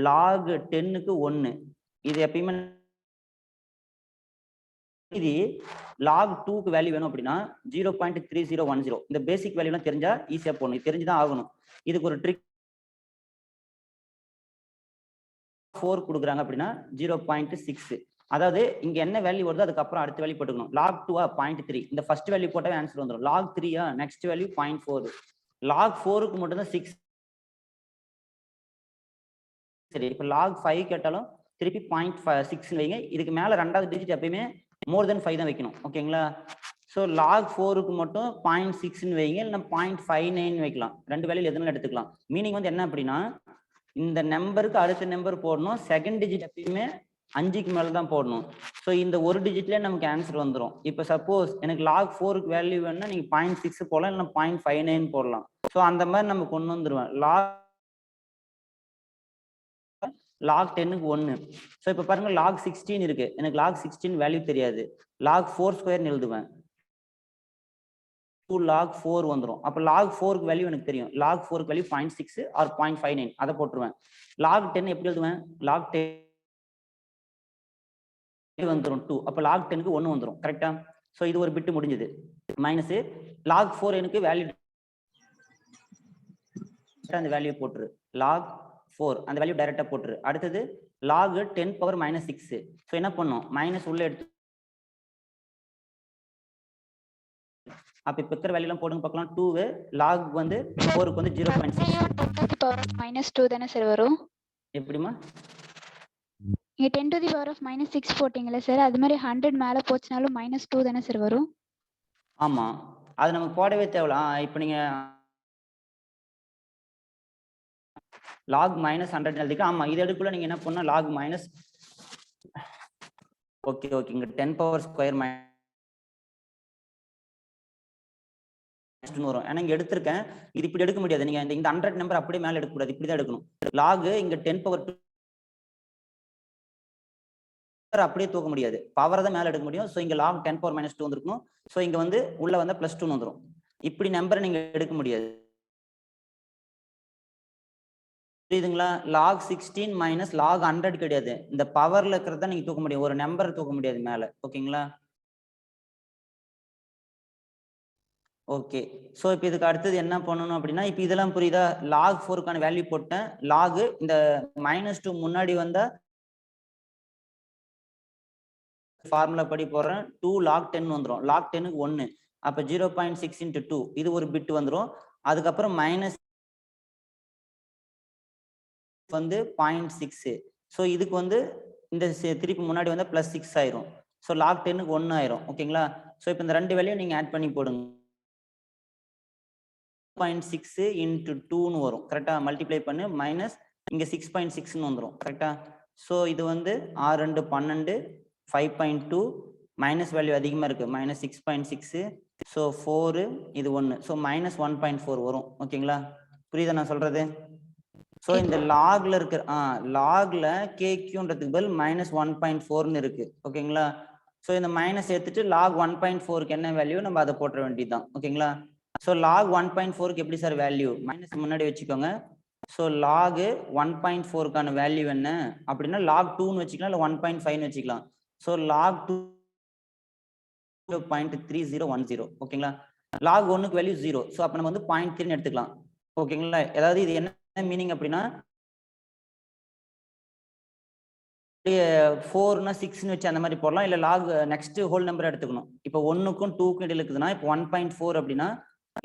log 10க்கு 1. இது எப்பயுமே இது log 2க்கு வேல்யூ வேணும் அப்படின்னா 0.3010. இந்த பேசிக் வேல்யூ எல்லாம் தெரிஞ்சா ஈஸியா போடணும். தெரிஞ்சுதான் ஆகணும். இதுக்கு ஒரு ட்ரிக் 4 கொடுக்குறாங்க அப்படின்னா 0.6. அதாவது இங்க என்ன வேல்யூ வருதோ அதுக்கப்புறம் அடுத்த வேல்யூ போட்டுக்கணும். log 2 0.3. இந்த ஃபர்ஸ்ட் வேல்யூ போட்டாவே ஆன்சர் வந்துடும். log 3 next value 0.4. log 4க்கு மட்டும் தான் 6. சரி, இப்போ log 5 கேட்டாலும் திருப்பி 0.6 வைங்க. இதுக்கு மேல ரெண்டாவது டிஜிட் எப்பயுமே மோர் தென் 5 தான் வைக்கணும். ஓகேங்களா? ஸோ log 4க்கு மட்டும் 0.6 வைங்க, இல்லை 0.59 வைக்கலாம். ரெண்டு வேல்யூ எதுனாலும் எடுத்துக்கலாம். மீனிங் வந்து என்ன அப்படின்னா இந்த நம்பருக்கு அடுத்த நம்பர் போடணும். செகண்ட் டிஜிட் எப்பயுமே 5க்கு மேல தான் போடணும். ஸோ இந்த ஒரு டிஜிட்ல நமக்கு ஆன்சர் வந்துடும். இப்போ சப்போஸ் எனக்கு log 4க்கு வேல்யூ வேணும்னா நீங்க 0.6 போடலாம், இல்லை 0.59 போடலாம். ஸோ அந்த மாதிரி நம்ம கொண்டு வந்துருவேன். log 10க்கு 1. ஸோ இப்போ பாருங்க log 16 இருக்கு. எனக்கு log 16 வேல்யூ தெரியாது. log 4 ஸ்கொயர்னு எழுதுவேன். 2 log 4 வந்துடும். அப்போ log 4க்கு வேல்யூ எனக்கு தெரியும். log 4க்கு வேல்யூ 0.6 ஆர் 0.59 அதை போட்டுருவேன். log 10 எப்படி எழுதுவேன்? log 10 வந்துடும் 2. அப்போ log 10க்கு 1 வந்துடும். கரெக்டா? ஸோ இது ஒரு பிட்டு முடிஞ்சது. மைனஸ் log 4 எனக்கு வேல்யூ அந்த வேல்யூ போட்டுரு. log 4 அந்த வேல்யூ டைரக்டா போட்டுரு. அடுத்தது log 10 பவர் -6. ஸோ என்ன பண்ணும்? மைனஸ் உள்ள எடுத்து அப்ப இப்ப இருக்கிற வேல்யூலாம் போடுங்க பார்க்கலாம். 2 log வந்து 4க்கு வந்து 0.6 -2 தானே சார் வரும்? எப்படிமா? நீங்க 10 to the power of -6 போட்டீங்கல்ல sir, அது மாதிரி 100 மேல போச்சுனாலும் -2 தானே சார் வரும்? ஆமா, அது நமக்கு போடவே தேவையில்ல. இப்போ நீங்க log -100 எழுதிக்க. ஆமா, இது எடுக்குள்ள நீங்க என்ன பண்ணா log மைனஸ் ஓகே இங்க 10 பவர் ஸ்கொயர் வரும். ஏன்னா இங்க எடுத்திருக்கேன், இது இப்படி எடுக்க முடியாது. நீங்க இந்த 100 நம்பர் அப்படியே மேல எடுக்க கூடாது, இப்படிதான் எடுக்கணும். log இங்க 10 பவர் 2 அப்படியே தூக்க முடியாது, பவர் தான் மேல எடுக்க முடியும். ஸோ இங்க log 10 பவர் -2 வந்துருக்கணும். ஸோ இங்க வந்து உள்ள வந்தா +2 வந்துடும். இப்படி நம்பரை நீங்க எடுக்க முடியாது. புரியுதுங்களா? log 16 மைனஸ் log 100 கிடையாது. இந்த பவர்ல இருக்கிறத நீங்க தூக்க முடியும், ஒரு நம்பர் தூக்க முடியாது மேல. ஓகேங்களா? ஓகே. ஸோ இப்போ இதுக்கு அடுத்தது என்ன பண்ணணும் அப்படின்னா, இப்போ இதெல்லாம் புரியுதா? log 4க்கான வேல்யூ போட்டேன். log இந்த -2 முன்னாடி வந்தா ஃபார்முலா படி போடுறேன். 2 log 10 வந்துடும். log 10க்கு 1. அப்போ 0.6 × 2 இது ஒரு பிட் வந்துடும். அதுக்கப்புறம் மைனஸ் வந்து 0.6. ஸோ இதுக்கு வந்து இந்த திருப்பி முன்னாடி வந்தால் +6 ஆயிரும். ஸோ log 10க்கு 1 ஆயிரும். ஓகேங்களா? ஸோ இப்போ இந்த ரெண்டு வேல்யூ நீங்கள் ஆட் பண்ணி போடுங்க. 0.6 × 2ன்னு வரும். கரெக்டாக மல்டிப்ளை பண்ணு. மைனஸ் இங்கே 6.6ன்னு வந்துடும். கரெக்டா? ஸோ இது வந்து 6 2 12 5.2 மைனஸ் வேல்யூ அதிகமாக இருக்குது, -6.6. ஸோ 4 இது 1. ஸோ -1.4 வரும். ஓகேங்களா? புரியுதா நான் சொல்றது? ஸோ இந்த லாக்ல இருக்கிற லாக்ல கேக்யூன்றதுக்கு பதில் -1.4ன்னு இருக்கு. ஓகேங்களா? ஸோ இந்த மைனஸ் எடுத்துட்டு log 1.4க்கு என்ன வேல்யூ நம்ம அதை போட்டுற வேண்டியதுதான். ஓகேங்களா? ஸோ log 1.4க்கு எப்படி சார் வேல்யூ? மைனஸ் முன்னாடி வச்சுக்கோங்க. ஸோ log 1.4க்கான வேல்யூ என்ன அப்படின்னா log 2ன்னு வச்சுக்கலாம், இல்லை 1.5ன்னு வச்சுக்கலாம். So log 2 0.3010. ஓகேங்களா? log 1க்கு வேல்யூ 0. ஸோ அப்போ நம்ம வந்து 0.3ன்னு எடுத்துக்கலாம். ஓகேங்களா? அதாவது இது என்ன மீனிங் அப்படின்னா 4னா 6ன்னு வச்சு அந்த மாதிரி போடலாம், இல்லை log நெக்ஸ்ட் ஹோல் நம்பர் எடுத்துக்கணும். இப்போ 1க்கும் 2க்கும் இடையில இருக்குதுன்னா இப்போ 1.4 அப்படின்னா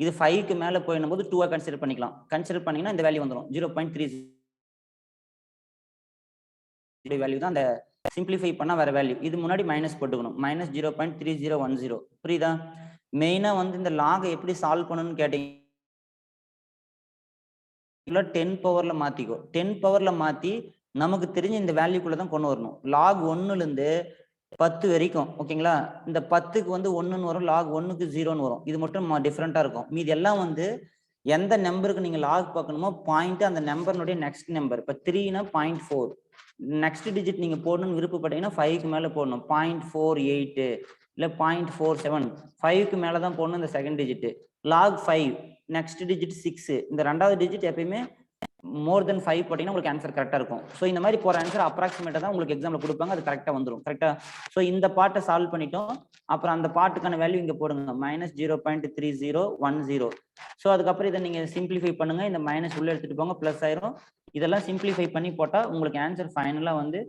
இது 5க்கு மேலே போயிடும் போது 2 கன்சிடர் பண்ணிக்கலாம். கன்சிடர் பண்ணீங்கன்னா இந்த வேல்யூ வந்துடும் 0.30 வேல்யூ தான் அந்த சிம்பிளிஃபை பண்ணா வர வேல்யூ. இது முன்னாடி மைனஸ் போட்டுக்கணும், -0.3010. புரியுதா? மெயினா வந்து இந்த லாகை எப்படி சால்வ் பண்ணணும்னு கேட்டீங்க, 10 பவர்ல மாத்திக்கோ. 10 பவர்ல மாத்தி நமக்கு தெரிஞ்ச இந்த வேல்யூக்குள்ள தான் கொண்டு வரணும். log 1ல இருந்து 10 வரைக்கும். ஓகேங்களா? இந்த 10க்கு வந்து 1ன்னு வரும், log 1க்கு 0ன்னு வரும். இது மட்டும் டிஃப்ரெண்டா இருக்கும். மீது எல்லாம் வந்து எந்த நம்பருக்கு நீங்க லாக் பார்க்கணுமோ பாயிண்ட் அந்த நம்பர்னுடைய நெக்ஸ்ட் நம்பர். இப்போ 3னா 0.4 நெக்ஸ்ட் டிஜிட் நீங்க போடணும்னு விருப்பப்பட்டீங்கன்னா 5க்கு மேல போடணும், 0.48 இல்ல 0.47. 5க்கு மேல தான் போடணும் இந்த second digit. log 5 next digit 6. இந்த ரெண்டாவது டிஜிட் எப்பயுமே மோர் தென் 5 போட்டீங்கன்னா உங்களுக்கு ஆன்சர் கரெக்டா இருக்கும். ஸோ இந்த மாதிரி போற ஆன்சர் அப்ராக்சிமேட்டா தான் உங்களுக்கு எக்ஸாம்ல கொடுப்பாங்க, அது கரெக்டா வந்துடும். கரெக்டா? ஸோ இந்த பார்ட்டை சால்வ் பண்ணிட்டோம். அப்புறம் அந்த பார்ட்டுக்கான வேல்யூ இங்க போடுங்க, -0.3010. ஸோ அதுக்கப்புறம் இதை நீங்க சிம்பிளிஃபை பண்ணுங்க. இந்த மைனஸ் உள்ள எடுத்துட்டு போங்க, பிளஸ் ஆயிரும். இதெல்லாம் சிம்பிளிஃபை பண்ணி போட்டா உங்களுக்கு ஆன்சர் ஃபைனலா வந்து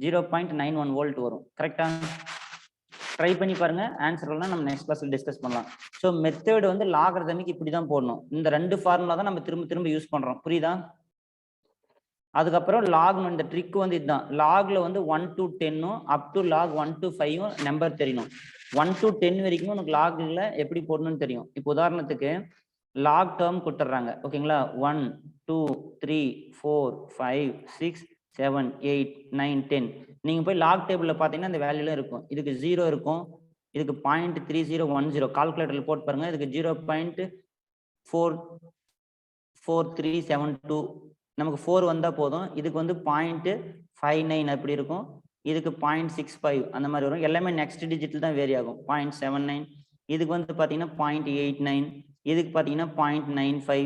0.91 வோல்ட் வரும். கரெக்டா? ட்ரை பண்ணி பாருங்க. ஆன்சர் எல்லாம் நம்ம நெக்ஸ்ட் கிளாஸ்ல டிஸ்கஸ் பண்ணலாம். ஸோ மெத்தட் வந்து லாகரிதமிக் இப்படிதான் போடணும். இந்த ரெண்டு ஃபார்முலா தான் நம்ம திரும்ப திரும்ப யூஸ் பண்றோம். புரியுதா? அதுக்கப்புறம் லாக் இந்த ட்ரிக் வந்து இதுதான். லாக்ல வந்து 1 to 10 up to log 1 to 5 number தெரியணும். 1 to 10 வரைக்கும் உனக்கு லாக்ல எப்படி போடணும்னு தெரியும். இப்போ உதாரணத்துக்கு லாக் டேர்ம் கொடுத்துட்றாங்க. ஓகேங்களா? 1 2 3 4 5 6 7 8 9 10. நீங்க போய் லாக் டேபிள்ல பாத்தீங்கன்னா இந்த வேல்யூலாம் இருக்கும். இதுக்கு 0 இருக்கும், இதுக்கு 0.3010. கால்குலேட்டர்ல போட்டு பாருங்க. இதுக்கு 0.44372. நமக்கு 4 வந்தா போதும். இதுக்கு வந்து 0.59 அப்படி இருக்கும். இதுக்கு 0.65 அந்த மாதிரி வரும். எல்லாமே நெக்ஸ்ட் டிஜிட்டில் தான் வேரி ஆகும். 0.79 இதுக்கு வந்து பாத்தீங்கன்னா 0.89, இதுக்கு பாத்தீங்கன்னா 0.95.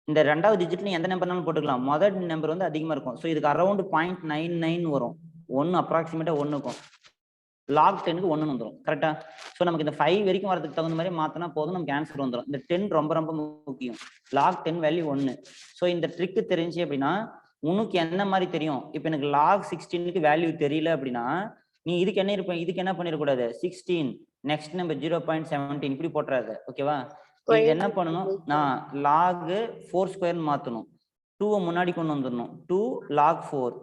இந்த ரெண்டாவது டிஜிட் நீங்க எந்த நம்பர்னாலும் போட்டுக்கலாம். முதல் நம்பர் வந்து அதிகமா இருக்கும். ஸோ இதுக்கு அரௌண்ட் 0.99 வரும். 1 அப்ராக்சிமேட்டா 1க்கும் லாக் 10க்கு 1 வந்துடும். கரெக்டா? ஸோ நமக்கு இந்த 5 வரைக்கும் வரதுக்கு தகுந்த மாதிரி மாத்தினா போதும், நமக்கு ஆன்சர் வந்துடும். இந்த 10 ரொம்ப ரொம்ப முக்கியம். Log 10 value 1. ஸோ இந்த ட்ரிக் தெரிஞ்சு அப்படின்னா உனக்கு என்ன மாதிரி தெரியும். இப்போ எனக்கு லாக் 16க்கு வேல்யூ தெரியல அப்படின்னா நீ இதுக்கு என்ன இருப்ப, இதுக்கு என்ன பண்ணிடக்கூடாது, 16 நெக்ஸ்ட் நம்பர் 0.17 இப்படி போட்டுறாது. ஓகேவா? இது என்ன பண்ணணும், நான் லாக் 4 ஸ்கொயர்னு மாத்தணும். 2 முன்னாடி கொண்டு வந்துடணும். 2 லாக் 4.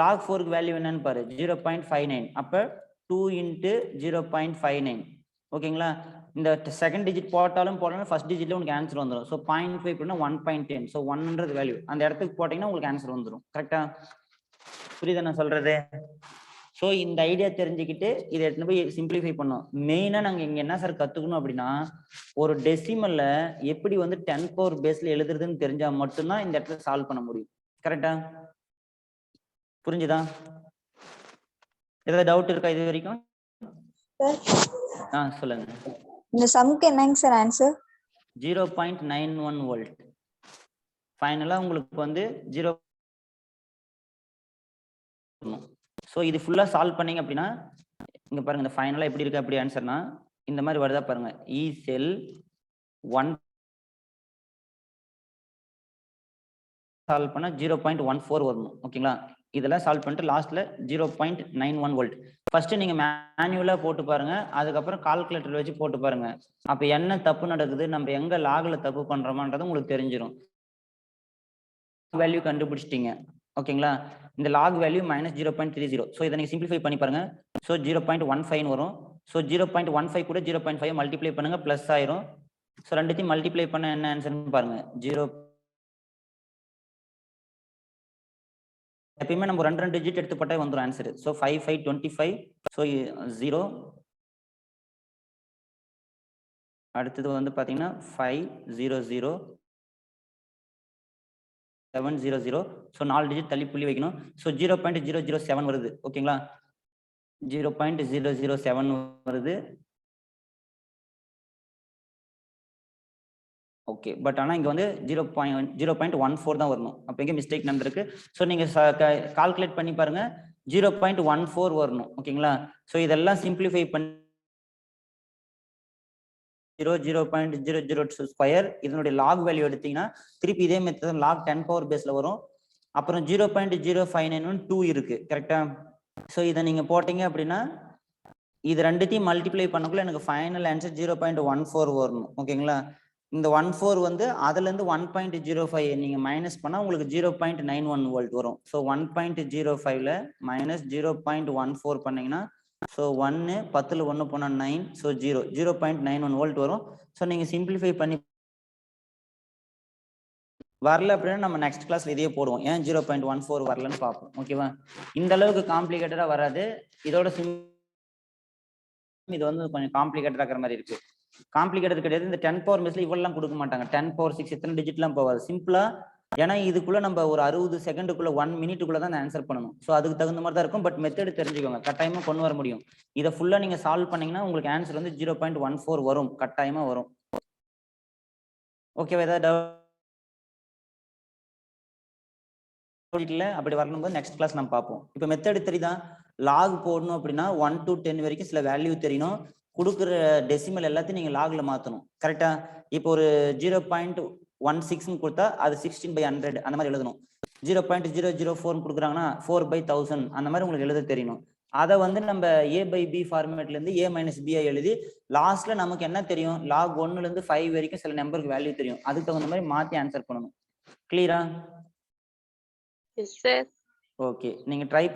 லாக் 4க்கு வேல்யூ என்னன்னு பாரு, 0.59. அப்ப 2 into 0.59. ஓகேங்களா? இந்த செகண்ட் டிஜிட் போட்டாலும் ஃபர்ஸ்ட் டிஜிட்ல உங்களுக்கு ஆன்சர் வந்துடும். ஸோ 0.5 அப்படின்னா 1.10. ஸோ 100 வேல்யூ அந்த இடத்துக்கு போட்டீங்கன்னா உங்களுக்கு ஆன்சர் வந்துடும். கரெக்டா? புரியுதா நான் சொல்றது? ஸோ இந்த ஐடியா தெரிஞ்சுக்கிட்டு இதை எடுத்து போய் சிம்பிளிஃபை பண்ணோம். மெயினா நாங்க இங்க என்ன சார் கத்துக்கணும் அப்படின்னா, ஒரு டெசிமல்ல எப்படி வந்து 10 பவர் பேஸ்ல எழுதுறதுன்னு தெரிஞ்சா மட்டும்தான் இந்த இடத்துல சால்வ் பண்ண முடியும். கரெக்டா? புரிஞ்சுதா? ஏதாவது டவுட் இருக்கா இது வரைக்கும்? சொல்லுங்க. இந்த சம்க்கு என்னங்க சார் ஆன்சர்? 0.91 வோல்ட். ஃபைனலா உங்களுக்கு வந்து 0. ஸோ இது ஃபுல்லா சால்வ் பண்ணீங்க அப்படின்னா இங்க பாருங்க, இந்த ஃபைனலா எப்படி இருக்கு அப்படி ஆன்சர்னா இந்த மாதிரி வருதா பாருங்க. இ செல் 1 சால்வ் பண்ணா 0.14 வரணும். ஓகேங்களா? இதெல்லாம் சால்வ் பண்ணிட்டு லாஸ்ட்ல 0.91 வோல்ட். ஃபர்ஸ்ட் நீங்க மேனுவலா போட்டு பாருங்க, அதுக்கப்புறம் கால்குலேட்டர் வச்சு போட்டு பாருங்க. அப்ப என்ன தப்பு நடக்குது, நம்ம எங்க லாக்ல தப்பு பண்றோமான்றது உங்களுக்கு தெரிஞ்சிடும். வேல்யூ கண்டுபிடிச்சிட்டீங்க. ஓகேங்களா? இந்த லாக் வேல்யூ -0.30. ஸோ இதை நீங்க சிம்பிளிஃபை பண்ணி பாருங்க. ஸோ 0.15 வரும். ஸோ 0.15 கூட 0.5 மல்டிப்ளை பண்ணுங்க, பிளஸ் ஆயிரும். ஸோ ரெண்டுத்தையும் மல்டிப்ளை பண்ண என்ன ஆன்சர்னு பாருங்க. 0. எப்பயுமே நம்ம ரெண்டு டிஜிட் எடுத்து போட்டா வந்துடும் ஆன்சர். ஸோ 5 5 25. ஸோ 0. அடுத்தது வந்து பாத்தீங்கன்னா 500 700. ஸோ 4 டிஜிட் தள்ளி புள்ளி வைக்கணும். ஸோ 0.007 வருது. ஓகேங்களா? 0.007 வருது. ஓகே, பட் ஆனா இங்க வந்து 0.14 தான் வரணும். அப்ப எங்க மிஸ்டேக் நடந்திருக்கு. ஸோ நீங்க கால்குலேட் பண்ணி பாருங்க, 0.14 வரணும். ஓகேங்களா? ஸோ இதெல்லாம் சிம்பிளிஃபை பண்ணி 0.002 ஸ்கொயர் இதனுடைய லாக் வேல்யூ எடுத்தீங்கன்னா திருப்பி இதே மெத்தட் லாக் 10 பவர் பேஸ்ல வரும். அப்புறம் 0.059 2 இருக்கு. கரெக்டா? ஸோ இதை நீங்க போட்டீங்க அப்படின்னா இது ரெண்டுத்தையும் மல்டிப்ளை பண்ணக்குள்ள எனக்கு ஃபைனல் ஆன்சர் 0.14 வரணும். ஓகேங்களா? இந்த 14 வந்து அதுல இருந்து 1.05 நீங்க மைனஸ் பண்ணா உங்களுக்கு 0.91 வோல்ட் வரும். ஸோ 1.05ல மைனஸ் 0.14 பண்ணீங்கன்னா ஸோ 1 10ல் 1 போனா 9. ஸோ 0.91 வோல்ட் வரும். ஸோ நீங்க சிம்பிளிஃபை பண்ணி வரல அப்படின்னா நம்ம நெக்ஸ்ட் கிளாஸ்ல இதையே போடுவோம். ஏன் 0.14 வரலன்னு பார்ப்போம். ஓகேவா? இந்த அளவுக்கு காம்ப்ளிகேட்டடா வராது. இதோட இது வந்து கொஞ்சம் காம்ப்ளிகேட்டடா இருக்கிற மாதிரி இருக்கு. காம்ப்ளிகேட்டட் கிடையாது. இந்த 10 பவர் பேஸ்ல இவ்வளவு கொடுக்க மாட்டாங்க. 10 பவர் 6 எத்தனை டிஜிட்லாம் போகாது. சிம்பிளா ஏன்னா இதுக்குள்ள நம்ம ஒரு 60 செகண்டுக்குள்ள 1 மினிட்டுக்குள்ள தான் ஆன்சர் பண்ணணும். ஸோ அதுக்கு தகுந்த மாதிரி தான் இருக்கும். பட் மெத்தட் தெரிஞ்சுக்கோங்க, கட்டாயமா கொண்டு வர முடியும். இதை ஃபுல்லா நீங்க சால்வ் பண்ணீங்கன்னா உங்களுக்கு ஆன்சர் வந்து 0.14 வரும், கட்டாயமா வரும். ஓகேவா? ஏதாவது இல்ல அப்படி வரணும்போது நெக்ஸ்ட் கிளாஸ் நம்ம பார்ப்போம். இப்போ மெத்தட் தெரியுதா? லாக் போடணும் அப்படின்னா 1 to 10 வரைக்கும் சில வேல்யூ தெரியணும். கொடுக்குற டெசிமல் எல்லாத்தையும் நீங்க லாக்ல மாத்தணும். கரெக்டா? இப்போ ஒரு 0.16 கொடுத்தா அது 16/100 அந்த மாதிரி எழுதணும். 0.004 கொடுக்குறாங்கன்னா 4/1000 அந்த மாதிரி உங்களுக்கு எழுத தெரியணும். அதை வந்து நம்ம A/B ஃபார்மேட்ல இருந்து A-B எழுதி லாஸ்ட்ல நமக்கு என்ன தெரியும், லாக் 1ல இருந்து 5 வரைக்கும் சில நம்பருக்கு வேல்யூ தெரியும். அதுக்கு தகுந்த மாதிரி மாத்தி ஆன்சர் பண்ணணும். கிளியரா? Yes sir. ஓகே, நீங்க ட்ரை